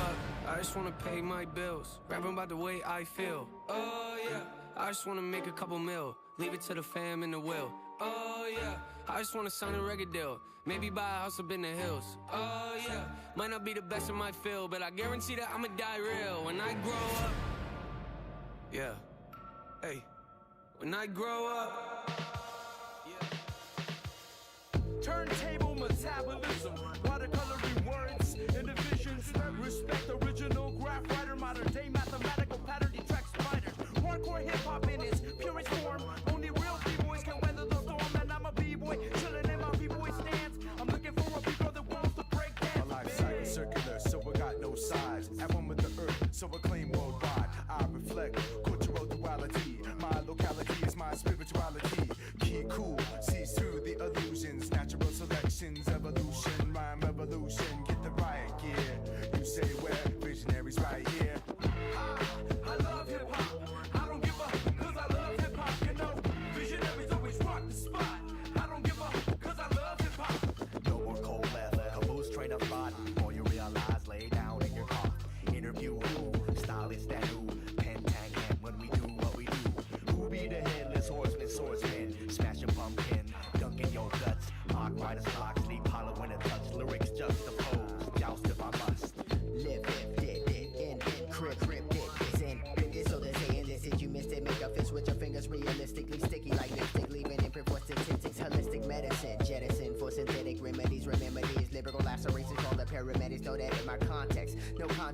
I just wanna pay my bills, rapping about the way I feel. Oh yeah, I just wanna make a couple mil, leave it to the fam in the will. Oh yeah, I just wanna sign a record deal, maybe buy a house up in the hills. Oh yeah, might not be the best in my field, but I guarantee that I'ma die real when I grow up. Yeah, hey, when I grow up. Turntable metabolism, watercoloring words and divisions. Respect original graph writer, modern day mathematical pattern detracts spiders. Hardcore hip hop in its purest form. Only real b-boys can weather the storm, and I'm a b-boy chilling in my b-boy stance. I'm looking for a b-girl that wants to break dance. My life cycle circular, so I got no size. At one with the earth, so I claim worldwide. I reflect cultural duality. My locality is my spirituality. Keep cool, sees through the illusions. Natural selections, evolution, rhyme evolution. Get the riot gear. You say where? Visionaries right here.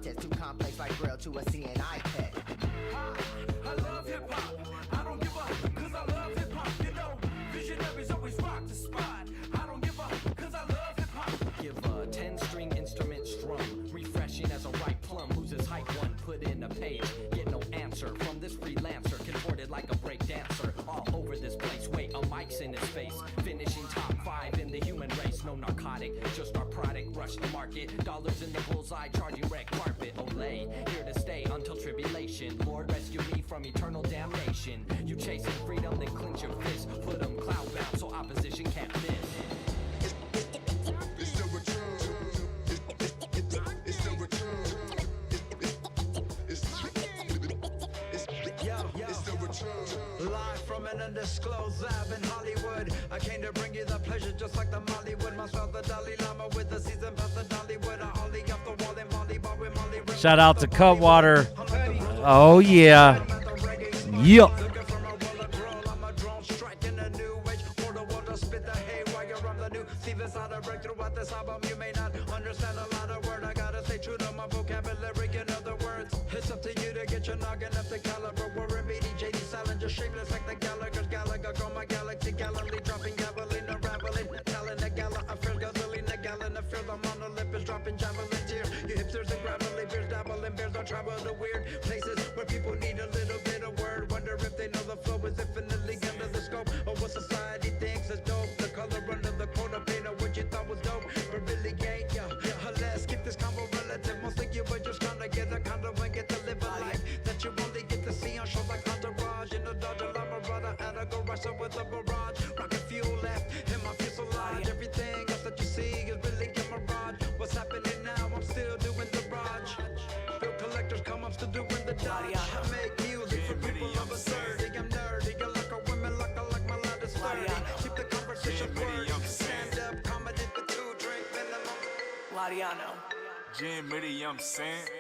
contest. Too complex like Braille to a seeing iPad. I love hip hop. I don't give up, cause I love hip hop. You know, visionaries always rock the spot. I don't give up, cause I love hip hop. Give a 10-string instrument strum, refreshing as a ripe plum. Loses height one, put in a page, get no answer from this freelancer, contorted like a break dancer. All over this place, wait, a mic's in his face, finishing top 5 in the human race. No narcotic, just our product, rush the market. Dollars in the bullseye, charging red carpet. Olay, here to stay until tribulation. Lord, rescue me from eternal damnation. You chasing freedom, then clench your fist. Put them cloud bound so opposition can't miss. Live from an undisclosed lab in Hollywood, I came to bring you the pleasure just like the Mollywood. Myself the Dalai Lama with the season pass the Dollywood. I only got the wall in volleyball with Molly. Shout out to Cutwater. Oh yeah. Yep. It's up to you to get your noggin up the caliber. Warren Beatty, JD Salinger, shameless like the Gallagher's Gallagher. Go my galaxy, Galilee, dropping javelin, unraveling. Talent a gala, I feel gasoline, a gallon. I feel the monolith is dropping javelins here. You hipsters and gravelly beers, dabbling bears don't travel to weird places where people need a little bit of word. Wonder if they know the flow is infinitely under the scope of what society thinks is dope. The color under the corner paint of what you thought was dope, but really ain't. Yeah. Let's keep this combo relative. Most of you are just trying to get a condo and get to live a life that you only get to see on shows like Entourage. In a Dodge Lamarada at a garage up with a barrage. Rocket fuel left in my fuselage. Everything else that you see is really a mirage. What's happening now? I'm still doing the barrage. Bill collectors come, I'm still doing the dodge. I make music for people of a 30. I'm nerdy. I like a women like my life is 30. Keep the conversation flirty. Stand up, comedy for 2 drink minimum. Lariano. Jim Miriam Saint.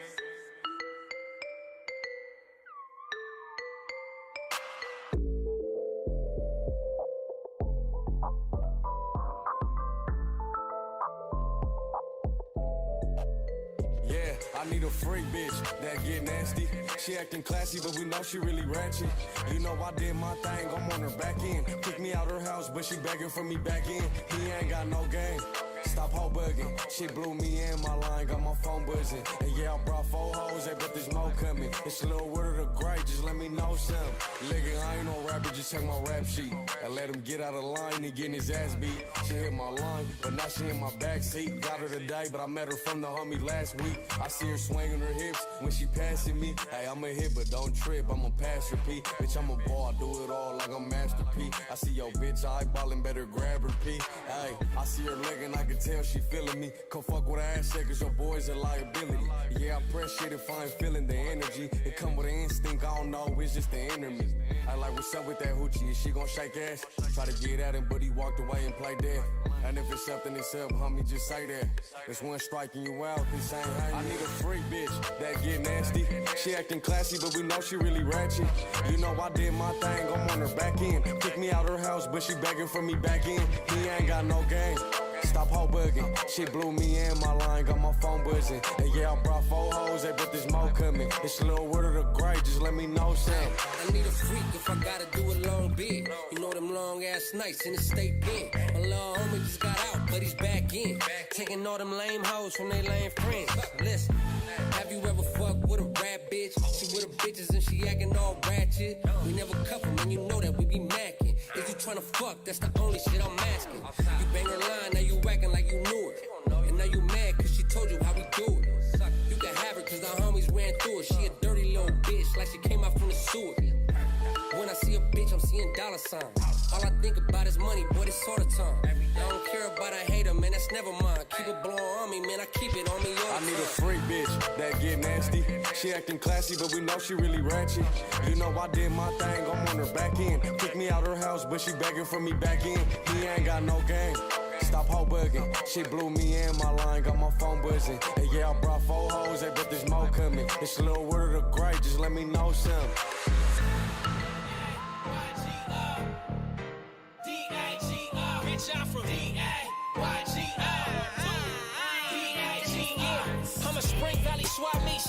Yeah, I need a freak bitch that get nasty. She acting classy, but we know she really ratchet. You know I did my thing, I'm on her back end. Kick me out her house, but she begging for me back in. He ain't got no game. Stop hoe bugging. She blew me in, my line got my phone buzzing. And yeah, I brought 4 hoes, but there's more coming. It's a little word of the great, just let me know something. Nigga, I ain't no rapper, just check my rap sheet. I let him get out of line, he getting his ass beat. She hit my line, but now she in my backseat. Got her today, but I met her from the homie last week. I see her swinging her hips when she passing me. Hey, I'm a hit, but don't trip, I'm a passer P. Bitch, I'm a ball, I do it all like I'm Master P. I see your bitch eyeballing, better grab her P. Hey, I see her licking, I can tell she feeling me. Come fuck with her ass shakers, your boy's a liability. Yeah, I press shit if I ain't feeling the energy. It come with an instinct, I don't know, it's just the enemy. I like, what's up with that hoochie? Is she gon' shake ass? Try to get at him, but he walked away and played dead. And if it's something, it's up, homie, just say that. It's one striking you out, this ain't how I need a freak bitch that get nasty. She acting classy, but we know she really ratchet. You know I did my thing, I'm on her back end. Kick me out her house, but she begging for me back in. He ain't got no game. Stop hoe bugging. She blew me in, my line got my phone buzzing. And yeah, I brought 4 hoes, but there's more coming. It's a little word of the great, just let me know something. I need a freak if I gotta do a long bid. You know them long ass nights in the state pen. My little homie just got out, but he's back in. Taking all them lame hoes from they lame friends. Listen, have you ever fucked with a rap bitch? She with her bitches and she acting all ratchet. We never couple, man, you know that we be macking. If you tryna fuck, that's the only shit I'm asking. You bang her line, now you acting like you knew it. And now you mad cause she told you how we do it. You can have her cause the homies ran through it. She a dirty little bitch like she came out from the sewer. When I see a bitch, I'm seeing dollar signs. All I think about is money, boy, this all the time. I don't care about a hater, man, that's never mine. Keep it blowing on me, man, I keep it on me all the time. I need a freak bitch that get nasty. She acting classy, but we know she really ratchet. You know I did my thing, I'm on her back end. Kick me out her house, but she begging for me back in. He ain't got no game. Stop hoe bugging. She blew me in, my line got my phone buzzing. And yeah, I brought 4 hoes, but there's more coming. It's a little word of the great, just let me know something. I'm from D-A-Y-G-O. I'm a Spring Valley swap meet,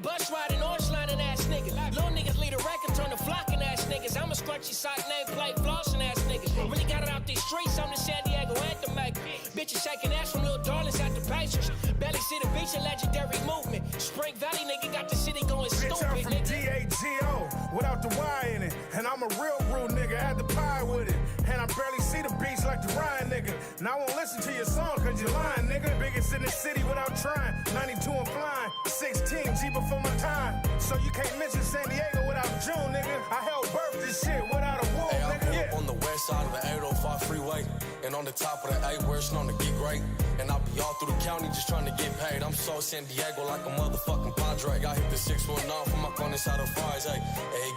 bus riding, orange lining ass niggas. Little niggas lead a record, turn to flocking ass niggas. I'm a scrunchy sock name, play flossing ass niggas. Really got it out these streets, I'm the San Diego anthem maker. Bitches shaking ass from little darlings at the Pacers. Belly City Beach, a legendary movement. Spring Valley nigga got the city going stupid. Bitch, I'm from D-A-G-O, without the Y in it. And I'm a real nigga, add the pie with it. And I barely see the beach like the Ryan nigga. And I won't listen to your song cause you're lying, nigga. Biggest in the city without trying. 92 and flying, 16 G before my time. So you can't mention San Diego without June, nigga. I held birth this shit without a womb, hey, nigga. Yeah. On the west side of the 805 freeway. And on the top of the A where it's known to get great. And I'll be all through the county just trying to get paid. I'm so San Diego like a motherfucking Padre. I hit the 619 from my corner side of fries. Hey,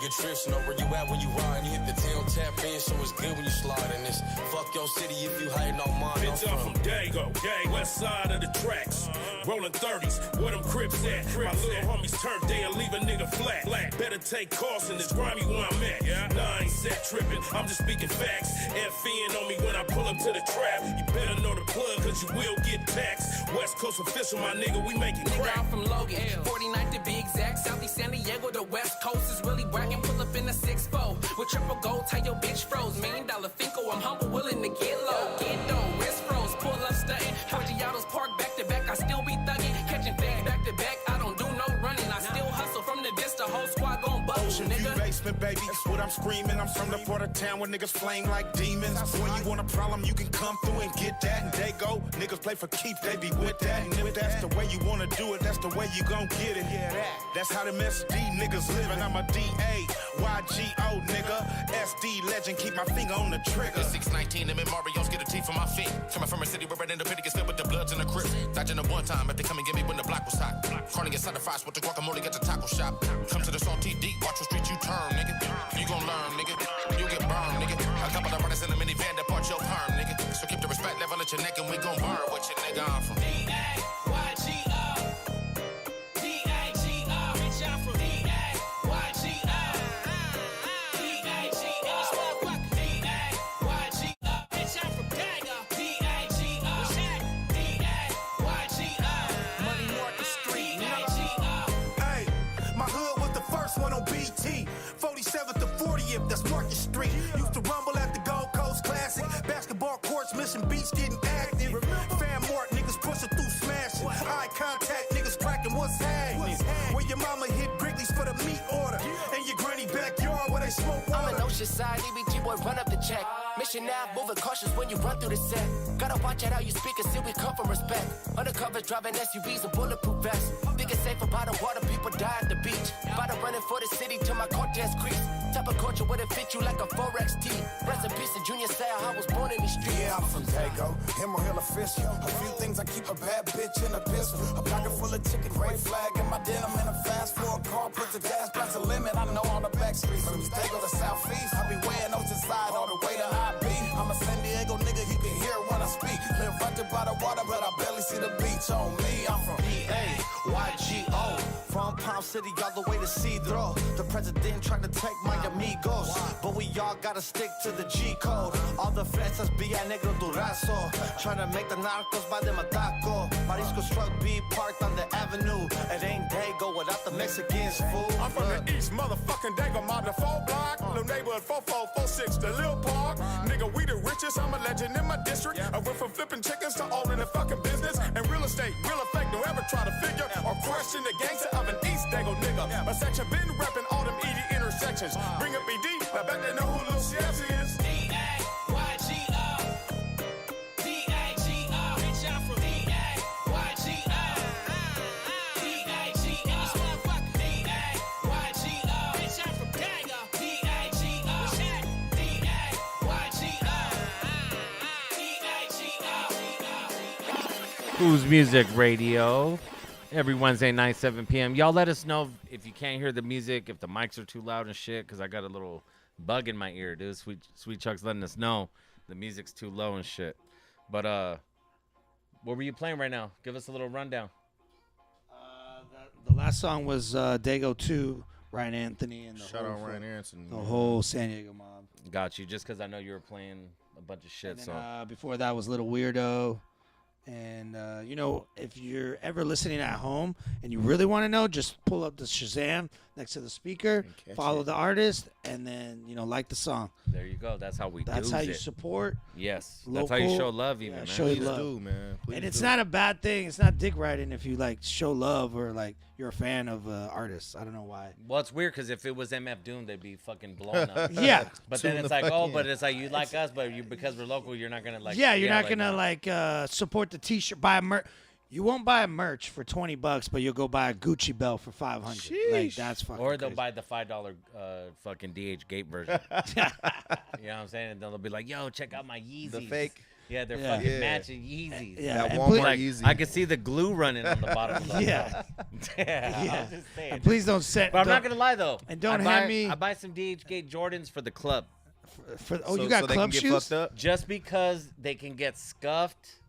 good trips, know where you at when you ride. You hit the tail tap in, so it's good when you slide in this. Fuck your city if you hating on mine. Bitch, I'm from Dago, west side of the tracks. Rolling 30s, where them crips at? My little homies turn day and leave a nigga flat. Better take caution, it's grimy where I'm at. Nah, I ain't set tripping, I'm just speaking facts. FN on me when I pull up to the trap. You better know the plug, cause you will get taxed. West Coast official, my nigga, we making Nigga, crack. I'm from Logan, 49th to be exact. Southeast San Diego, the West Coast is really whacking. Pull up in a 6-4 with triple gold, tie your bitch froze. $1 million Finko, I'm humble, willing to get low. Get dough, wrist froze, pull up stunting. Forgiatos park back to back, I still be thugging. Catching fags back to back, I don't do no running. I still hustle from the Vista, whole squad gon' bubble, nigga. Basement, baby, that's what I'm screaming. I'm from the part of town where niggas flame like demons. When you want a problem, you can come through and get that. And they go, niggas play for keeps, they be with that. And if that's the way you wanna do it, that's the way you gon' get it. That's how them SD niggas living. I'm a D-A-Y-G-O nigga. SD legend, keep my finger on the trigger. 619, them in Mario's get a teeth from my feet. Coming from a city where in the pity gets filled with the bloods and the crips. Dodging the one time, if they come and get me when the block was hot. Corning inside the fries with the guacamole at the taco shop. Come to the salty deep, watch what street you turn, nigga. You gon' learn, nigga. You get burned, nigga. A couple of runners in a minivan that part your perm, nigga. So keep the respect level at your neck and we gon' burn what your nigga I'm from. D-A-Y-G-O. D-A-G-O. Bitch, I'm from D-A-Y-G-O. D-A-G-O. D-A-Y-G-O. Bitch, I'm from Dago. D-A-G-O. D-A-Y-G-O. Money Market Street, D-A-G-O. Hey, my hood was the first one on BT. 47th to 40th, that's Market Street. Used to rumble at the Gold Coast Classic. Basketball courts, missing beats, getting active. Fam Mort, niggas pushing through smashing. Eye contact, niggas cracking what's happening. Where your mama hit Wrigley's for the meat order. And your granny backyard where they smoke water. I'm an Oceanside EBG boy, run up the check. Mission now, moving cautious when you run through the set. Gotta watch out how you speak and see we come from respect. Undercover driving SUVs and bulletproof vests. Think it's safer by the water, people die at the beach. By the running for the city till my Cortez crease. Type of culture wouldn't fit you like a Forex tee. Rest in peace to Junior Seau, I was born in these streets. Yeah, I'm from Dago, Hemel Hill official. A few things I keep, a bad bitch in a pistol. A pocket full of chicken, red flag in my denim. In a fast four car, put the gas price a limit. I know on the back streets from East Dago to Southeast. I be weighing Oceanside all the way to IB. I'm a San Diego nigga, you can hear when I speak. Live right there by the water, but I barely see the beach on me. I'm from D-A-Y-G-O. From Palm City all the way to Cedro. The president tried to take my amigos, but we all gotta stick to the G code. All the fresas via negro durazo, trying to make the narcos by them a taco. Marisco's truck be parked on the avenue. It ain't Dago without the Mexicans, fool. I'm from the east, motherfucking Dago, my the 4 block. Little neighborhood 4446, the Lil Park. Nigga, we the richest, I'm a legend in my district. I went from flipping chickens to owning a fucking business. And real estate, real effect, don't ever try to figure or question the gangster of an East Dago nigga. My section been repping all them ED intersections. Bring up BD, I bet they know who Lil Siaz is. D-A-Y-G-O. D-A-G-O. Bitch, I'm from D-A-Y-G-O. D-A-G-O. D-A-Y-G-O. Bitch, I'm from Dago. D-A-G-O. D-A-G-O. Who's Music Radio? Every Wednesday night, 7 p.m. Y'all let us know if you can't hear the music, if the mics are too loud and shit, because I got a little bug in my ear, dude. Sweet Chuck's letting us know the music's too low and shit. But, what were you playing right now? Give us a little rundown. The last song was Dago 2, Ryan Anthony, and the Shout out Ryan Anthony. The whole San Diego mob. Got you, just because I know you were playing a bunch of shit. And then, before that was Little Weirdo. And, if you're ever listening at home and you really want to know, just pull up the Shazam next to the speaker, follow the artist, and then, like the song. There you go. That's how we do it. That's how you support. Yes. Local. That's how you show love even, man. Show you love. Do, man. Please and it's do. not a bad thing. It's not dick riding if you, show love or, you're a fan of artists. I don't know why. Well, it's weird because if it was MF Doom, they'd be fucking blown up. Yeah. But then it's like, but it's like you like us, but because we're local, you're not going to Yeah, you're not going to, support the T-shirt, buy a merch. You won't buy a merch for $20, but you'll go buy a Gucci belt for $500. That's fucking Or they'll crazy. buy the $5 fucking DH Gate version. You know what I'm saying? And then they'll be like, yo, check out my Yeezys. The fake. Yeah, they're Yeah. fucking Yeah. matching Yeezys. Yeah, That and Walmart Like, Yeezy. I can see the glue running on the bottom of the Yeah. yeah. I'm just saying. And please don't send. But I'm not gonna lie though. And don't I hand buy, me. I buy some DH Gate Jordans for the club, You got so they club can get shoes? fucked up? just because they can get scuffed,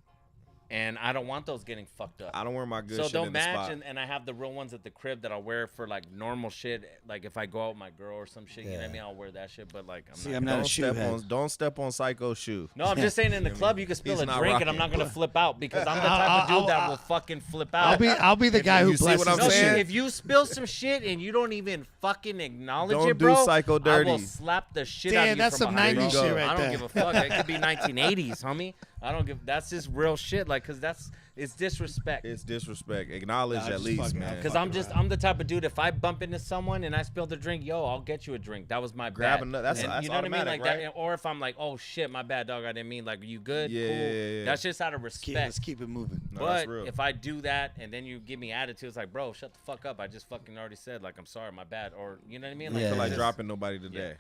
and I don't want those getting fucked up. I don't wear my good So shit don't in the match, spot. and I have the real ones at the crib that I'll wear for like normal shit. Like if I go out with my girl or some shit, you know what I Yeah. mean? I'll wear that shit. But like, I'm not a shoe head. Don't step on Syko's shoe. No, I'm just saying in the club you can spill He's a not drink and I'm rocking. not gonna flip out because I'm the type of dude that will fucking flip out. I'll be the guy who you see blesses what I'm No, the saying? shit. if you spill some shit and you don't even fucking acknowledge Don't it, do bro, Psycho I dirty. will slap the shit Damn, out of you that's from some behind, 90s bro. shit right I don't there. give a fuck. It could be 1980s, homie. I don't give. That's just real shit. Like, cause it's disrespect. It's disrespect. Acknowledge Nah, at just least, fucking- man. Because I'm the type of dude. If I bump into someone and I spill the drink, yo, I'll get you a drink. That was my Grab bad. another- that's And you know what I mean, automatic, like right? that. Or if I'm like, oh shit, my bad, dog. I didn't mean like, you good? Yeah, Cool. yeah, yeah. That's just out of Let's respect. keep it moving. No, that's But real. if I do that and then you give me attitude, it's like, bro, shut the fuck up. I just fucking already said like, I'm sorry, my bad. Or you know what I mean? Like, Yeah. I feel like just- dropping nobody today.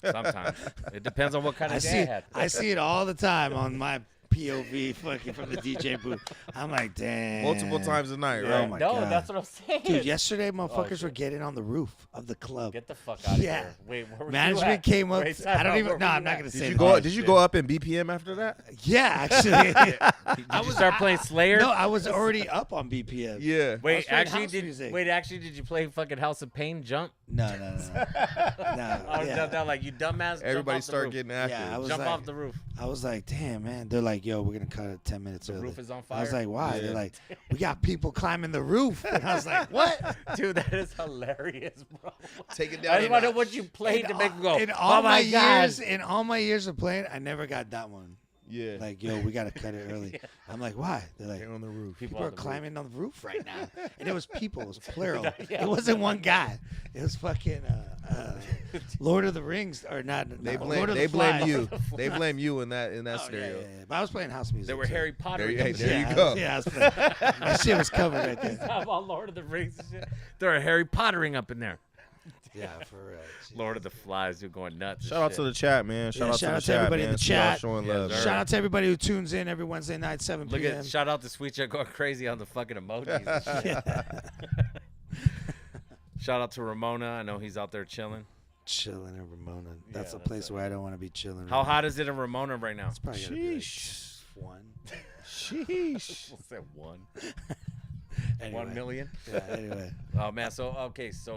Sometimes it depends on what kind of day I had. I see it all the time on my POV fucking from the DJ booth. I'm like, damn. Multiple times a night, Oh right? my No, God. that's what I'm saying. Dude, yesterday motherfuckers shit. were getting on the roof of the club. Get the fuck out of Yeah. here. Wait, where were you Management at? came up. Wait, I don't where even. were No, you I'm not at? gonna Did say. you the go? name. Did you go up in BPM after that? Yeah, actually. Did you start playing Slayer? No, I was already up on BPM. Yeah. I was Wait, playing actually, house did music. did you play fucking House of Pain Jump? No. No. I was yeah. down like you dumbass. Everybody jump start off the roof. getting active. Yeah, I was Jump like, off the roof. I was like, damn, man. They're like, yo, we're gonna cut it 10 minutes early. roof is on I was fire? like, why? Yeah. They're like, we got people climbing the roof. And I was like, what? Dude, that is hilarious, bro. Take it I down. just want to know what you played to make me go. In all Oh my my god! years, in all my years of playing, I never got that one. Yeah. Like, yo, we gotta cut it early. I'm like, why? They're like, Get on the roof. people on are the roof. climbing on the roof right now, and it was people. It was plural. Yeah. It wasn't one guy. It was fucking Lord of the Rings, or not? They no, blame. Lord of They the blame Flies. you. They blame you in that Oh, yeah, scenario. yeah, yeah. But I was playing house music. There were too. Harry Potter. There Yeah, you go. Yeah, I was playing. My shit was covered right there. I'm all Lord of the Rings and shit. There are Harry Pottering up in there. Yeah, for real. Lord of the Flies, you're going nuts. and Shout out shit. to the chat, man. Shout out to the chat, everybody in man. the See y'all chat. showing Yes, love. sir. Shout out to everybody who tunes in every Wednesday night, 7 Look p.m. at shout out to Sweet Chat going crazy on the fucking emojis. And shit. Shout out to Ramona. I know he's out there chilling. Chilling in Ramona. That's Yeah, a place where I don't want to be chilling. How hot is it in Ramona right now? It's probably gonna be like Sheesh. 1. Sheesh. We'll say one. Anyway. 1 million. Yeah, anyway. Oh man, so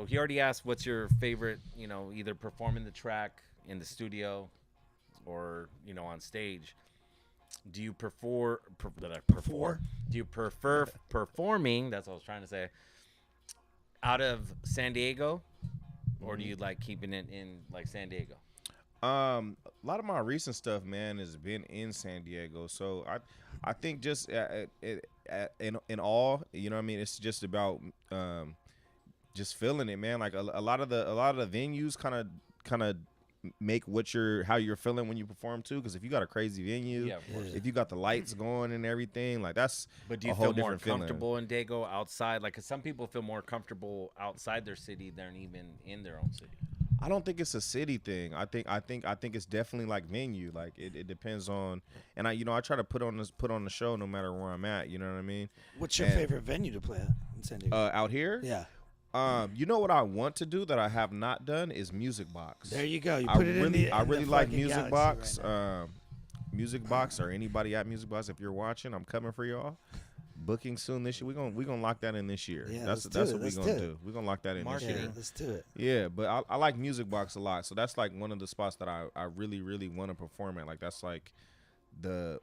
he already asked what's your favorite, either performing the track in the studio or, on stage. Do you prefer Do you prefer performing, that's what I was trying to say, out of San Diego, or do you like keeping it in like San Diego? A lot of my recent stuff, man, has been in San Diego. So I think just in all, you know what I mean? It's just about just feeling it, man. Like a lot of the venues kind of make how you're feeling when you perform too. Because if you got a crazy venue, Yeah, of course. if you got the lights going and everything, like that's But do you a whole feel more different feeling. comfortable in Dago outside? Like, 'cause some people feel more comfortable outside their city than even in their own city. I don't think it's a city thing. I think it's definitely like venue. Like it depends on, and I try to put on the show no matter where I'm at. You know what I mean? What's your favorite venue to play at in San Diego? Out here? Yeah. You know what I want to do that I have not done is Music Box. There you go. You put it in the. I in really the like fucking Music galaxy Box. right Music Box or anybody at Music Box, if you're watching, I'm coming for y'all. Booking soon this year. We're gonna lock that in this year. Yeah, that's let's do what it. we're Let's gonna do do. it. We're gonna lock that in this now. year. Yeah, let's do it. Yeah, but I like Music Box a lot. So that's like one of the spots that I really, really want to perform at. Like that's like the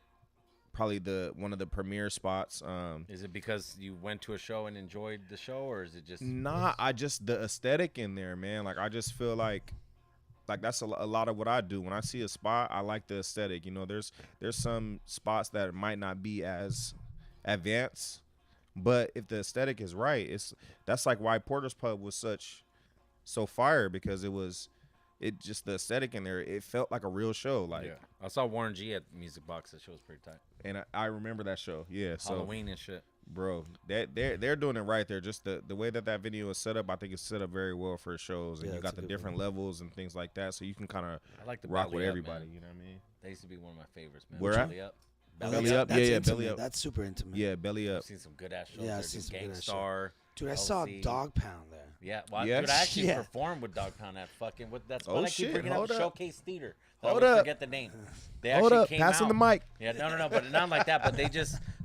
probably one of the premier spots. Is it because you went to a show and enjoyed the show, or is it just? Nah, I just the aesthetic in there, man. Like I just feel like that's a lot of what I do. When I see a spot, I like the aesthetic. You know, there's some spots that might not be as advanced, but if the aesthetic is right, that's like why Porter's Pub was so fire, because it just the aesthetic in there. It felt like a real show. Like I saw Warren G at Music Box. That show was pretty tight. And I remember that show. Yeah, Halloween and shit. Bro, they're doing it right there. Just the way that video is set up, I think it's set up very well for shows, and you got the different levels and things like that, so you can kind of rock with everybody. Man. You know what I mean? That used to be one of my favorites, man. Where Belly at? Up. Belly Up, yeah, Belly Up. That's super intimate. Yeah, Belly Up. I've seen some good ass shows. Yeah, I've seen some Gangstar. Dude, I saw Dog Pound there. Yeah, well, dude, I actually performed with Dog Pound at fucking. That's what I keep bringing up. Showcase Theater. I always forget the name. They actually came passing out. the mic. Yeah, no, but not like that. But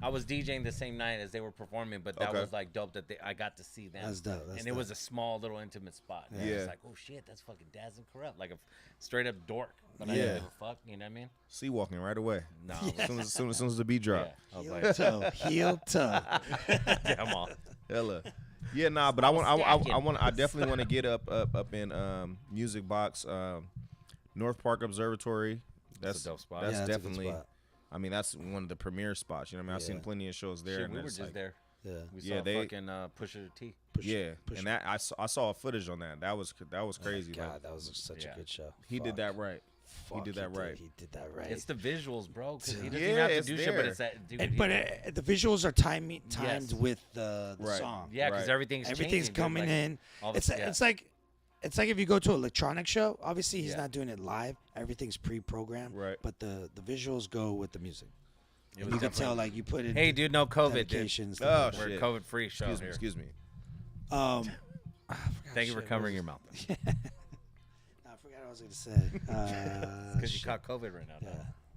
I was DJing the same night as they were performing. But that was like dope that I got to see them. That's dope. It was a small little intimate spot. And I was like, oh shit, that's fucking Daz and Corrupt, like a straight up dork. But I didn't give a fuck. You know what I mean? See walking right away. No, as soon as the beat drop. I was like, heel toe. Come on. Hella. Yeah, nah, but I definitely want to get up in Music Box, North Park Observatory. That's a dope spot. That's definitely. Spot. I mean, that's one of the premier spots. You know what I mean? I've seen plenty of shows there. Shit, and we were just there. Yeah, we saw fucking Pusha T. And that I saw footage on that. That was crazy. Oh God, that was such a good show. He did that right. He did that right. He did that right. It's the visuals, bro. Because he doesn't even have to do shit, but it's that. Dude, but the visuals are timed with the song. Yeah, because everything's coming in. It's like if you go to an electronic show. Obviously, he's not doing it live. Everything's pre-programmed. Right. But the visuals go with the music. You can tell, like, you put in. Hey, dude, no COVID. Oh, we're shit. COVID-free show here. Excuse me. Thank you for covering your mouth. I forgot what I was going to say. Because you caught COVID right now. Yeah.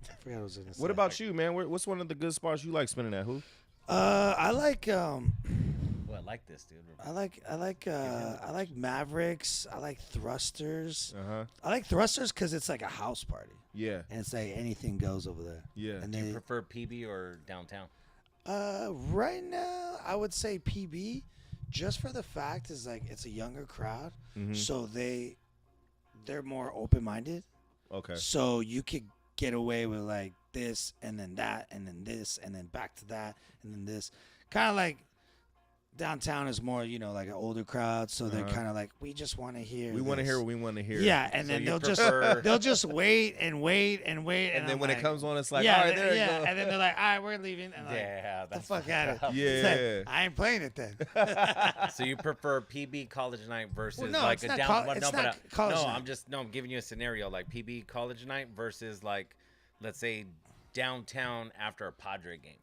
I forgot what I was going to say. What about you, man? What's one of the good spots you like spinning at? Who? I like. Well, I like this, dude. I like Mavericks. I like Thrusters. Uh-huh. I like Thrusters because it's like a house party. Yeah. And it's like anything goes over there. Yeah. And do you prefer PB or downtown? Right now, I would say PB, just for the fact is like it's a younger crowd, so they're more open-minded. Okay. So you could get away with like this and then that and then this and then back to that and then this. Kind of like downtown is more, like an older crowd, so they're kind of like, we just want to hear. We want to hear what we want to hear. Yeah, and then they'll just wait and wait and wait, and then when it comes on, it's like, all right, there you go. And then they're like, all right, we're leaving. And yeah, that's the fuck out of it. Yeah, like, I ain't playing it then. So you prefer PB College Night versus no, like it's a not down? College night. I'm giving you a scenario like PB College Night versus like, let's say, downtown after a Padre game.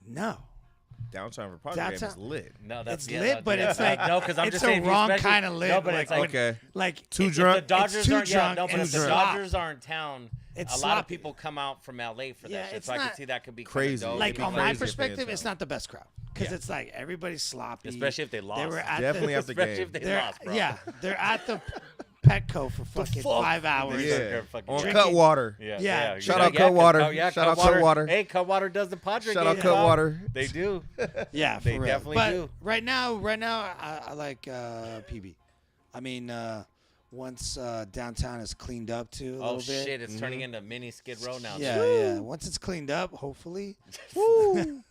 No. Downtown for Padre game is lit. No, that's lit, but it's like no, because I'm it's just a saying wrong kind of lit. No, but it's like okay, like too drunk. If the Dodgers aren't drunk. but if the Dodgers are in town, it's a lot of people come out from LA for that shit. So I can see that could be crazy. Like on my perspective, it's not the best crowd because it's like everybody's sloppy, especially if they lost. They were at definitely after the game. Especially if they lost, bro. Yeah, they're at the Petco for fucking 5 hours. Yeah, on Cutwater. Yeah. Shout out Cutwater. Shout out Cutwater. Hey, Cutwater does the Padre game. Shout out Cutwater. They do. Yeah, they for definitely real. do. Right now, I like PB. I mean, once downtown is cleaned up too a little bit. Oh shit, it's turning into mini Skid Row now. Yeah. Once it's cleaned up, hopefully. Woo.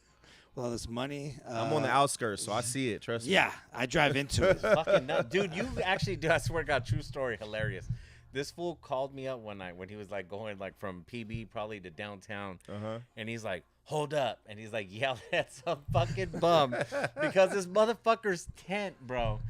With all this money. I'm on the outskirts, so I see it. Trust me. Yeah, I drive into it. Fucking nuts. Dude, you actually do. I swear to God, true story, hilarious. This fool called me up one night when he was like going like from PB probably to downtown, and he's like, "Hold up," and he's like yelling at some fucking bum because this motherfucker's tent, bro,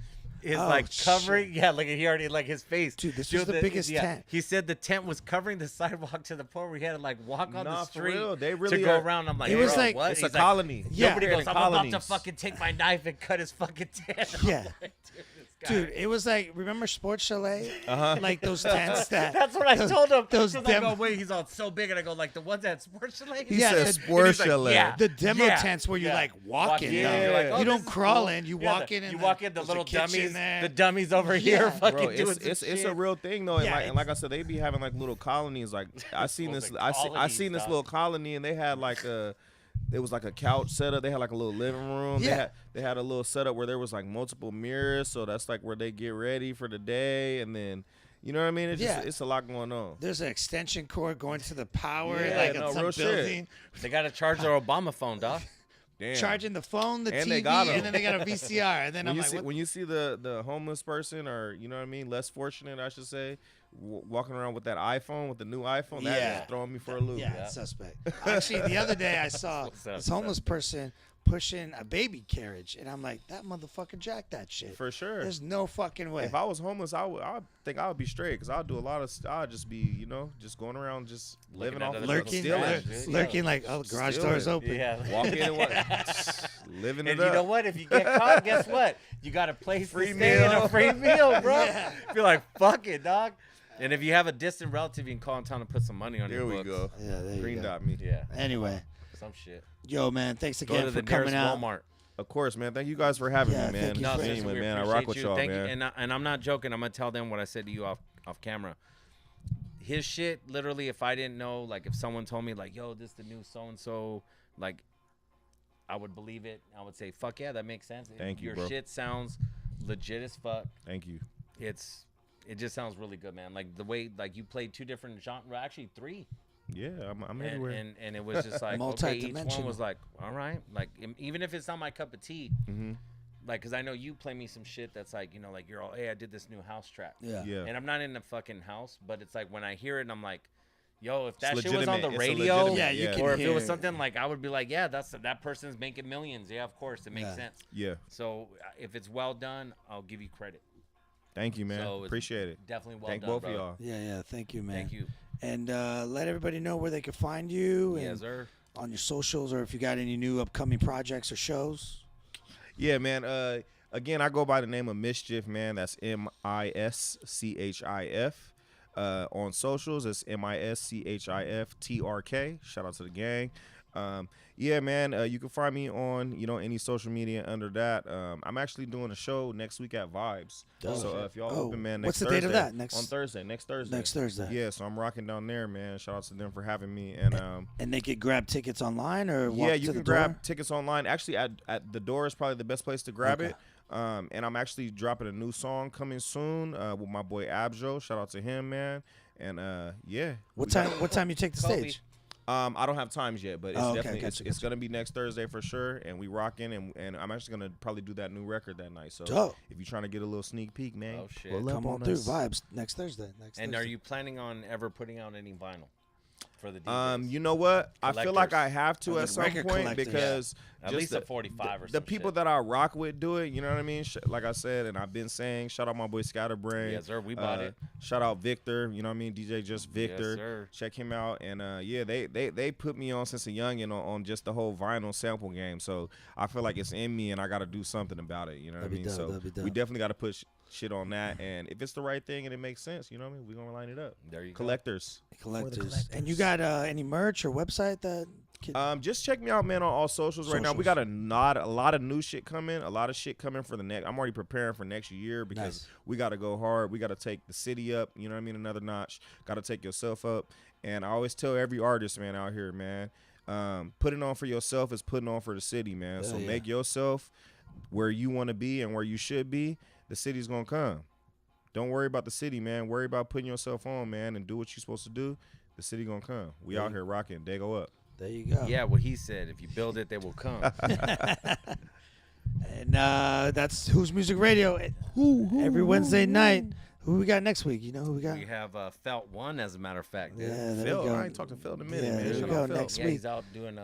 is like covering. Shit. Yeah, like he already like his face. Dude, this was the biggest tent. He said the tent was covering the sidewalk to the point where he had to like walk on the street for real. They really to go around. I'm like, it was bro, like what? It's He's a colony. Yeah, nobody goes. I'm colonies. about to fucking take my knife and cut his fucking tent. Yeah. Dude, Dude, it was like, remember Sports Chalet? Like those tents that. That's what I told him. Those I go, wait, he's all so big, and I go like the ones at Sports Chalet. He said Sports Chalet. Yeah, the demo tents where you like walk in. Yeah, you're like, oh, you this don't is crawl cool. in. You Yeah, walk in. And you walk in. The there's little a kitchen dummies. there. The dummies over here, fucking Bro, doing it's a real thing though, and, Yeah, and like I said, they be having like little colonies. Like I seen this, I seen this little colony, and they had like a. It was like a couch setup. They had like a little living room. Yeah. They had a little setup where there was like multiple mirrors, so that's like where they get ready for the day, and then you know what I mean. It's just, it's a lot going on. There's an extension cord going to the power, Yeah, like no, in some real shit. building. They got to charge their Obama phone, dog. Damn. Charging the phone, the And TV, they got 'em. and then they got a VCR. And then when I'm you like, see, what? when you see the homeless person, or you know what I mean, less fortunate, I should say, walking around with that iPhone, with the new iPhone, that is throwing me for a loop. Yeah, it's suspect. Actually, the other day I saw this homeless person pushing a baby carriage, and I'm like, that motherfucker jacked that shit. For sure. There's no fucking way. If I was homeless, I think I would be straight, because I'll do a lot of. I'll just be, just going around, just living off, lurking like, oh, the garage door's open. Yeah, walk in and what, living it and up. you know what? If you get caught, guess what? You got a place Free to stay and meal. a free meal, bro. Yeah. Feel like fuck it, dog. And if you have a distant relative, you can call in town and put some money on There your we books. go. Yeah, there you Green go. dot me. Yeah. Anyway, Some shit. yo, man, thanks Go again to for the coming nearest out. Walmart. Of course, man. Thank you guys for having Yeah, me, man. thank you No, for- seriously, Genuine, we man. I appreciate rock with you. y'all, Thank man. You. And I'm not joking. I'm gonna tell them what I said to you off camera. His shit, literally, if I didn't know, like, if someone told me, like, yo, this is the new so and so, like, I would believe it. I would say, fuck yeah, that makes sense. Thank you, Your bro. shit sounds legit as fuck. Thank you. It just sounds really good, man. Like the way, like, you played 2 different genres, actually 3. Yeah, I'm everywhere. And it was just like, okay, each one was like, all right. Like, even if it's not my cup of tea, like, because I know you play me some shit that's like, like, you're all, hey, I did this new house track. Yeah. And I'm not in the fucking house, but it's like, when I hear it, I'm like, yo, if that It's shit was on the legitimate. It's a radio, legitimate- Yeah, you can or if it hear was it. something like, I would be like, yeah, that person's making millions. Yeah, of course, it makes Yeah. sense. Yeah. So if it's well done, I'll give you credit. Thank you, man. So it's Appreciate it. Definitely well Thank done, both brother. of y'all. Yeah, thank you, man. Thank you. And let everybody know where they can find you and Yes, sir. on your socials, or if you got any new upcoming projects or shows. Yeah, man. Again, I go by the name of Mischif, man. That's Mischif. On socials, it's MISCHIFTRK. Shout out to the gang. Yeah, man. You can find me on any social media under that. I'm actually doing a show next week at Vibes. So if y'all open, man, what's next the date of Thursday- that? Next on Thursday. Next Thursday. Next Thursday. Yeah, so I'm rocking down there, man. Shout out to them for having me. And they could grab tickets online or walk yeah, to you the can door? grab tickets online. Actually, at the door is probably the best place to grab Okay. it. And I'm actually dropping a new song coming soon with my boy Abjo. Shout out to him, man. And yeah. What time you take the stage? I don't have times yet, but it's Oh, okay, definitely gotcha, it's gonna be next Thursday for sure. And we rocking, and I'm actually gonna probably do that new record that night. So Dope. if you're trying to get a little sneak peek, man, Oh, shit. pull up Come on on through. us. Vibes next Thursday. And are you planning on ever putting out any vinyl for the DJs? You know what? I feel like I have to Or at the some record point collectors. because At just least a 45 or the some people shit. that I rock with do it. You know what I mean? Like I said, and I've been saying, shout out my boy Scatterbrain. Yes, sir. We bought it. Shout out Victor. You know what I mean? DJ Just Victor. sir. Check him out. And yeah, they put me on since a youngin' on just the whole vinyl sample game. So I feel like it's in me, and I got to do something about it. You know what I That'd be mean? dope, So that'd be dope. we definitely got to push shit on that. And if it's the right thing and it makes sense, you know what I mean? We're gonna line it up. There you go. Collectors. Collectors. And you got any merch or website that? Just check me out, man, on all socials right now. We got a lot of new shit coming. A lot of shit coming for the next. I'm already preparing for next year because we got to go hard. We got to take the city up. You know what I mean? Another notch. Got to take yourself up. And I always tell every artist, man, out here, man, putting on for yourself is putting on for the city, man. So make yourself where you want to be and where you should be. The city's gonna come. Don't worry about the city, man. Worry about putting yourself on, man, and do what you're supposed to do. The city gonna come. We out here rocking. They go up. There you go. Yeah, what he said. If you build it, they will come. And that's Who's Music Radio. Every Wednesday night. Who we got next week? You know who we got? We have Felt One, as a matter of fact. Dude. Yeah, there Phil, you go. I ain't talked to Phil in a minute, Yeah, man. there you Shout go. out Phil. Next Yeah, week. he's out doing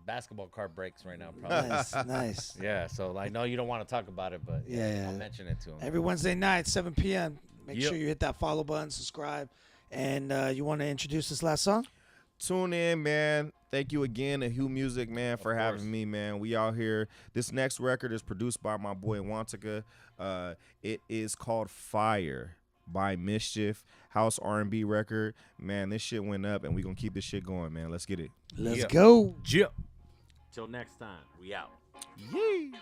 basketball card breaks right now, probably. Nice, nice. Yeah, so I know you don't want to talk about it, but Yeah. I'll mention it to him. Every Wednesday night, 7 p.m. Make Yep. sure you hit that follow button, subscribe. And you want to introduce this last song? Tune in, man. Thank you again to WHOSMUSIC, man, for having me, man. We out here. This next record is produced by my boy Wantika. It is called Fire by Mischif, house R&B record. Man, this shit went up, and we gonna keep this shit going, man. Let's get it. Let's go. Jip. Till next time, we out. Yee.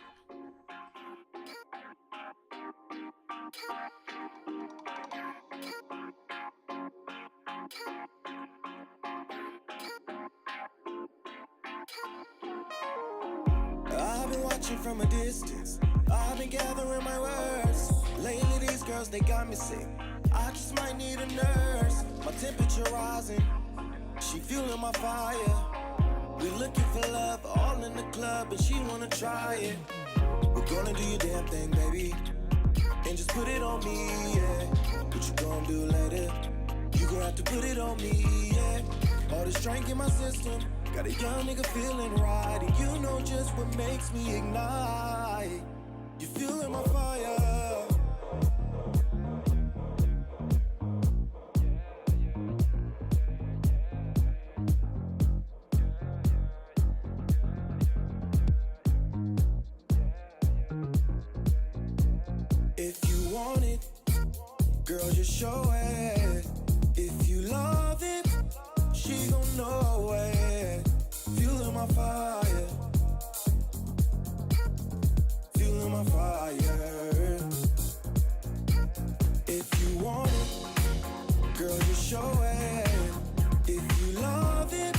I've been watching from a distance. I've been gathering my words. Lately these girls, they got me sick. I just might need a nurse. My temperature rising. She fueling my fire. We looking for love, all in the club, and she wanna try it. We're gonna do your damn thing, baby, and just put it on me, yeah. What you gonna do later? You gon' have to put it on me, yeah. All this drink in my system got a young nigga feeling right, and you know just what makes me ignite. You feeling my fire? If you want it, girl, just show it. If you love it, she gon' know it. Feeling my fire. Feeling my fire. If you want it, girl, just show it. If you love it,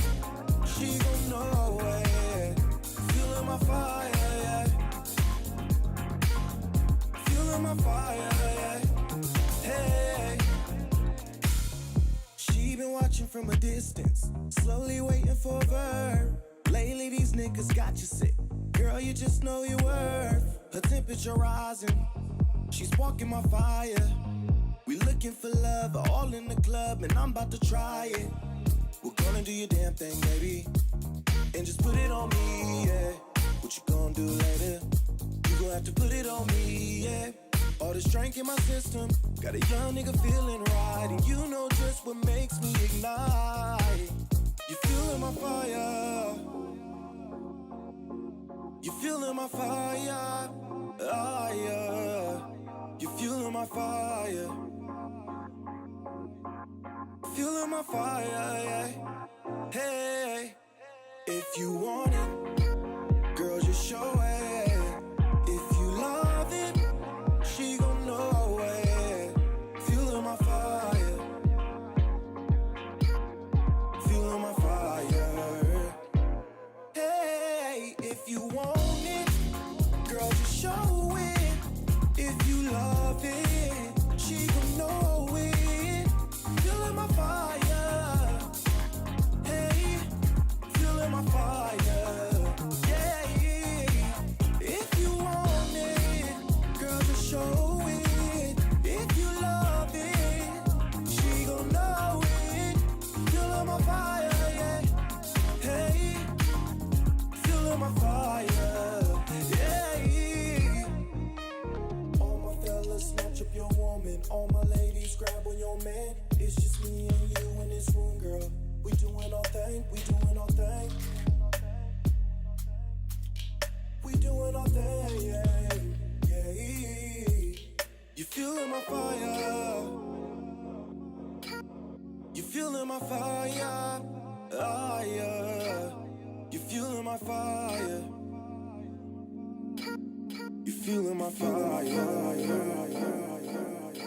she gon' know it. Feeling my fire, yeah. Feeling my fire, yeah. Hey. She been watching from a distance, slowly waiting for a verb. Lately these niggas got you sick. Girl, you just know your worth. Her temperature rising, she's walking my fire. We looking for love, all in the club, and I'm about to try it. We're gonna do your damn thing, baby, and just put it on me, yeah. What you gonna do later? You gon' have to put it on me, yeah. All this drink in my system got a young nigga feeling right, and you know just what makes me ignite. You feeling my fire? You feeling my fire? Ah, yeah. You feeling my fire? Feeling my fire, yeah. Hey, if you want it, girl, just show it. If you love it, she gon' know it. Feeling my fire. Feeling my fire. Hey, if you want it, girl, just show it. If you love it, she gon' know it. Feeling my fire. Hey, feeling my fire. Yeah, if you want it, girl, just show it. If you love it, she gon' know it. Feeling my fire, yeah. Hey, feeling my fire, yeah. All my fellas, snatch up your woman. All my ladies, grab on your man. It's just me and you in this room, girl. We doing our thing, we doing our thing. We doing our thing, yeah, yeah. You feeling my fire? You feeling my fire? Ah, yeah. You feeling my fire? You feeling my fire?